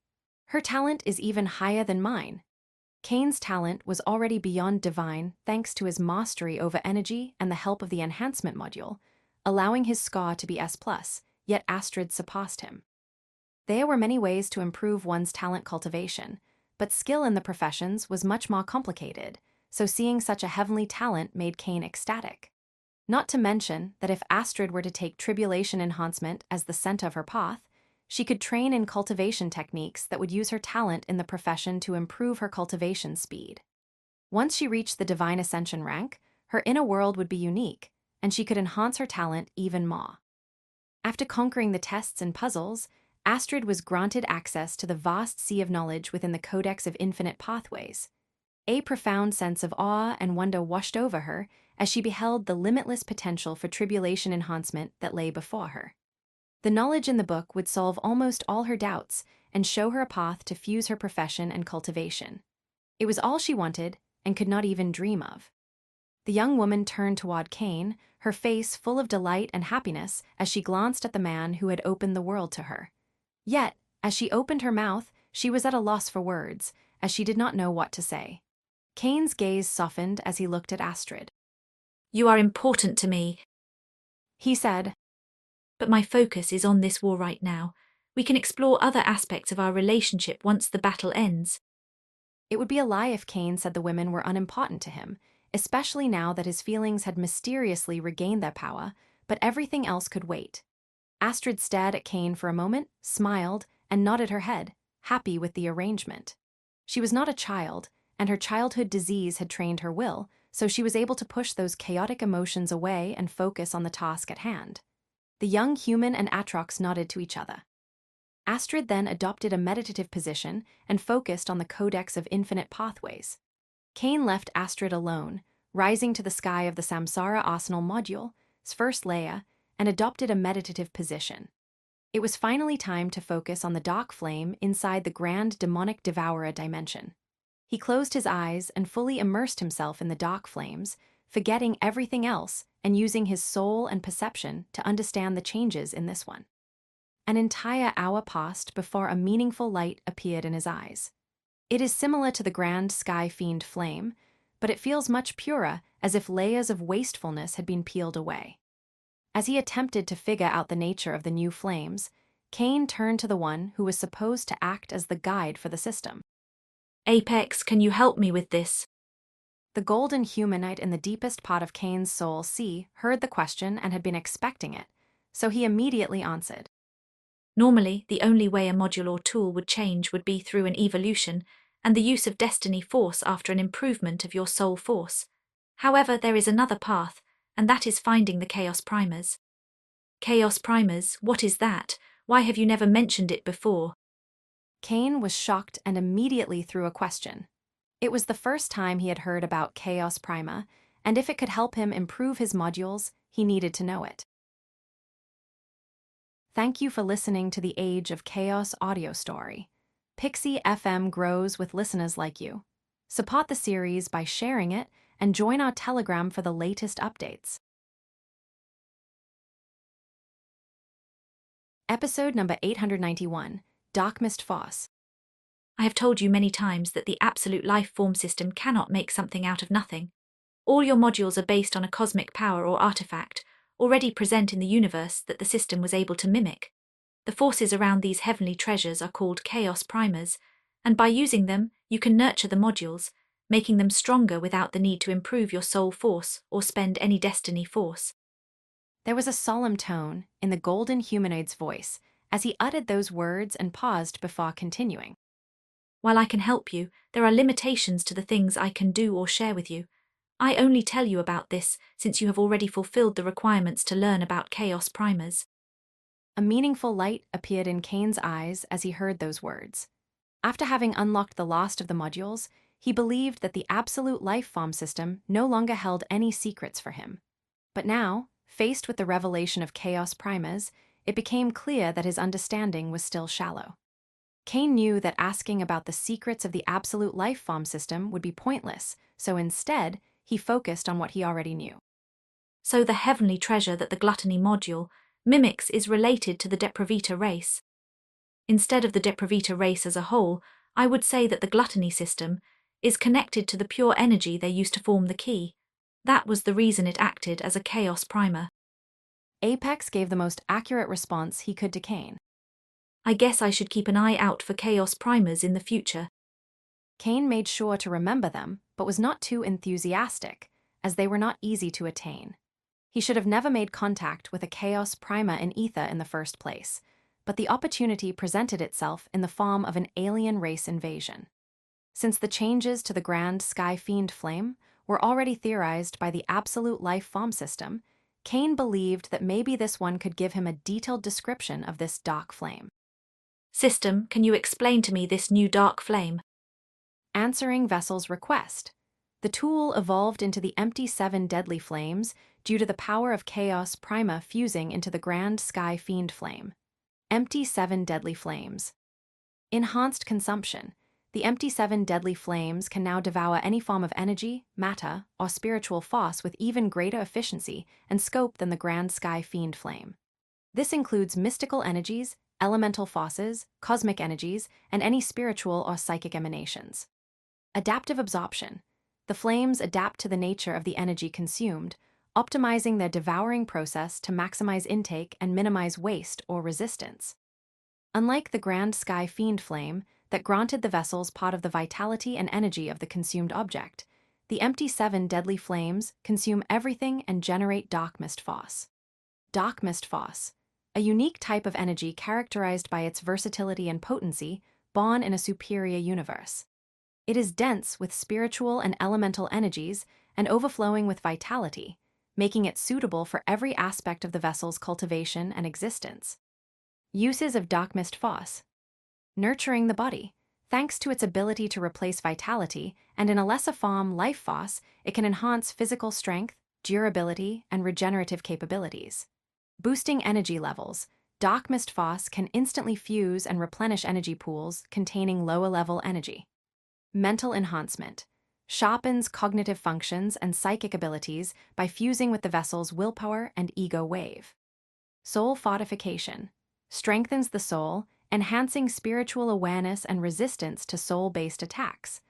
Her talent is even higher than mine. Cain's talent was already beyond divine thanks to his mastery over energy and the help of the enhancement module, allowing his scar to be S+, yet Astrid surpassed him. There were many ways to improve one's talent cultivation, but skill in the professions was much more complicated, so seeing such a heavenly talent made Cain ecstatic. Not to mention that if Astrid were to take Tribulation Enhancement as the center of her path, she could train in cultivation techniques that would use her talent in the profession to improve her cultivation speed. Once she reached the Divine Ascension rank, her inner world would be unique, and she could enhance her talent even more. After conquering the tests and puzzles, Astrid was granted access to the vast sea of knowledge within the Codex of Infinite Pathways. A profound sense of awe and wonder washed over her as she beheld the limitless potential for tribulation enhancement that lay before her. The knowledge in the book would solve almost all her doubts, and show her a path to fuse her profession and cultivation. It was all she wanted and could not even dream of. The young woman turned toward Cain, her face full of delight and happiness as she glanced at the man who had opened the world to her. Yet, as she opened her mouth, she was at a loss for words, as she did not know what to say. Cain's gaze softened as he looked at Astrid. You are important to me, He said, but my focus is on this war right now. We can explore other aspects of our relationship once the battle ends. it would be a lie if Cain said the women were unimportant to him, especially now that his feelings had mysteriously regained their power, but everything else could wait. Astrid stared at Cain for a moment, smiled, and nodded her head, happy with the arrangement. She was not a child, and her childhood disease had trained her will, so she was able to push those chaotic emotions away and focus on the task at hand. The young human and Atrox nodded to each other. Astrid then adopted a meditative position and focused on the Codex of Infinite Pathways. Cain left Astrid alone, rising to the sky of the Samsara Arsenal module, first Leia, and adopted a meditative position. It was finally time to focus on the dark flame inside the grand demonic devourer dimension. He closed his eyes and fully immersed himself in the dark flames, forgetting everything else and using his soul and perception to understand the changes in this one. An entire hour passed before a meaningful light appeared in his eyes. It is similar to the grand sky fiend flame, but it feels much purer, as if layers of wastefulness had been peeled away. As he attempted to figure out the nature of the new flames, Cain turned to the one who was supposed to act as the guide for the system. Apex, can you help me with this? The golden humanite in the deepest part of Cain's soul, heard the question and had been expecting it, so he immediately answered. Normally, the only way a module or tool would change would be through an evolution and the use of destiny force after an improvement of your soul force. However, there is another path, and that is finding the Chaos Primers. Chaos Primers, what is that? Why have you never mentioned it before? Cain was shocked and immediately threw a question. It was the first time he had heard about Chaos Prima, and if it could help him improve his modules, he needed to know it. Thank you for listening to the Age of Chaos audio story. Pixie FM grows with listeners like you. Support the series by sharing it and join our Telegram for the latest updates. Episode number 891, Dark Mist Force. I have told you many times that the absolute life form system cannot make something out of nothing. All your modules are based on a cosmic power or artifact, already present in the universe that the system was able to mimic. The forces around these heavenly treasures are called Chaos Primers, and by using them, you can nurture the modules, making them stronger without the need to improve your soul force or spend any destiny force. There was a solemn tone in the golden humanoid's voice as he uttered those words and paused before continuing. While I can help you, there are limitations to the things I can do or share with you. I only tell you about this since you have already fulfilled the requirements to learn about Chaos Primers. A meaningful light appeared in Cain's eyes as he heard those words. After having unlocked the last of the modules, he believed that the absolute life form system no longer held any secrets for him. But now, faced with the revelation of Chaos Primers, it became clear that his understanding was still shallow. Cain knew that asking about the secrets of the absolute life form system would be pointless, so instead, he focused on what he already knew. So the heavenly treasure that the Gluttony module mimics is related to the Depravita race. Instead of the Depravita race as a whole, I would say that the Gluttony system is connected to the pure energy they used to form the key. That was the reason it acted as a Chaos Primer. Apex gave the most accurate response he could to Cain. I guess I should keep an eye out for Chaos Primers in the future. Cain made sure to remember them, but was not too enthusiastic, as they were not easy to attain. He should have never made contact with a Chaos Prima in Ether in the first place, but the opportunity presented itself in the form of an alien race invasion. Since the changes to the Grand Sky Fiend Flame were already theorized by the Absolute Life Form system, Cain believed that maybe this one could give him a detailed description of this dark flame. System, can you explain to me this new dark flame? Answering Vessel's request, the tool evolved into the Empty Seven Deadly Flames due to the power of Chaos Prima fusing into the Grand Sky Fiend Flame. Empty Seven Deadly Flames. Enhanced consumption. The empty seven deadly flames can now devour any form of energy, matter, or spiritual force with even greater efficiency and scope than the grand sky fiend flame. This includes mystical energies, elemental forces, cosmic energies, and any spiritual or psychic emanations. Adaptive absorption. The flames adapt to the nature of the energy consumed, optimizing their devouring process to maximize intake and minimize waste or resistance. Unlike the grand sky fiend flame that granted the vessels part of the vitality and energy of the consumed object, the empty seven deadly flames consume everything and generate dark mist force. Dark mist force, a unique type of energy characterized by its versatility and potency, born in a superior universe. It is dense with spiritual and elemental energies and overflowing with vitality, making it suitable for every aspect of the vessel's cultivation and existence. Uses of dark mist force. Nurturing the body. Thanks to its ability to replace vitality, and in a lesser form, life force, it can enhance physical strength, durability, and regenerative capabilities. Boosting energy levels. Dark mist force can instantly fuse and replenish energy pools containing lower-level energy. Mental enhancement. Sharpens cognitive functions and psychic abilities by fusing with the vessel's willpower and ego wave. Soul fortification. Strengthens the soul, enhancing spiritual awareness and resistance to soul-based attacks.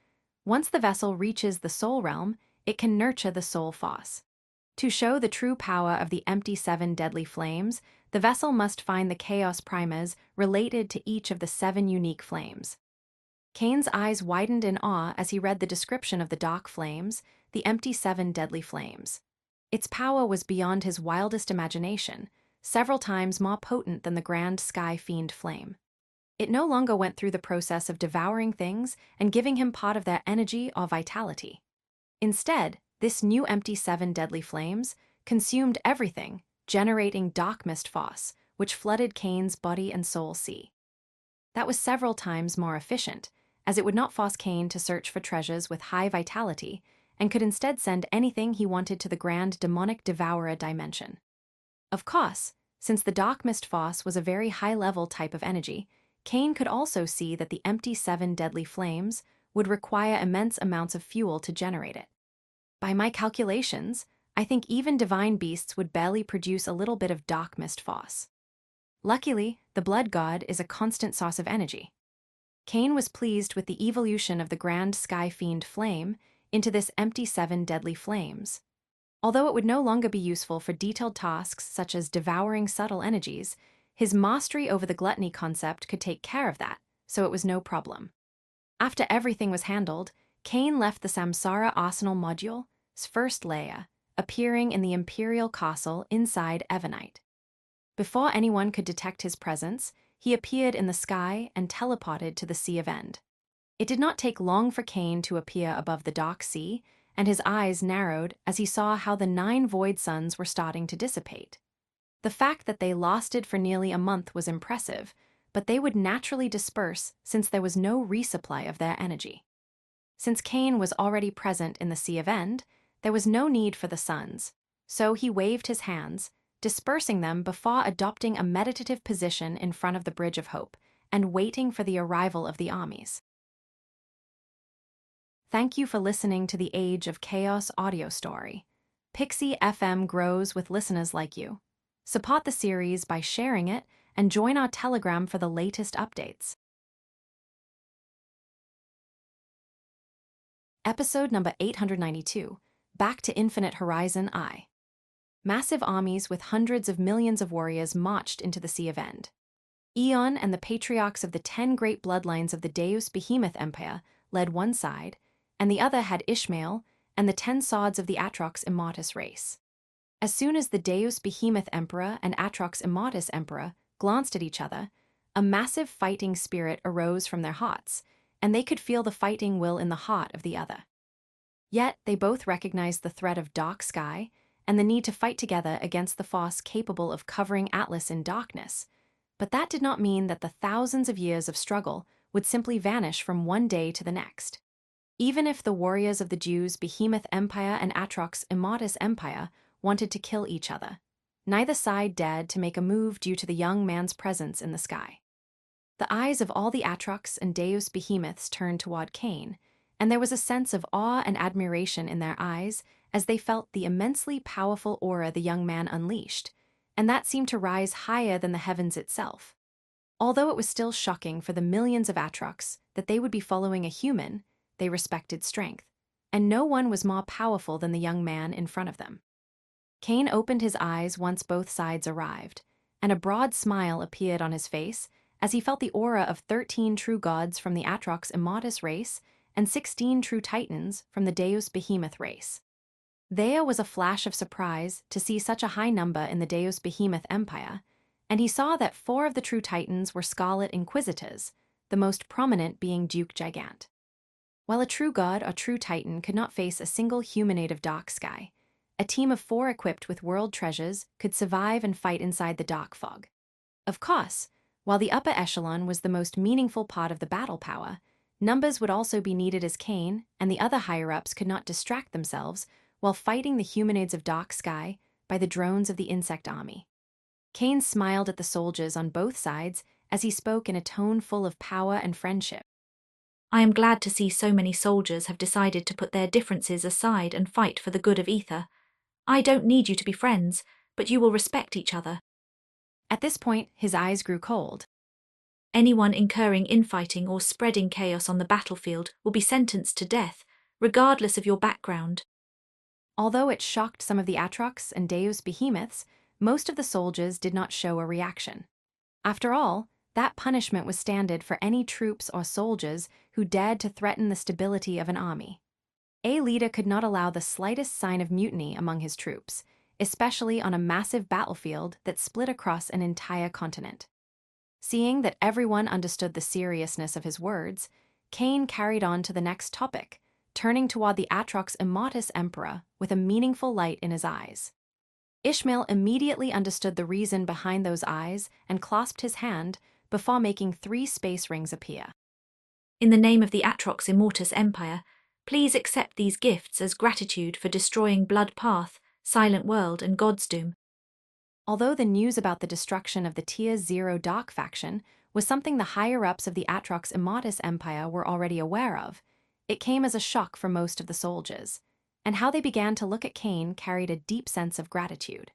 Once the vessel reaches the soul realm, it can nurture the soul force. To show the true power of the empty seven deadly flames, the vessel must find the chaos primas related to each of the seven unique flames. Cain's eyes widened in awe as he read the description of the dark flames, the empty seven deadly flames. Its power was beyond his wildest imagination, several times more potent than the grand sky fiend flame. It no longer went through the process of devouring things and giving him part of their energy or vitality. Instead, this new empty seven deadly flames consumed everything, generating dark mist force, which flooded Cain's body and soul sea. That was several times more efficient, as it would not force Cain to search for treasures with high vitality and could instead send anything he wanted to the grand demonic devourer dimension. Of course, since the dark mist force was a very high-level type of energy, Cain could also see that the empty seven deadly flames would require immense amounts of fuel to generate it. By my calculations, I think even divine beasts would barely produce a little bit of dark mist force. Luckily, the blood god is a constant source of energy. Cain was pleased with the evolution of the grand sky fiend flame into this empty seven deadly flames. Although it would no longer be useful for detailed tasks such as devouring subtle energies, his mastery over the gluttony concept could take care of that, so it was no problem. After everything was handled, Cain left the Samsara Arsenal module's first layer, appearing in the Imperial Castle inside Evernite. Before anyone could detect his presence, he appeared in the sky and teleported to the Sea of End. It did not take long for Cain to appear above the dark sea, and his eyes narrowed as he saw how the 9 void suns were starting to dissipate. The fact that they lasted for nearly a month was impressive, but they would naturally disperse since there was no resupply of their energy. Since Cain was already present in the Sea of End, there was no need for the suns, so he waved his hands, dispersing them before adopting a meditative position in front of the Bridge of Hope and waiting for the arrival of the armies. Thank you for listening to the Age of Chaos audio story. Pixie FM grows with listeners like you. Support the series by sharing it and join our Telegram for the latest updates. Episode number 892, Back to Infinite Horizon I. Massive armies with hundreds of millions of warriors marched into the Sea of End. Eon and the patriarchs of the 10 great bloodlines of the Deus Behemoth Empire led one side, and the other had Ishmael and the 10 swords of the Atrox Immortus race. As soon as the Deus Behemoth Emperor and Atrox Immortus Emperor glanced at each other, a massive fighting spirit arose from their hearts, and they could feel the fighting will in the heart of the other. Yet they both recognized the threat of dark sky and the need to fight together against the force capable of covering Atlas in darkness, but that did not mean that the thousands of years of struggle would simply vanish from one day to the next. Even if the warriors of the Jews' Behemoth Empire and Atrox Immortus Empire wanted to kill each other, neither side dared to make a move due to the young man's presence in the sky. The eyes of all the Atrox and Deus behemoths turned toward Cain, and there was a sense of awe and admiration in their eyes as they felt the immensely powerful aura the young man unleashed, and that seemed to rise higher than the heavens itself. Although it was still shocking for the millions of Atrox that they would be following a human, they respected strength, and no one was more powerful than the young man in front of them. Cain opened his eyes once both sides arrived, and a broad smile appeared on his face as he felt the aura of 13 true gods from the Atrox Immortus race and 16 true titans from the Deus Behemoth race. There was a flash of surprise to see such a high number in the Deus Behemoth Empire, and he saw that 4 of the true titans were Scarlet Inquisitors, the most prominent being Duke Gigant. While a true god or true titan could not face a single humanoid of Dark Sky, a team of 4 equipped with world treasures could survive and fight inside the Dark Fog. Of course, while the upper echelon was the most meaningful part of the battle power, numbers would also be needed as Cain and the other higher-ups could not distract themselves while fighting the humanoids of Dark Sky by the drones of the insect army. Cain smiled at the soldiers on both sides as he spoke in a tone full of power and friendship. I am glad to see so many soldiers have decided to put their differences aside and fight for the good of Ether. I don't need you to be friends, but you will respect each other. At this point, his eyes grew cold. Anyone incurring infighting or spreading chaos on the battlefield will be sentenced to death, regardless of your background. Although it shocked some of the Atrox and Deus Behemoths, most of the soldiers did not show a reaction. After all, that punishment was standard for any troops or soldiers who dared to threaten the stability of an army. A leader could not allow the slightest sign of mutiny among his troops, especially on a massive battlefield that split across an entire continent. Seeing that everyone understood the seriousness of his words, Cain carried on to the next topic, turning toward the Atrox Immortus Emperor with a meaningful light in his eyes. Ishmael immediately understood the reason behind those eyes and clasped his hand before making 3 space rings appear. In the name of the Atrox Immortus Empire, please accept these gifts as gratitude for destroying Blood Path, Silent World, and God's Doom. Although the news about the destruction of the Tier 0 Dark faction was something the higher-ups of the Atrox Immortus Empire were already aware of, it came as a shock for most of the soldiers, and how they began to look at Cain carried a deep sense of gratitude.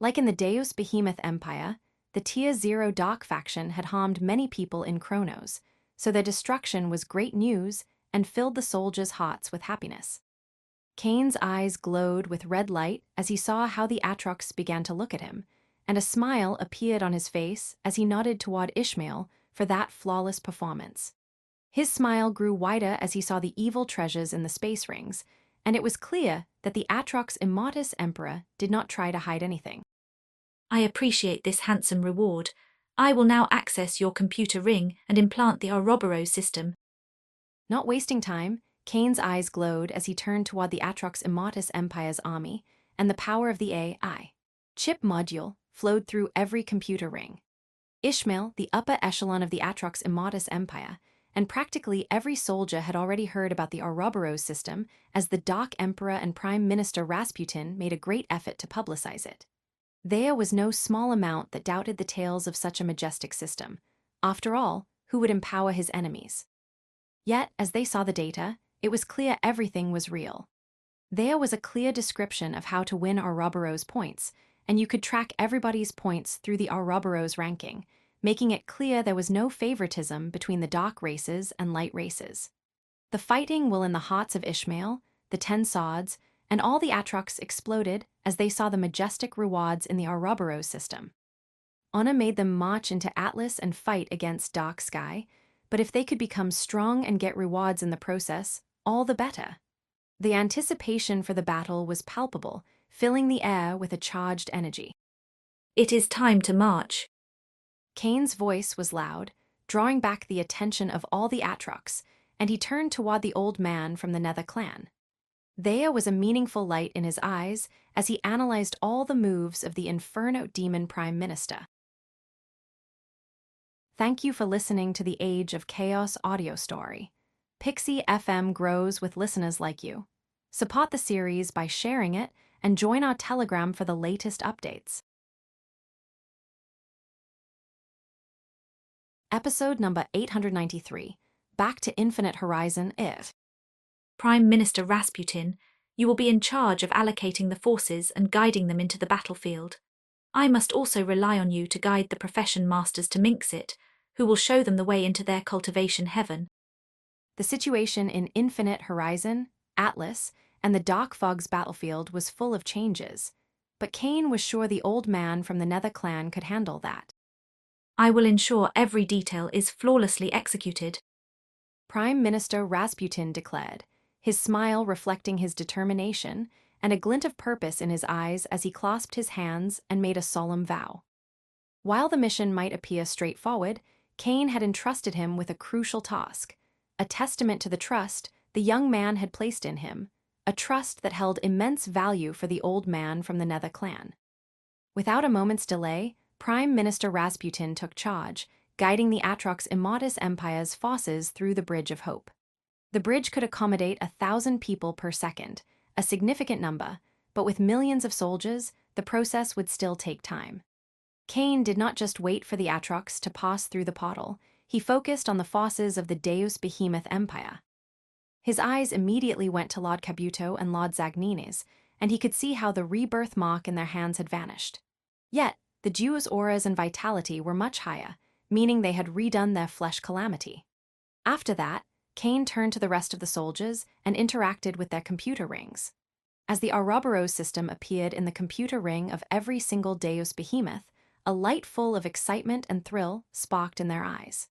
Like in the Deus Behemoth Empire, the Tier 0 Dark faction had harmed many people in Kronos, so their destruction was great news and filled the soldiers' hearts with happiness. Cain's eyes glowed with red light as he saw how the Atrox began to look at him, and a smile appeared on his face as he nodded toward Ishmael for that flawless performance. His smile grew wider as he saw the evil treasures in the space rings, and it was clear that the Atrox Immortus Emperor did not try to hide anything. I appreciate this handsome reward. I will now access your computer ring and implant the Ouroboros system. Not wasting time, Cain's eyes glowed as he turned toward the Atrox Immortus Empire's army, and the power of the AI chip module flowed through every computer ring. Ishmael, the upper echelon of the Atrox Immortus Empire, and practically every soldier had already heard about the Ouroboros system as the Dark Emperor and Prime Minister Rasputin made a great effort to publicize it. There was no small amount that doubted the tales of such a majestic system. After all, who would empower his enemies? Yet, as they saw the data, it was clear everything was real. There was a clear description of how to win Ouroboros points, and you could track everybody's points through the Ouroboros ranking, making it clear there was no favoritism between the dark races and light races. The fighting will in the hearts of Ishmael, the 10 Swords, and all the Atrox exploded as they saw the majestic rewards in the Ouroboros system. Honor made them march into Atlas and fight against Dark Sky, but if they could become strong and get rewards in the process, all the better. The anticipation for the battle was palpable, filling the air with a charged energy. It is time to march. Cain's voice was loud, drawing back the attention of all the Atrox, and he turned toward the old man from the Nether clan. There was a meaningful light in his eyes as he analyzed all the moves of the Inferno Demon Prime Minister. Thank you for listening to the Age of Chaos audio story. Pixie FM grows with listeners like you. Support the series by sharing it and join our Telegram for the latest updates. Episode number 893, Back to Infinite Horizon if. Prime Minister Rasputin, you will be in charge of allocating the forces and guiding them into the battlefield. I must also rely on you to guide the profession masters to Minxit, who will show them the way into their cultivation heaven. The situation in Infinite Horizon, Atlas, and the Dark Fog's battlefield was full of changes, but Kane was sure the old man from the Nether clan could handle that. I will ensure every detail is flawlessly executed. Prime Minister Rasputin declared, his smile reflecting his determination and a glint of purpose in his eyes as he clasped his hands and made a solemn vow. While the mission might appear straightforward, Kane had entrusted him with a crucial task, a testament to the trust the young man had placed in him, a trust that held immense value for the old man from the Nether clan. Without a moment's delay, Prime Minister Rasputin took charge, guiding the Atrox Immatus Empire's forces through the Bridge of Hope. The bridge could accommodate 1,000 people per second, a significant number, but with millions of soldiers, the process would still take time. Kane did not just wait for the Atrox to pass through the portal, he focused on the forces of the Deus Behemoth Empire. His eyes immediately went to Lord Cabuto and Lord Zagninis, and he could see how the rebirth mark in their hands had vanished. Yet, the duo's auras and vitality were much higher, meaning they had redone their flesh calamity. After that, Kane turned to the rest of the soldiers and interacted with their computer rings. As the Ouroboros system appeared in the computer ring of every single Deus Behemoth, a light full of excitement and thrill sparked in their eyes.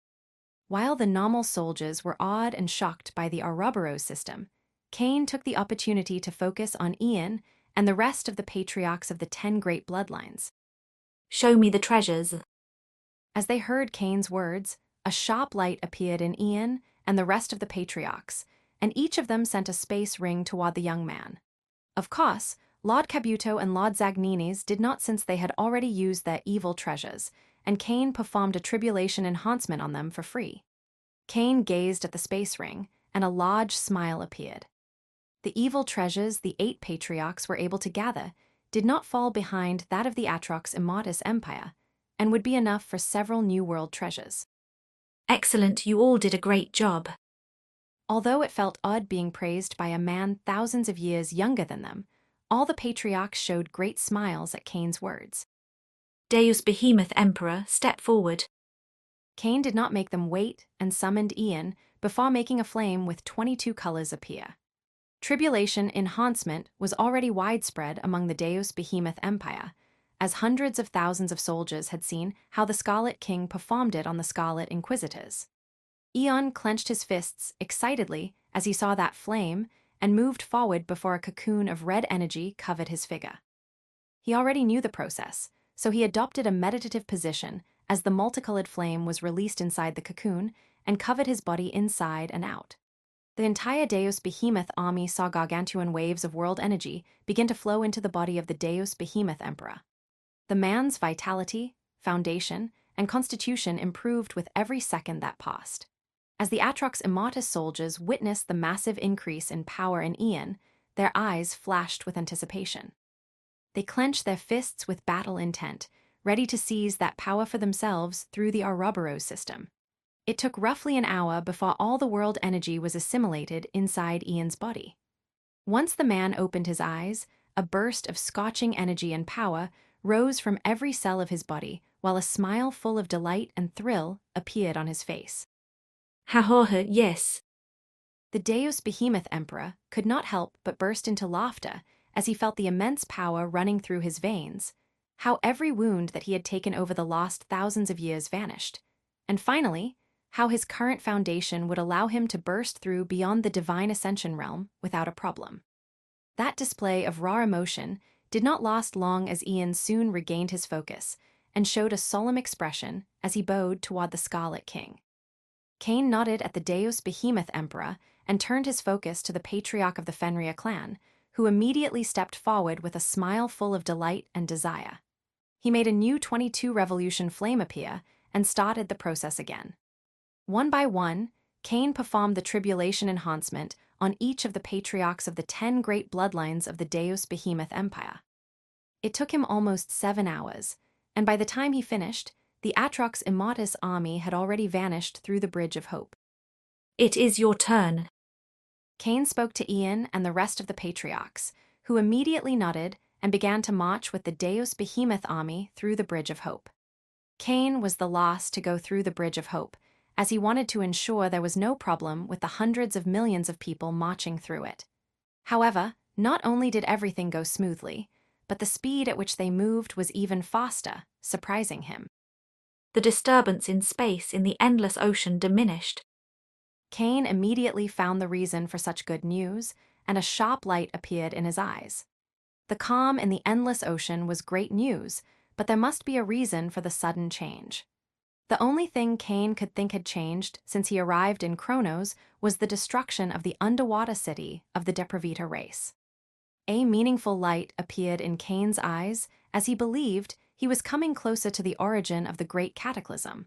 While the normal soldiers were awed and shocked by the Ouroboros system, Kane took the opportunity to focus on Ian and the rest of the patriarchs of the 10 great bloodlines. Show me the treasures. As they heard Kane's words, a sharp light appeared in Ian and the rest of the patriarchs, and each of them sent a space ring toward the young man. Of course, Lord Cabuto and Lord Zagninis did not, since they had already used their evil treasures, and Kane performed a tribulation enhancement on them for free. Kane gazed at the space ring, and a large smile appeared. The evil treasures the 8 patriarchs were able to gather did not fall behind that of the Atrox Immatus Empire, and would be enough for several New World treasures. Excellent, you all did a great job. Although it felt odd being praised by a man thousands of years younger than them, all the patriarchs showed great smiles at Kane's words. Deus Behemoth Emperor, step forward. Kane did not make them wait and summoned Ian before making a flame with 22 colors appear. Tribulation enhancement was already widespread among the Deus Behemoth Empire, as hundreds of thousands of soldiers had seen how the Scarlet King performed it on the Scarlet Inquisitors. Eon clenched his fists excitedly as he saw that flame and moved forward before a cocoon of red energy covered his figure. He already knew the process, so he adopted a meditative position as the multicolored flame was released inside the cocoon and covered his body inside and out. The entire Deus Behemoth army saw gargantuan waves of world energy begin to flow into the body of the Deus Behemoth Emperor. The man's vitality, foundation, and constitution improved with every second that passed. As the Atrox Immatus soldiers witnessed the massive increase in power in Ian, their eyes flashed with anticipation. They clenched their fists with battle intent, ready to seize that power for themselves through the Ouroboros system. It took roughly an hour before all the world energy was assimilated inside Ian's body. Once the man opened his eyes, a burst of scorching energy and power rose from every cell of his body, while a smile full of delight and thrill appeared on his face. Ha, yes. The Deus Behemoth Emperor could not help but burst into laughter as he felt the immense power running through his veins, how every wound that he had taken over the last thousands of years vanished, and finally, how his current foundation would allow him to burst through beyond the divine ascension realm without a problem. That display of raw emotion did not last long, as Ian soon regained his focus and showed a solemn expression as he bowed toward the Scarlet King. Kane nodded at the Deus Behemoth Emperor and turned his focus to the patriarch of the Fenrir clan, who immediately stepped forward with a smile full of delight and desire. He made a new 22 revolution flame appear and started the process again. One by one, Kane performed the tribulation enhancement on each of the patriarchs of the 10 great bloodlines of the Deus Behemoth Empire. It took him almost 7 hours, and by the time he finished, The Atrox Immotus army had already vanished through the Bridge of Hope. It is your turn. Cain spoke to Ian and the rest of the patriarchs, who immediately nodded and began to march with the Deus Behemoth army through the Bridge of Hope. Cain was the last to go through the Bridge of Hope, as he wanted to ensure there was no problem with the hundreds of millions of people marching through it. However, not only did everything go smoothly, but the speed at which they moved was even faster, surprising him. The disturbance in space in the endless ocean diminished. Cain immediately found the reason for such good news, and a sharp light appeared in his eyes. The calm in the endless ocean was great news, but there must be a reason for the sudden change. The only thing Cain could think had changed since he arrived in Kronos was the destruction of the underwater city of the Depravita race. A meaningful light appeared in Cain's eyes as he believed he was coming closer to the origin of the Great Cataclysm,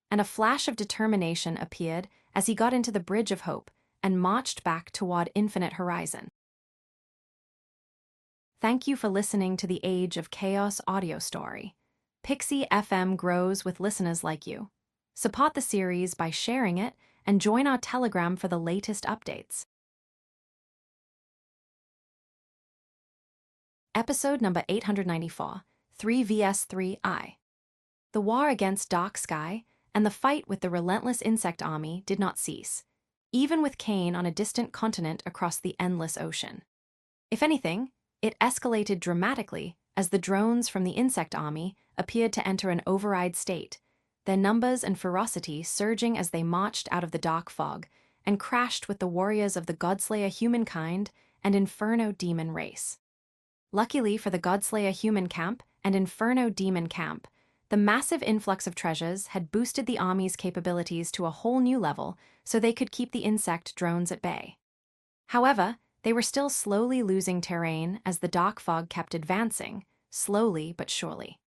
and a flash of determination appeared as he got into the Bridge of Hope and marched back toward Infinite Horizon. Thank you for listening to the Age of Chaos audio story. Pixie FM grows with listeners like you. Support the series by sharing it and join our Telegram for the latest updates. Episode number 894, 3 vs 3I. The war against Dark Sky and the fight with the relentless insect army did not cease, even with Cain on a distant continent across the endless ocean. If anything, it escalated dramatically as the drones from the insect army appeared to enter an override state, their numbers and ferocity surging as they marched out of the dark fog and crashed with the warriors of the Godslayer humankind and Inferno demon race. Luckily for the Godslayer human camp and Inferno demon camp, the massive influx of treasures had boosted the army's capabilities to a whole new level so they could keep the insect drones at bay. However, they were still slowly losing terrain as the dark fog kept advancing, slowly but surely.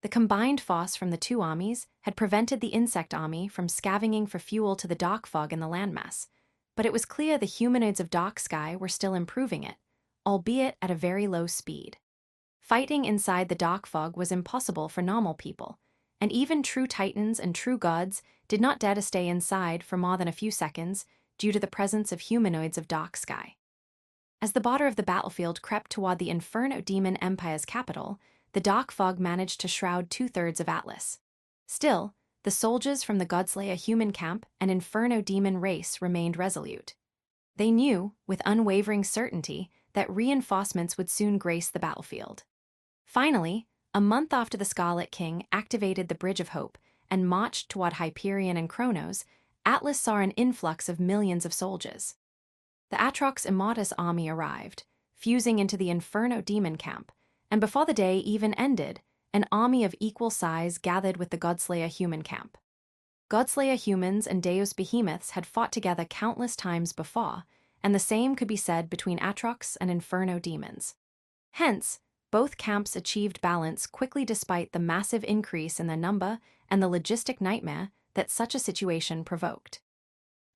The combined force from the two armies had prevented the insect army from scavenging for fuel to the dark fog in the landmass, but it was clear the humanoids of Dark Sky were still improving it, albeit at a very low speed. Fighting inside the dark fog was impossible for normal people, and even true titans and true gods did not dare to stay inside for more than a few seconds due to the presence of humanoids of Dark Sky. As the border of the battlefield crept toward the Inferno Demon Empire's capital, the dark fog managed to shroud 2/3 of Atlas. Still, the soldiers from the Godslayer human camp and Inferno Demon race remained resolute. They knew, with unwavering certainty, that reinforcements would soon grace the battlefield. Finally, a month after the Scarlet King activated the Bridge of Hope and marched toward Hyperion and Kronos, Atlas saw an influx of millions of soldiers. The Atrox Immotus army arrived, fusing into the Inferno demon camp, and before the day even ended, an army of equal size gathered with the Godslayer human camp. Godslayer humans and Deus Behemoths had fought together countless times before, and the same could be said between Atrox and Inferno demons. Hence, both camps achieved balance quickly despite the massive increase in their number and the logistic nightmare that such a situation provoked.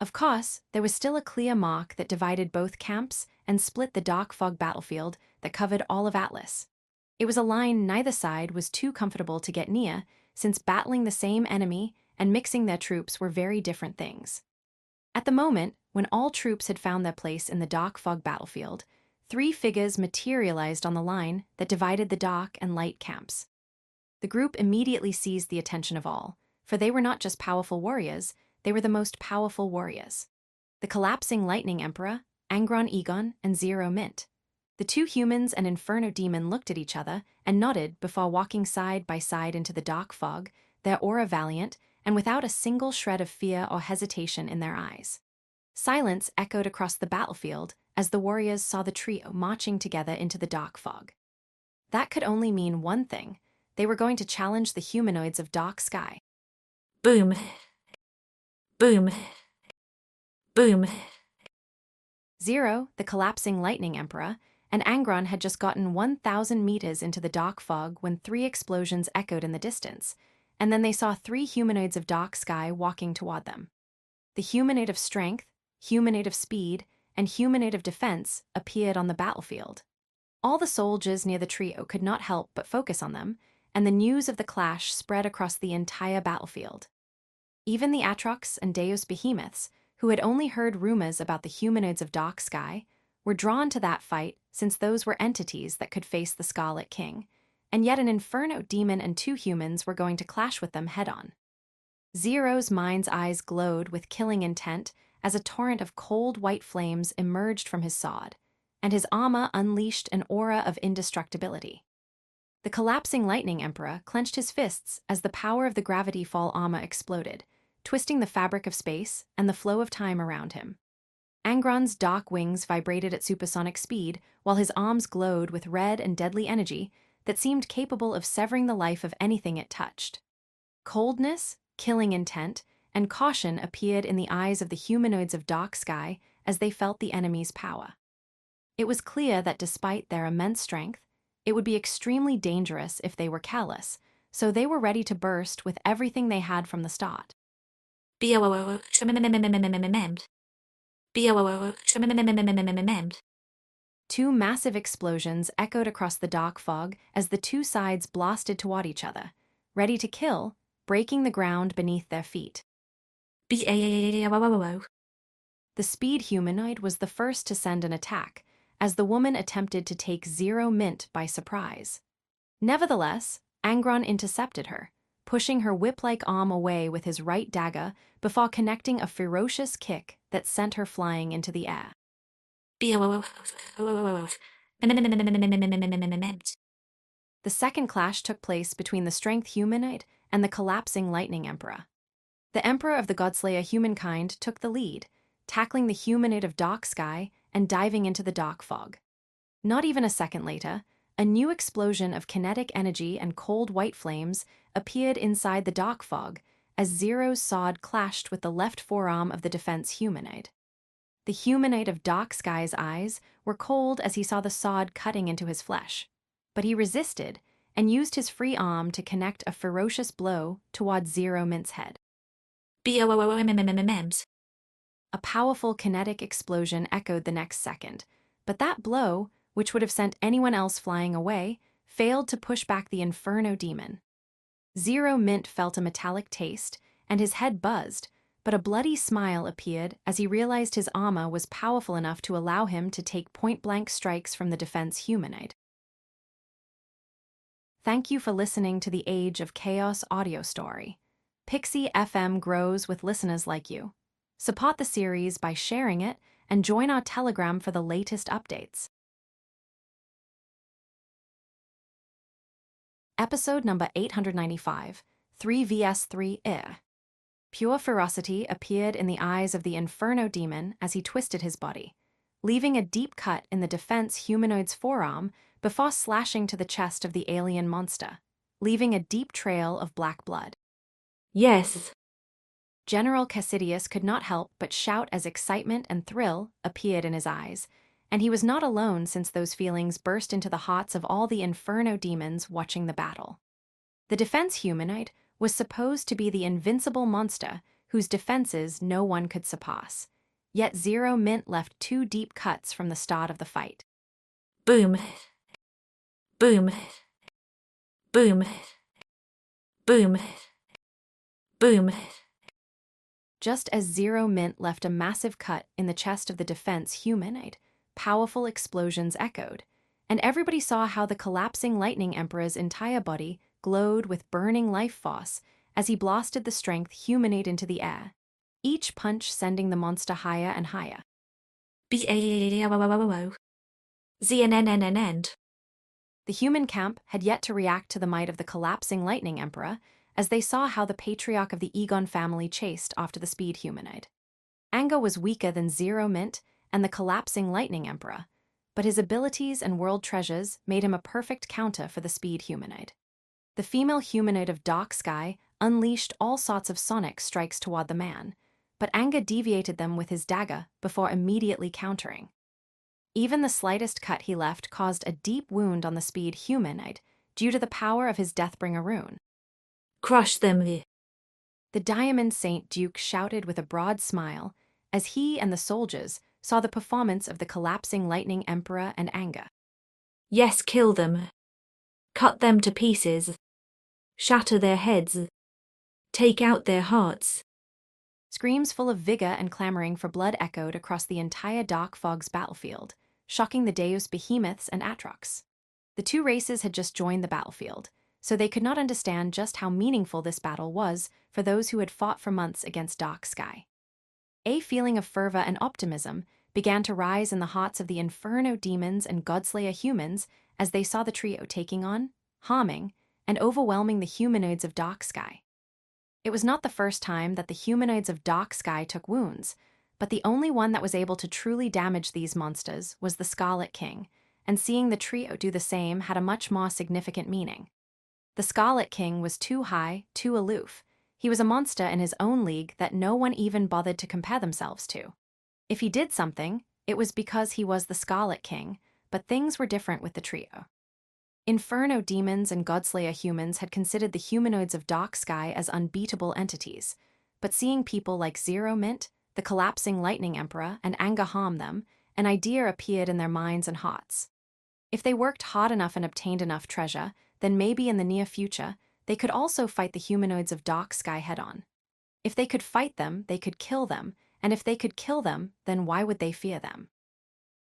Of course, there was still a clear mark that divided both camps and split the dark fog battlefield that covered all of Atlas. It was a line neither side was too comfortable to get near, since battling the same enemy and mixing their troops were very different things. At the moment, when all troops had found their place in the dark fog battlefield, 3 figures materialized on the line that divided the dark and light camps. The group immediately seized the attention of all, for they were not just powerful warriors, they were the most powerful warriors. The collapsing lightning emperor, Angron Egon, and Zero Mint. The 2 humans and Inferno demon looked at each other and nodded before walking side by side into the dark fog, their aura valiant and without a single shred of fear or hesitation in their eyes. Silence echoed across the battlefield as the warriors saw the trio marching together into the dark fog. That could only mean one thing: they were going to challenge the humanoids of Dark Sky. Boom. Boom. Boom. Zero, the collapsing lightning emperor, and Angron had just gotten 1,000 meters into the dark fog when 3 explosions echoed in the distance, and then they saw 3 humanoids of Dark Sky walking toward them. The humanoid of strength, humanoid of speed, and humanoid of defense appeared on the battlefield. All the soldiers near the trio could not help but focus on them, and the news of the clash spread across the entire battlefield. Even the Atrox and Deus behemoths, who had only heard rumors about the humanoids of Dark Sky, were drawn to that fight since those were entities that could face the Scarlet King, and yet an Inferno demon and two humans were going to clash with them head-on. Zero's mind's eyes glowed with killing intent as a torrent of cold white flames emerged from his sword, and his armor unleashed an aura of indestructibility. The collapsing Lightning Emperor clenched his fists as the power of the Gravity Fall armor exploded, twisting the fabric of space and the flow of time around him. Angron's dark wings vibrated at supersonic speed, while his arms glowed with red and deadly energy that seemed capable of severing the life of anything it touched. Coldness, killing intent, and caution appeared in the eyes of the humanoids of Dark Sky as they felt the enemy's power. It was clear that despite their immense strength, it would be extremely dangerous if they were callous, so they were ready to burst with everything they had from the start. Two massive explosions echoed across the dark fog as the two sides blasted toward each other, ready to kill, breaking the ground beneath their feet. The speed humanoid was the first to send an attack, as the woman attempted to take Zero Mint by surprise. Nevertheless, Angron intercepted her, pushing her whip-like arm away with his right dagger before connecting a ferocious kick that sent her flying into the air. The second clash took place between the Strength humanoid and the collapsing Lightning Emperor. The Emperor of the Godslayer humankind took the lead, tackling the humanoid of Dark Sky and diving into the dark fog. Not even a second later, a new explosion of kinetic energy and cold white flames appeared inside the dark fog as Zero's sword clashed with the left forearm of the defense humanoid. The humanoid of Dark Sky's eyes were cold as he saw the sword cutting into his flesh, but he resisted and used his free arm to connect a ferocious blow towards Zero Mint's head. A powerful kinetic explosion echoed the next second, but that blow, which would have sent anyone else flying away, failed to push back the Inferno demon. Zero Mint felt a metallic taste, and his head buzzed, but a bloody smile appeared as he realized his armor was powerful enough to allow him to take point-blank strikes from the defense humanoid. Thank you for listening to the Age of Chaos audio story. Pixie FM grows with listeners like you. Support the series by sharing it and join our Telegram for the latest updates. Episode number 895, 3 vs 3 Pure ferocity appeared in the eyes of the Inferno demon as he twisted his body, leaving a deep cut in the defense humanoid's forearm before slashing to the chest of the alien monster, leaving a deep trail of black blood. Yes. General Cassidius could not help but shout as excitement and thrill appeared in his eyes, and he was not alone since those feelings burst into the hearts of all the Inferno demons watching the battle. The defense humanoid was supposed to be the invincible monster whose defenses no one could surpass, yet Zero Mint left two deep cuts from the start of the fight. Boom. Boom. Boom. Boom. Boom. Just as Zero Mint left a massive cut in the chest of the defense humanoid, powerful explosions echoed, and everybody saw how the collapsing Lightning Emperor's entire body glowed with burning life force as he blasted the Strength humanoid into the air, each punch sending the monster higher and higher. ZNNNN. The human camp had yet to react to the might of the collapsing Lightning Emperor as they saw how the patriarch of the Egon family chased after the speed humanoid. Anga was weaker than Zero Mint and the collapsing Lightning Emperor, but his abilities and world treasures made him a perfect counter for the speed humanoid. The female humanoid of Dark Sky unleashed all sorts of sonic strikes toward the man, but Anga deviated them with his dagger before immediately countering. Even the slightest cut he left caused a deep wound on the speed humanoid due to the power of his Deathbringer rune. Crush them. The Diamond Saint Duke shouted with a broad smile as he and the soldiers saw the performance of the collapsing Lightning Emperor and Anga. Yes, kill them. Cut them to pieces. Shatter their heads. Take out their hearts. Screams full of vigor and clamoring for blood echoed across the entire Dark Fog's battlefield, shocking the Deus Behemoths and Atrox. The two races had just joined the battlefield, so they could not understand just how meaningful this battle was for those who had fought for months against Dark Sky. A feeling of fervor and optimism began to rise in the hearts of the Inferno demons and Godslayer humans as they saw the trio taking on, harming, and overwhelming the humanoids of Dark Sky. It was not the first time that the humanoids of Dark Sky took wounds, but the only one that was able to truly damage these monsters was the Scarlet King, and seeing the trio do the same had a much more significant meaning. The Scarlet King was too high, too aloof. He was a monster in his own league that no one even bothered to compare themselves to. If he did something, it was because he was the Scarlet King, but things were different with the trio. Inferno demons and Godslayer humans had considered the humanoids of Dark Sky as unbeatable entities, but seeing people like Zero Mint, the Collapsing Lightning Emperor, and Anga harm them, an idea appeared in their minds and hearts. If they worked hard enough and obtained enough treasure, then maybe in the near future, they could also fight the humanoids of Dark Sky head-on. If they could fight them, they could kill them, and if they could kill them, then why would they fear them?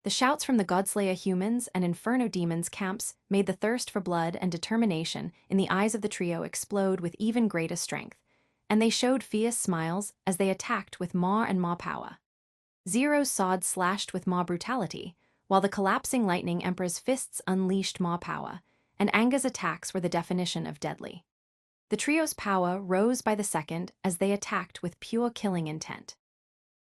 The shouts from the Godslayer humans and Inferno demons camps made the thirst for blood and determination in the eyes of the trio explode with even greater strength, and they showed fierce smiles as they attacked with more and more power. Zero's sword slashed with more brutality, while the Collapsing Lightning Emperor's fists unleashed more power, and Anga's attacks were the definition of deadly. The trio's power rose by the second as they attacked with pure killing intent.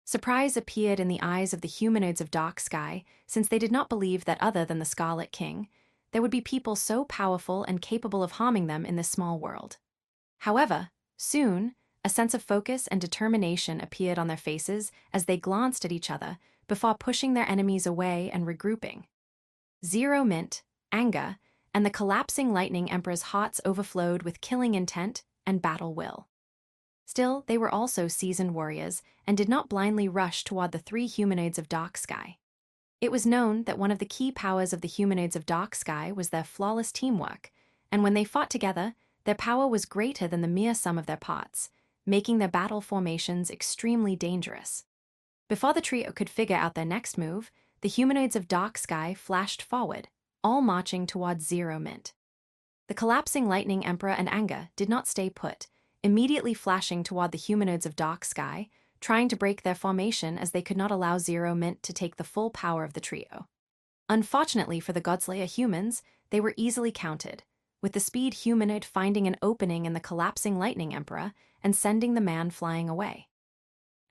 Surprise appeared in the eyes of the humanoids of Dark Sky, since they did not believe that other than the Scarlet King, there would be people so powerful and capable of harming them in this small world. However, soon, a sense of focus and determination appeared on their faces as they glanced at each other before pushing their enemies away and regrouping. Zero Mint, Anga, and the Collapsing Lightning Emperor's hearts overflowed with killing intent and battle will. Still, they were also seasoned warriors and did not blindly rush toward the three humanoids of Dark Sky. It was known that one of the key powers of the humanoids of Dark Sky was their flawless teamwork, and when they fought together, their power was greater than the mere sum of their parts, making their battle formations extremely dangerous. Before the trio could figure out their next move, the humanoids of Dark Sky flashed forward, all marching towards Zero Mint. The Collapsing Lightning Emperor and Anga did not stay put, immediately flashing toward the humanoids of Dark Sky, trying to break their formation as they could not allow Zero Mint to take the full power of the trio. Unfortunately for the Godslayer humans, they were easily counted, with the speed humanoid finding an opening in the Collapsing Lightning Emperor and sending the man flying away.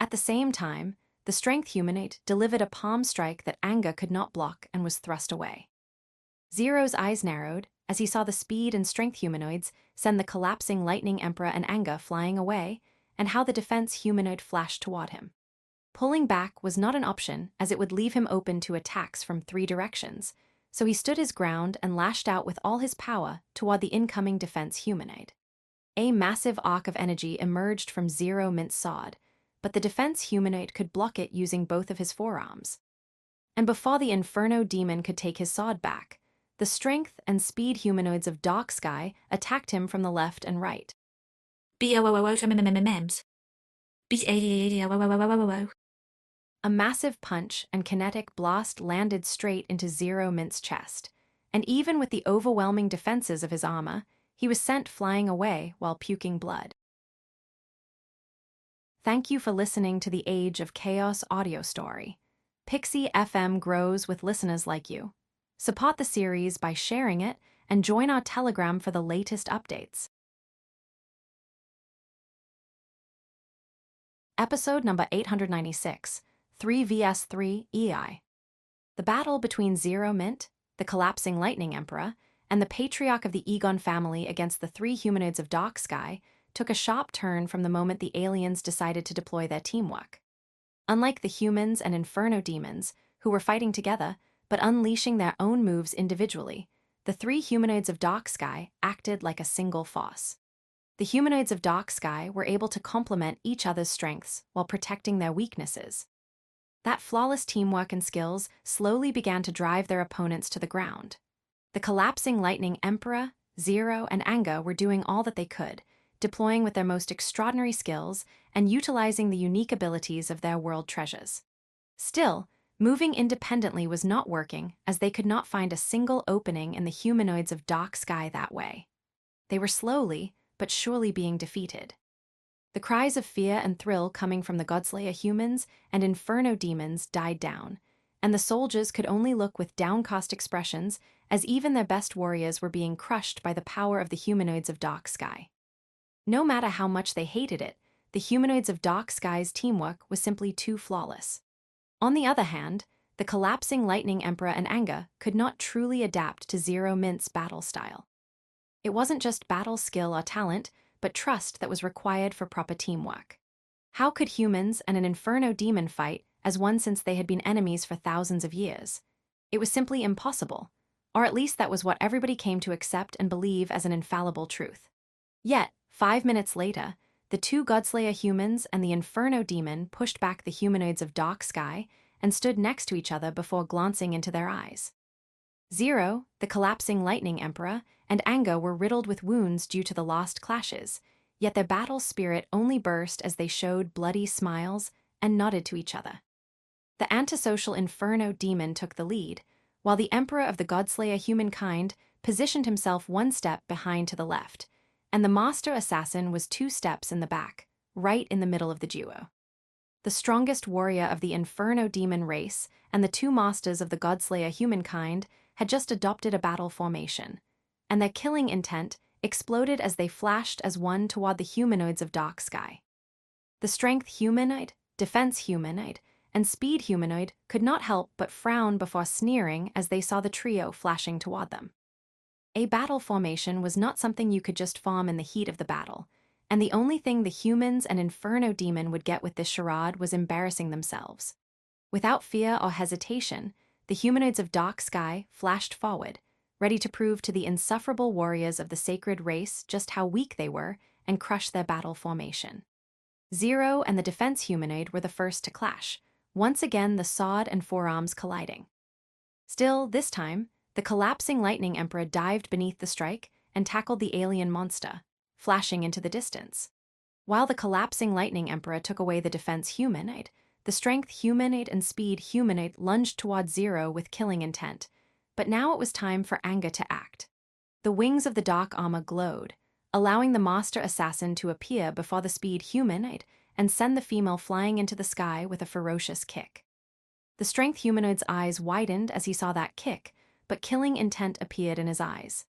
At the same time, the strength humanoid delivered a palm strike that Anga could not block and was thrust away. Zero's eyes narrowed as he saw the speed and strength humanoids send the Collapsing Lightning Emperor and Anga flying away, and how the defense humanoid flashed toward him. Pulling back was not an option, as it would leave him open to attacks from 3 directions, so he stood his ground and lashed out with all his power toward the incoming defense humanoid. A massive arc of energy emerged from Zero Mint's sword, but the defense humanoid could block it using both of his forearms. And before the Inferno demon could take his sword back, the strength and speed humanoids of Dark Sky attacked him from the left and right. A massive punch and kinetic blast landed straight into Zero Mint's chest, and even with the overwhelming defenses of his armor, he was sent flying away while puking blood. Thank you for listening to the Age of Chaos audio story. Pixie FM grows with listeners like you. Support the series by sharing it and join our Telegram for the latest updates. Episode number 896, 3 vs 3 EI. The battle between Zero Mint, the Collapsing Lightning Emperor, and the Patriarch of the Egon family against the 3 humanoids of Dark Sky took a sharp turn from the moment the aliens decided to deploy their teamwork. Unlike the humans and Inferno demons, who were fighting together, but unleashing their own moves individually, the 3 humanoids of Dark Sky acted like a single force. The humanoids of Dark Sky were able to complement each other's strengths while protecting their weaknesses. That flawless teamwork and skills slowly began to drive their opponents to the ground. The Collapsing Lightning Emperor, Zero and Anga were doing all that they could, deploying with their most extraordinary skills and utilizing the unique abilities of their world treasures. Still, moving independently was not working, as they could not find a single opening in the humanoids of Dark Sky that way. They were slowly, but surely being defeated. The cries of fear and thrill coming from the Godslayer humans and Inferno demons died down, and the soldiers could only look with downcast expressions as even their best warriors were being crushed by the power of the humanoids of Dark Sky. No matter how much they hated it, the humanoids of Dark Sky's teamwork was simply too flawless. On the other hand, the collapsing Lightning Emperor and Anga could not truly adapt to Zero Mint's battle style. It wasn't just battle skill or talent, but trust that was required for proper teamwork. How could humans and an Inferno demon fight as one since they had been enemies for thousands of years? It was simply impossible, or at least that was what everybody came to accept and believe as an infallible truth. Yet, 5 minutes later, the two Godslayer humans and the Inferno demon pushed back the humanoids of Dark Sky and stood next to each other before glancing into their eyes. Zero, the collapsing Lightning Emperor, and Anga were riddled with wounds due to the lost clashes, yet their battle spirit only burst as they showed bloody smiles and nodded to each other. The antisocial Inferno demon took the lead, while the Emperor of the Godslayer humankind positioned himself 1 step behind to the left, and the Master Assassin was 2 steps in the back, right in the middle of the duo. The strongest warrior of the Inferno demon race and the 2 masters of the Godslayer humankind had just adopted a battle formation, and their killing intent exploded as they flashed as one toward the humanoids of Dark Sky. The strength humanoid, defense humanoid, and speed humanoid could not help but frown before sneering as they saw the trio flashing toward them. A battle formation was not something you could just form in the heat of the battle, and the only thing the humans and Inferno demon would get with this charade was embarrassing themselves. Without fear or hesitation, the humanoids of Dark Sky flashed forward, ready to prove to the insufferable warriors of the sacred race just how weak they were and crush their battle formation. Zero and the defense humanoid were the first to clash, once again the sword and forearms colliding. Still, this time, the collapsing Lightning Emperor dived beneath the strike and tackled the alien monster, flashing into the distance. While the collapsing Lightning Emperor took away the defense humanoid, the strength humanoid and speed humanoid lunged toward Zero with killing intent, but now it was time for Anga to act. The wings of the dark armor glowed, allowing the Master Assassin to appear before the speed humanoid and send the female flying into the sky with a ferocious kick. The strength humanoid's eyes widened as he saw that kick, but killing intent appeared in his eyes.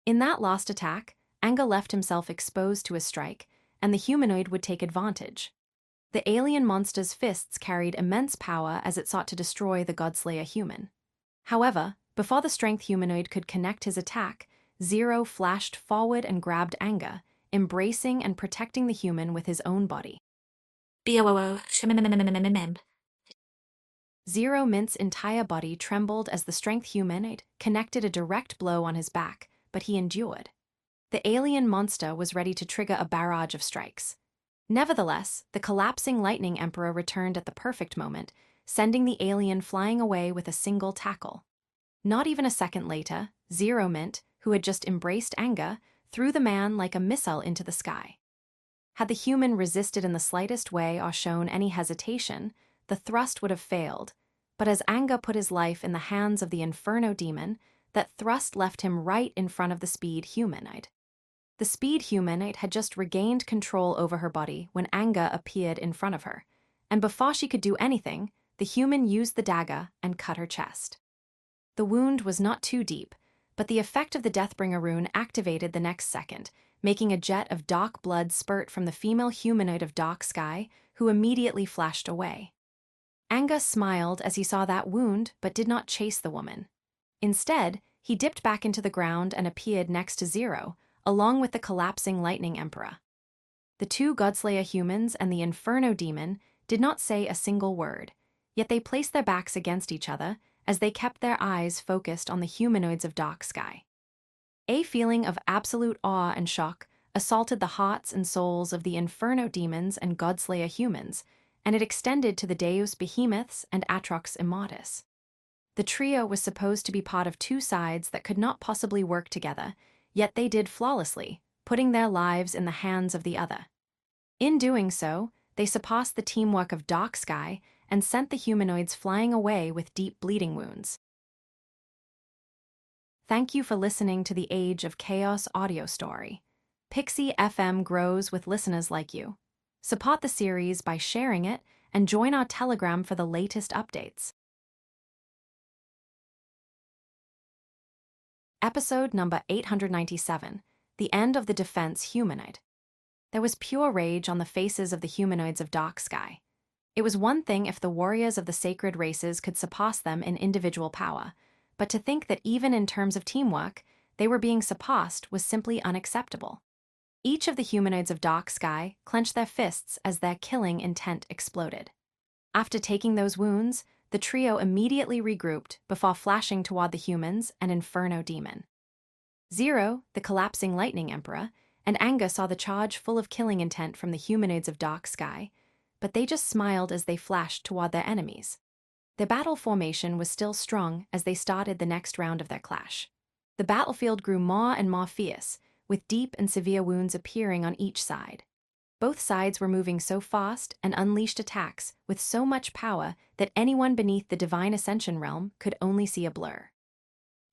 In that last attack, Anga left himself exposed to a strike, and the humanoid would take advantage. The alien monster's fists carried immense power as it sought to destroy the Godslayer human. However, before the strength humanoid could connect his attack, Zero flashed forward and grabbed Anga, embracing and protecting the human with his own body. Zero Mint's entire body trembled as the strength humanoid connected a direct blow on his back, but he endured. The alien monster was ready to trigger a barrage of strikes. Nevertheless, the collapsing Lightning Emperor returned at the perfect moment, sending the alien flying away with a single tackle. Not even a second later, Zero Mint, who had just embraced Anga, threw the man like a missile into the sky. Had the human resisted in the slightest way or shown any hesitation, the thrust would have failed, but as Anga put his life in the hands of the Inferno demon, that thrust left him right in front of the speed humanoid. The speed humanoid had just regained control over her body when Anga appeared in front of her, and before she could do anything, the human used the dagger and cut her chest. The wound was not too deep, but the effect of the Deathbringer rune activated the next second, making a jet of dark blood spurt from the female humanoid of Dark Sky, who immediately flashed away. Anga smiled as he saw that wound, but did not chase the woman. Instead, he dipped back into the ground and appeared next to Zero, along with the collapsing Lightning Emperor. The two Godslayer humans and the Inferno demon did not say a single word, yet they placed their backs against each other as they kept their eyes focused on the humanoids of Dark Sky. A feeling of absolute awe and shock assaulted the hearts and souls of the Inferno demons and Godslayer humans, and it extended to the Deus Behemoths and Atrox Immortus. The trio was supposed to be part of two sides that could not possibly work together, yet they did flawlessly, putting their lives in the hands of the other. In doing so, they surpassed the teamwork of Dark Sky and sent the humanoids flying away with deep bleeding wounds. Thank you for listening to the Age of Chaos audio story. Pixie FM grows with listeners like you. Support the series by sharing it and join our Telegram for the latest updates. Episode number 897, The End of the Defense Humanoid. There was pure rage on the faces of the humanoids of Dark Sky. It was one thing if the warriors of the sacred races could surpass them in individual power, but to think that even in terms of teamwork, they were being surpassed was simply unacceptable. Each of the humanoids of Dark Sky clenched their fists as their killing intent exploded. After taking those wounds, the trio immediately regrouped before flashing toward the humans and Inferno Demon. Zero, the collapsing Lightning Emperor, and Anga saw the charge full of killing intent from the humanoids of Dark Sky, but they just smiled as they flashed toward their enemies. Their battle formation was still strong as they started the next round of their clash. The battlefield grew more and more fierce, with deep and severe wounds appearing on each side. Both sides were moving so fast and unleashed attacks with so much power that anyone beneath the Divine Ascension realm could only see a blur.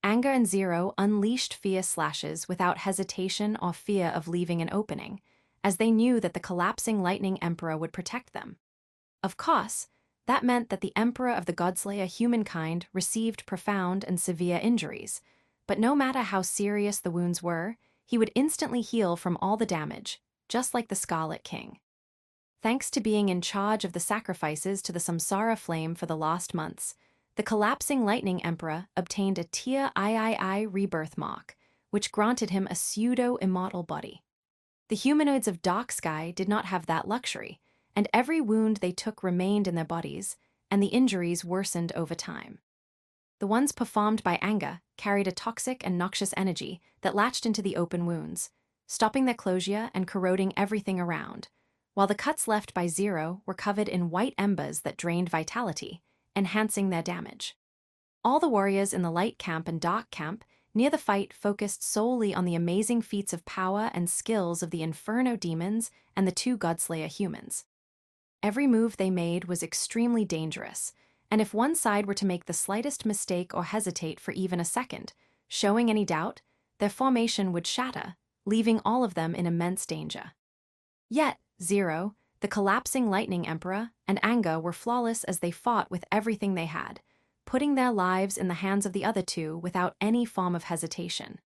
Anga and Zero unleashed fierce slashes without hesitation or fear of leaving an opening, as they knew that the collapsing Lightning Emperor would protect them. Of course, that meant that the Emperor of the Godslayer humankind received profound and severe injuries, but no matter how serious the wounds were, he would instantly heal from all the damage, just like the Scarlet King. Thanks to being in charge of the sacrifices to the Samsara flame for the last months, the collapsing Lightning Emperor obtained a Tier III rebirth mark, which granted him a pseudo-immortal body. The humanoids of Dark Sky did not have that luxury, and every wound they took remained in their bodies, and the injuries worsened over time. The ones performed by Anga carried a toxic and noxious energy that latched into the open wounds, stopping their closure and corroding everything around, while the cuts left by Zero were covered in white embers that drained vitality, enhancing their damage. All the warriors in the Light Camp and Dark Camp near the fight focused solely on the amazing feats of power and skills of the Inferno Demons and the two Godslayer humans. Every move they made was extremely dangerous, and if one side were to make the slightest mistake or hesitate for even a second, showing any doubt, their formation would shatter, leaving all of them in immense danger. Yet, Zero, the collapsing Lightning Emperor, and Anga were flawless as they fought with everything they had, putting their lives in the hands of the other two without any form of hesitation.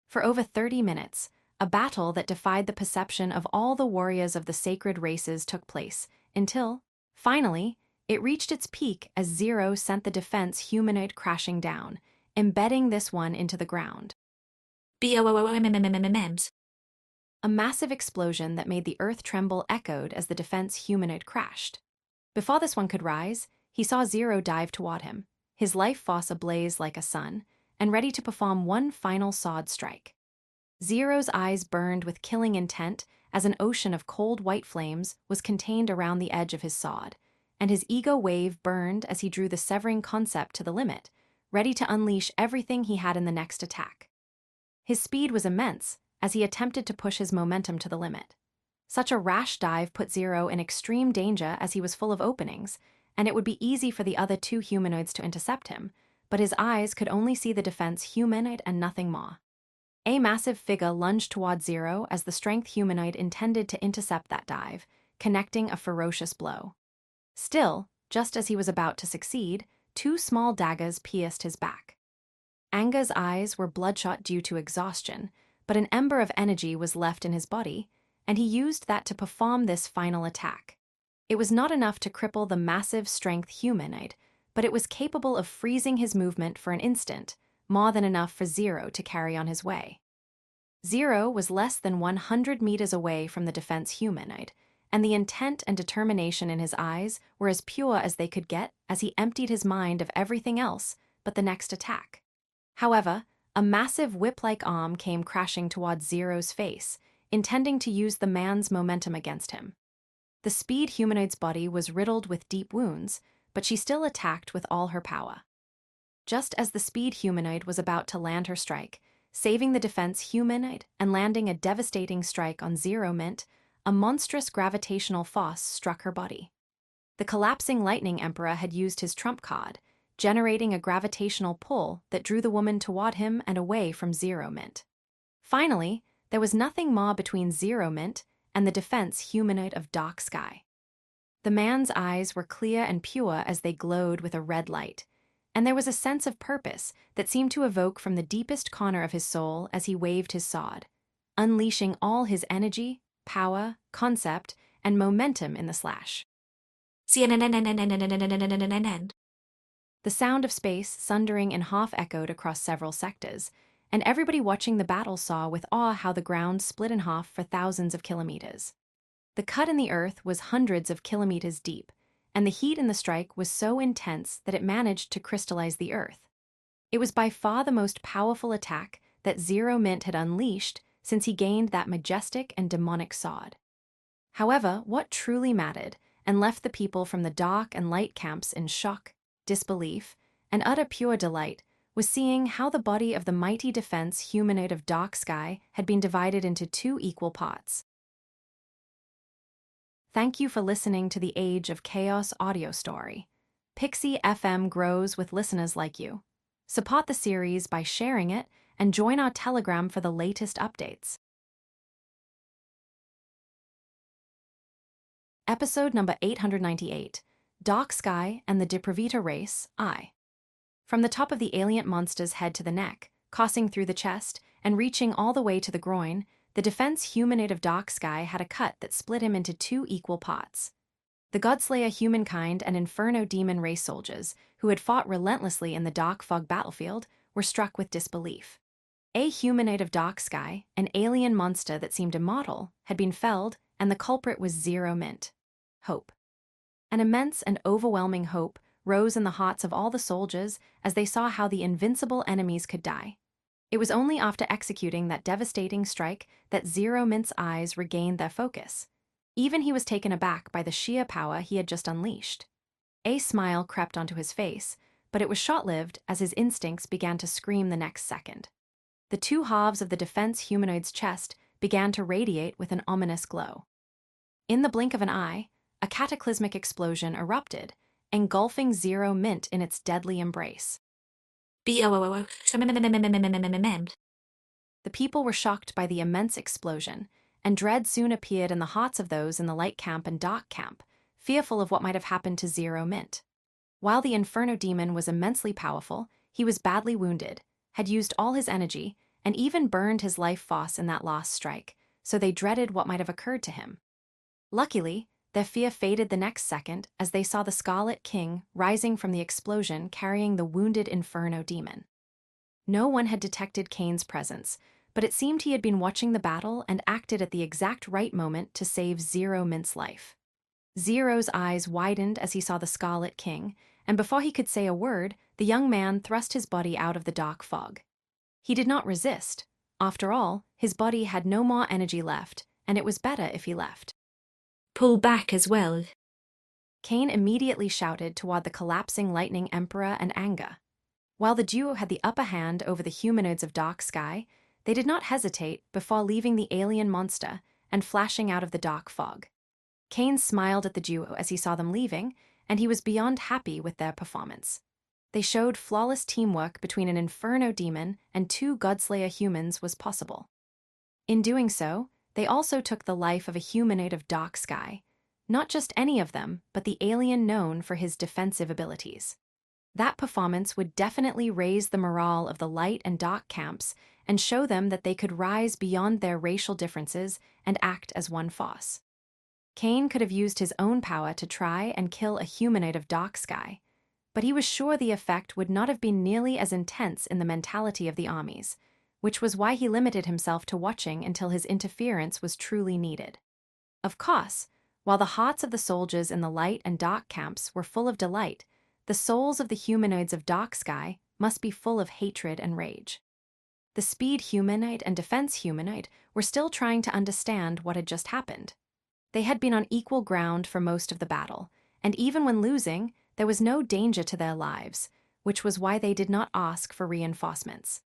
For over 30 minutes, a battle that defied the perception of all the warriors of the sacred races took place, until, finally, it reached its peak as Zero sent the defense humanoid crashing down, embedding this one into the ground. BOOMMMMMMs. A massive explosion that made the earth tremble echoed as the defense humanoid crashed. Before this one could rise, he saw Zero dive toward him, his life force ablaze like a sun, and ready to perform one final sword strike. Zero's eyes burned with killing intent as an ocean of cold white flames was contained around the edge of his sword, and his ego wave burned as he drew the severing concept to the limit, ready to unleash everything he had in the next attack. His speed was immense as he attempted to push his momentum to the limit. Such a rash dive put Zero in extreme danger as he was full of openings, and it would be easy for the other two humanoids to intercept him, but his eyes could only see the defense humanoid and nothing more. A massive figure lunged toward Zero as the strength humanoid intended to intercept that dive, connecting a ferocious blow. Still, just as he was about to succeed, two small daggers pierced his back. Anga's eyes were bloodshot due to exhaustion, but an ember of energy was left in his body, and he used that to perform this final attack. It was not enough to cripple the massive strength humanoid, but it was capable of freezing his movement for an instant, more than enough for Zero to carry on his way. Zero was less than 100 meters away from the defense humanoid, and the intent and determination in his eyes were as pure as they could get as he emptied his mind of everything else but the next attack. However, a massive whip-like arm came crashing towards Zero's face, intending to use the man's momentum against him. The speed humanoid's body was riddled with deep wounds, but she still attacked with all her power. Just as the speed humanoid was about to land her strike, saving the defense humanoid and landing a devastating strike on Zero Mint. A monstrous gravitational force struck her body. The collapsing Lightning Emperor had used his trump card, generating a gravitational pull that drew the woman toward him and away from Zero Mint. Finally, there was nothing more between Zero Mint and the defense humanoid of Dark Sky. The man's eyes were clear and pure as they glowed with a red light, and there was a sense of purpose that seemed to evoke from the deepest corner of his soul as he waved his sword, unleashing all his energy, power, concept, and momentum in the slash. CNN. The sound of space sundering and half-echoed across several sectors, and everybody watching the battle saw with awe how the ground split in half for thousands of kilometers. The cut in the earth was hundreds of kilometers deep, and the heat in the strike was so intense that it managed to crystallize the earth. It was by far the most powerful attack that Zero Mint had unleashed since he gained that majestic and demonic sword. However, what truly mattered and left the people from the dark and light camps in shock, disbelief, and utter pure delight was seeing how the body of the mighty defense humanoid of Dark Sky had been divided into two equal parts. Thank you for listening to the Age of Chaos audio story. Pixie FM grows with listeners like you. Support the series by sharing it and join our Telegram for the latest updates. Episode number 898, Dark Sky and the Depravita Race, I. From the top of the alien monster's head to the neck, coursing through the chest, and reaching all the way to the groin, the defense humanoid of Dark Sky had a cut that split him into two equal parts. The Godslayer humankind and Inferno demon race soldiers, who had fought relentlessly in the Dark Fog battlefield, were struck with disbelief. A humanoid of Dark Sky, an alien monster that seemed immortal, had been felled, and the culprit was Zero Mint. Hope. An immense and overwhelming hope rose in the hearts of all the soldiers as they saw how the invincible enemies could die. It was only after executing that devastating strike that Zero Mint's eyes regained their focus. Even he was taken aback by the sheer power he had just unleashed. A smile crept onto his face, but it was short-lived as his instincts began to scream the next second. The two halves of the defense humanoid's chest began to radiate with an ominous glow. In the blink of an eye, a cataclysmic explosion erupted, engulfing Zero Mint in its deadly embrace. The people were shocked by the immense explosion, and dread soon appeared in the hearts of those in the light camp and dark camp, fearful of what might have happened to Zero Mint. While the Inferno demon was immensely powerful, he was badly wounded, had used all his energy, and even burned his life force in that last strike, so they dreaded what might have occurred to him. Luckily, their fear faded the next second as they saw the Scarlet King rising from the explosion carrying the wounded Inferno demon. No one had detected Kane's presence, but it seemed he had been watching the battle and acted at the exact right moment to save Zero Mint's life. Zero's eyes widened as he saw the Scarlet King, and before he could say a word, the young man thrust his body out of the dark fog. He did not resist. After all, his body had no more energy left, and it was better if he left. Pull back as well. Kane immediately shouted toward the collapsing Lightning Emperor and Anga. While the duo had the upper hand over the humanoids of Dark Sky, they did not hesitate before leaving the alien monster and flashing out of the dark fog. Kane smiled at the duo as he saw them leaving, and he was beyond happy with their performance. They showed flawless teamwork between an Inferno demon and two Godslayer humans was possible. In doing so, they also took the life of a humanoid of Dark Sky, not just any of them, but the alien known for his defensive abilities. That performance would definitely raise the morale of the light and dark camps and show them that they could rise beyond their racial differences and act as one force. Kane could have used his own power to try and kill a humanoid of Dark Sky, but he was sure the effect would not have been nearly as intense in the mentality of the armies, which was why he limited himself to watching until his interference was truly needed. Of course, while the hearts of the soldiers in the light and dark camps were full of delight, the souls of the humanoids of Dark Sky must be full of hatred and rage. The speed humanoid and defense humanoid were still trying to understand what had just happened. They had been on equal ground for most of the battle, and even when losing, there was no danger to their lives, which was why they did not ask for reinforcements.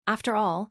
After all,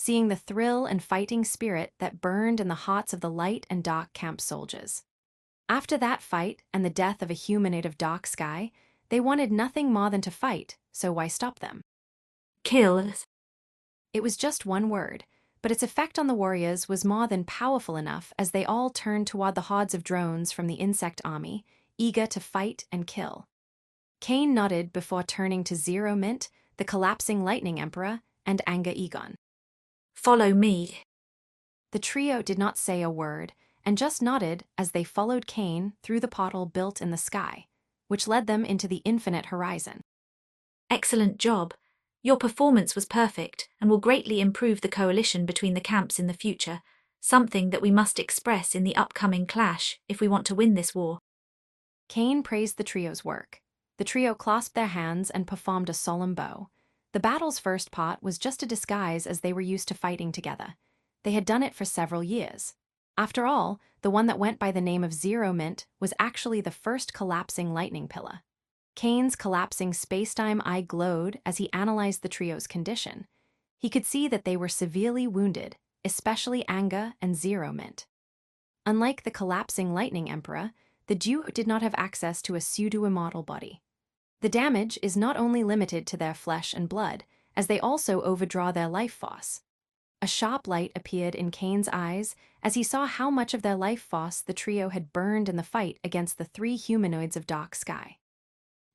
seeing the thrill and fighting spirit that burned in the hearts of the light and dark camp soldiers. After that fight and the death of a humanoid of dark sky, they wanted nothing more than to fight, so why stop them? Kill. It was just one word, but its effect on the warriors was more than powerful enough as they all turned toward the hordes of drones from the insect army, eager to fight and kill. Cain nodded before turning to Zero Mint, the collapsing lightning emperor, and Anga Egon. Follow me. The trio did not say a word, and just nodded as they followed Cain through the portal built in the sky, which led them into the infinite horizon. Excellent job. Your performance was perfect and will greatly improve the coalition between the camps in the future, something that we must express in the upcoming clash if we want to win this war. Cain praised the trio's work. The trio clasped their hands and performed a solemn bow. The battle's first part was just a disguise as they were used to fighting together. They had done it for several years. After all, the one that went by the name of Zero Mint was actually the first collapsing lightning pillar. Cain's collapsing spacetime eye glowed as he analyzed the trio's condition. He could see that they were severely wounded, especially Anga and Zero Mint. Unlike the collapsing lightning emperor, the duo did not have access to a pseudo-immortal body. The damage is not only limited to their flesh and blood, as they also overdraw their life force. A sharp light appeared in Cain's eyes as he saw how much of their life force the trio had burned in the fight against the three humanoids of dark sky.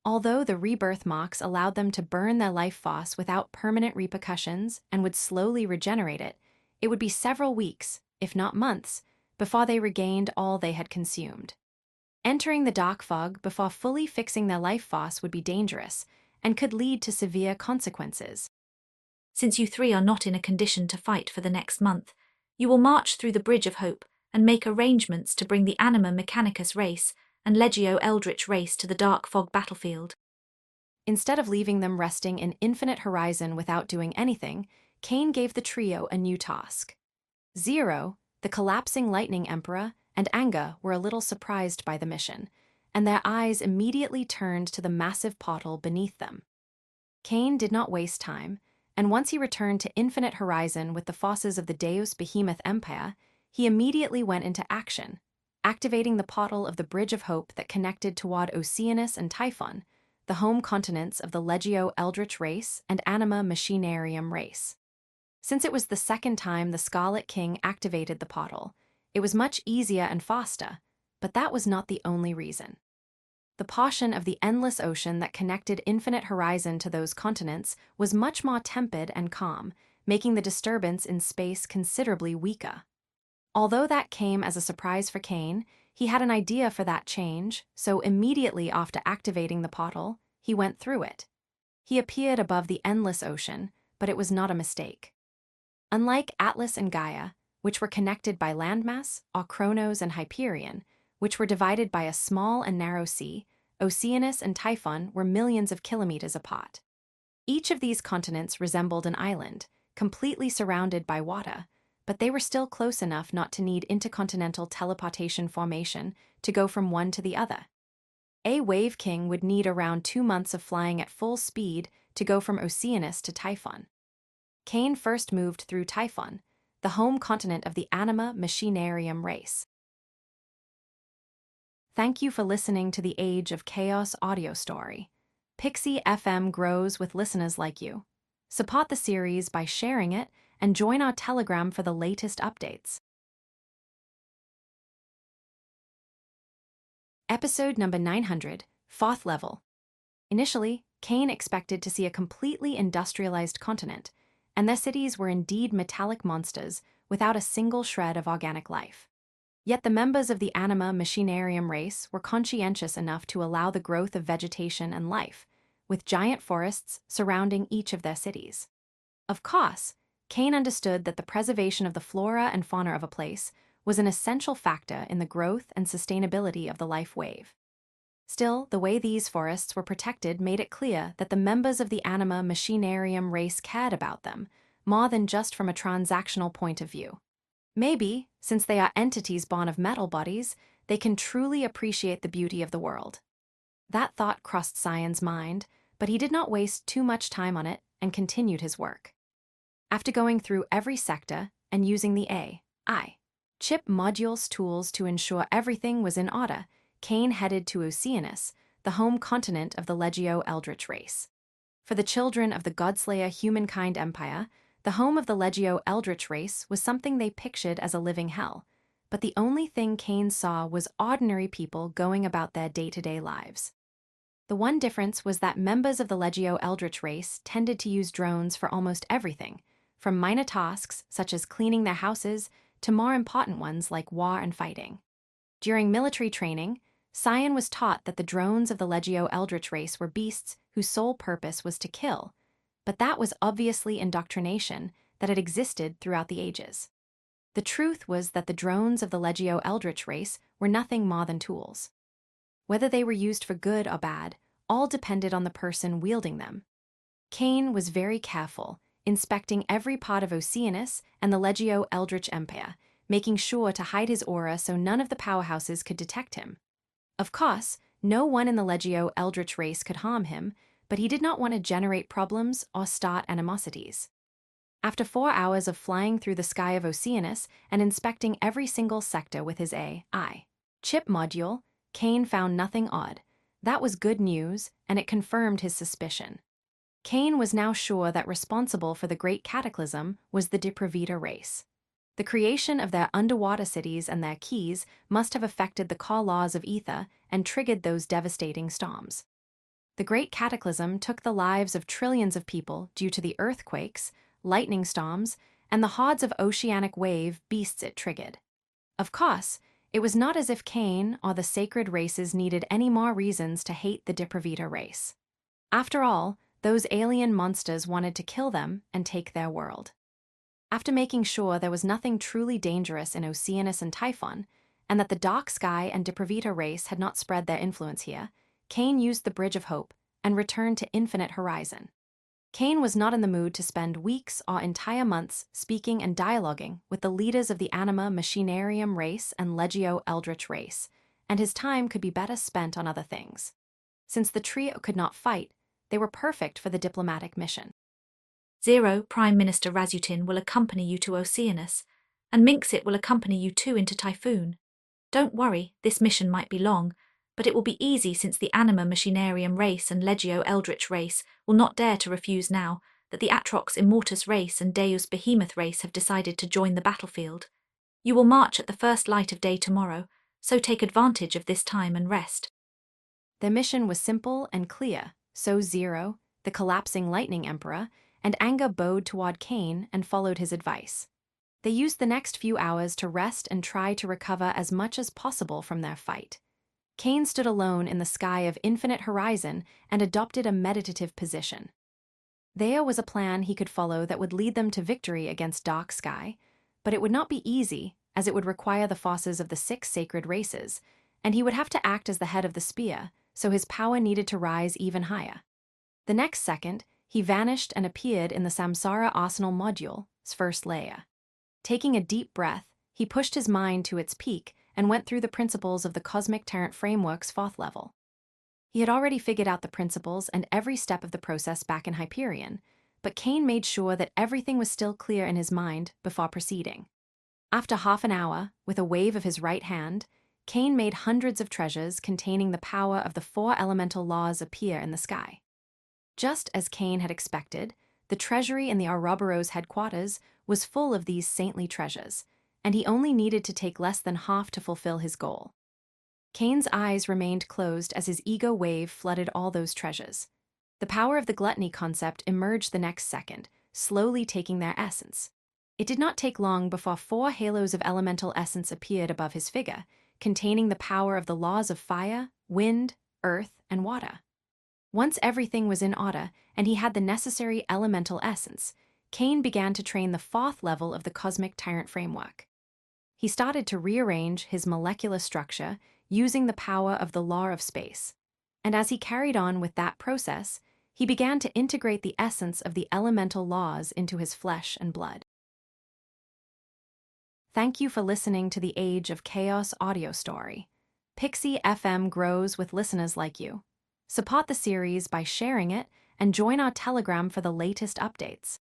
Although the rebirth marks allowed them to burn their life force without permanent repercussions and would slowly regenerate it, it would be several weeks, if not months, before they regained all they had consumed. Entering the dark fog before fully fixing their life force would be dangerous and could lead to severe consequences. Since you three are not in a condition to fight for the next month, you will march through the Bridge of Hope and make arrangements to bring the Anima Mechanicus race and Legio Eldritch race to the Dark Fog battlefield. Instead of leaving them resting in infinite horizon without doing anything, Cain gave the trio a new task. Zero, the collapsing lightning emperor, and Anga were a little surprised by the mission, and their eyes immediately turned to the massive portal beneath them. Cain did not waste time, and once he returned to infinite horizon with the forces of the Deus Behemoth Empire, he immediately went into action, activating the portal of the Bridge of Hope that connected toward Oceanus and Typhon, the home continents of the Legio Eldritch race and Anima Machinarium race. Since it was the second time the Scarlet King activated the portal, it was much easier and faster, but that was not the only reason. The portion of the endless ocean that connected infinite horizon to those continents was much more tepid and calm, making the disturbance in space considerably weaker. Although that came as a surprise for Cain, he had an idea for that change, so immediately after activating the portal, he went through it. He appeared above the endless ocean, but it was not a mistake. Unlike Atlas and Gaia, which were connected by landmass, or Kronos and Hyperion, which were divided by a small and narrow sea, Oceanus and Typhon were millions of kilometers apart. Each of these continents resembled an island, completely surrounded by water, but they were still close enough not to need intercontinental teleportation formation to go from one to the other. A Wave King would need around 2 months of flying at full speed to go from Oceanus to Typhon. Cain first moved through Typhon, the home continent of the Anima Machinarium race. Thank you for listening to the Age of Chaos audio story. Pixie FM grows with listeners like you. Support the series by sharing it and join our Telegram for the latest updates. Episode number 900, 4th level. Initially, Cain expected to see a completely industrialized continent, and their cities were indeed metallic monsters without a single shred of organic life. Yet the members of the Anima Machinarium race were conscientious enough to allow the growth of vegetation and life, with giant forests surrounding each of their cities. Of course, Cain understood that the preservation of the flora and fauna of a place was an essential factor in the growth and sustainability of the life wave. Still, the way these forests were protected made it clear that the members of the Anima Machinarium race cared about them, more than just from a transactional point of view. Maybe, since they are entities born of metal bodies, they can truly appreciate the beauty of the world. That thought crossed Cyan's mind, but he did not waste too much time on it and continued his work. After going through every sector and using the AI chip module's tools to ensure everything was in order, Kane headed to Oceanus, the home continent of the Legio Eldritch race. For the children of the Godslayer humankind empire, the home of the Legio Eldritch race was something they pictured as a living hell, but the only thing Kane saw was ordinary people going about their day-to-day lives. The one difference was that members of the Legio Eldritch race tended to use drones for almost everything, from minor tasks such as cleaning their houses to more important ones like war and fighting. During military training, Cyan was taught that the drones of the Legio Eldritch race were beasts whose sole purpose was to kill, but that was obviously indoctrination that had existed throughout the ages. The truth was that the drones of the Legio Eldritch race were nothing more than tools. Whether they were used for good or bad, all depended on the person wielding them. Kane was very careful, inspecting every part of Oceanus and the Legio Eldritch Empire, making sure to hide his aura so none of the powerhouses could detect him. Of course, no one in the Legio Eldritch race could harm him, but he did not want to generate problems or start animosities. After 4 hours of flying through the sky of Oceanus and inspecting every single sector with his AI chip module, Kane found nothing odd. That was good news, and it confirmed his suspicion. Kane was now sure that responsible for the Great Cataclysm was the Depravita race. The creation of their underwater cities and their keys must have affected the core laws of ether and triggered those devastating storms. The Great Cataclysm took the lives of trillions of people due to the earthquakes, lightning storms, and the hordes of oceanic wave beasts it triggered. Of course, it was not as if Kane or the sacred races needed any more reasons to hate the Depravita race. After all, those alien monsters wanted to kill them and take their world. After making sure there was nothing truly dangerous in Oceanus and Typhon, and that the Dark Sky and Depravita race had not spread their influence here, Kane used the Bridge of Hope and returned to Infinite Horizon. Kane was not in the mood to spend weeks or entire months speaking and dialoguing with the leaders of the Anima Machinarium race and Legio Eldritch race, and his time could be better spent on other things. Since the trio could not fight, they were perfect for the diplomatic mission. Zero, Prime Minister Razutin will accompany you to Oceanus, and Minxit will accompany you too into Typhoon. Don't worry, this mission might be long, but it will be easy since the Anima Machinarium race and Legio Eldritch race will not dare to refuse now that the Atrox Immortus race and Deus Behemoth race have decided to join the battlefield. You will march at the first light of day tomorrow, so take advantage of this time and rest. Their mission was simple and clear, so Zero, the collapsing Lightning Emperor, and Anga bowed toward Kane and followed his advice. They used the next few hours to rest and try to recover as much as possible from their fight. Kane stood alone in the sky of Infinite Horizon and adopted a meditative position. There was a plan he could follow that would lead them to victory against Dark Sky, but it would not be easy, as it would require the forces of the 6 sacred races, and he would have to act as the head of the spear, so his power needed to rise even higher. The next second, he vanished and appeared in the Samsara Arsenal module's first layer. Taking a deep breath, he pushed his mind to its peak and went through the principles of the Cosmic Tyrant Framework's 4th level. He had already figured out the principles and every step of the process back in Hyperion, but Kane made sure that everything was still clear in his mind before proceeding. After half an hour, with a wave of his right hand, Kane made hundreds of treasures containing the power of the 4 elemental laws appear in the sky. Just as Kane had expected, the treasury in the Ouroboros headquarters was full of these saintly treasures, and he only needed to take less than half to fulfill his goal. Kane's eyes remained closed as his ego wave flooded all those treasures. The power of the gluttony concept emerged the next second, slowly taking their essence. It did not take long before 4 halos of elemental essence appeared above his figure, containing the power of the laws of fire, wind, earth, and water. Once everything was in order and he had the necessary elemental essence, Kane began to train the 4th level of the Cosmic Tyrant Framework. He started to rearrange his molecular structure using the power of the law of space, and as he carried on with that process, he began to integrate the essence of the elemental laws into his flesh and blood. Thank you for listening to the Age of Chaos audio story. Pixie FM grows with listeners like you. Support the series by sharing it and join our Telegram for the latest updates.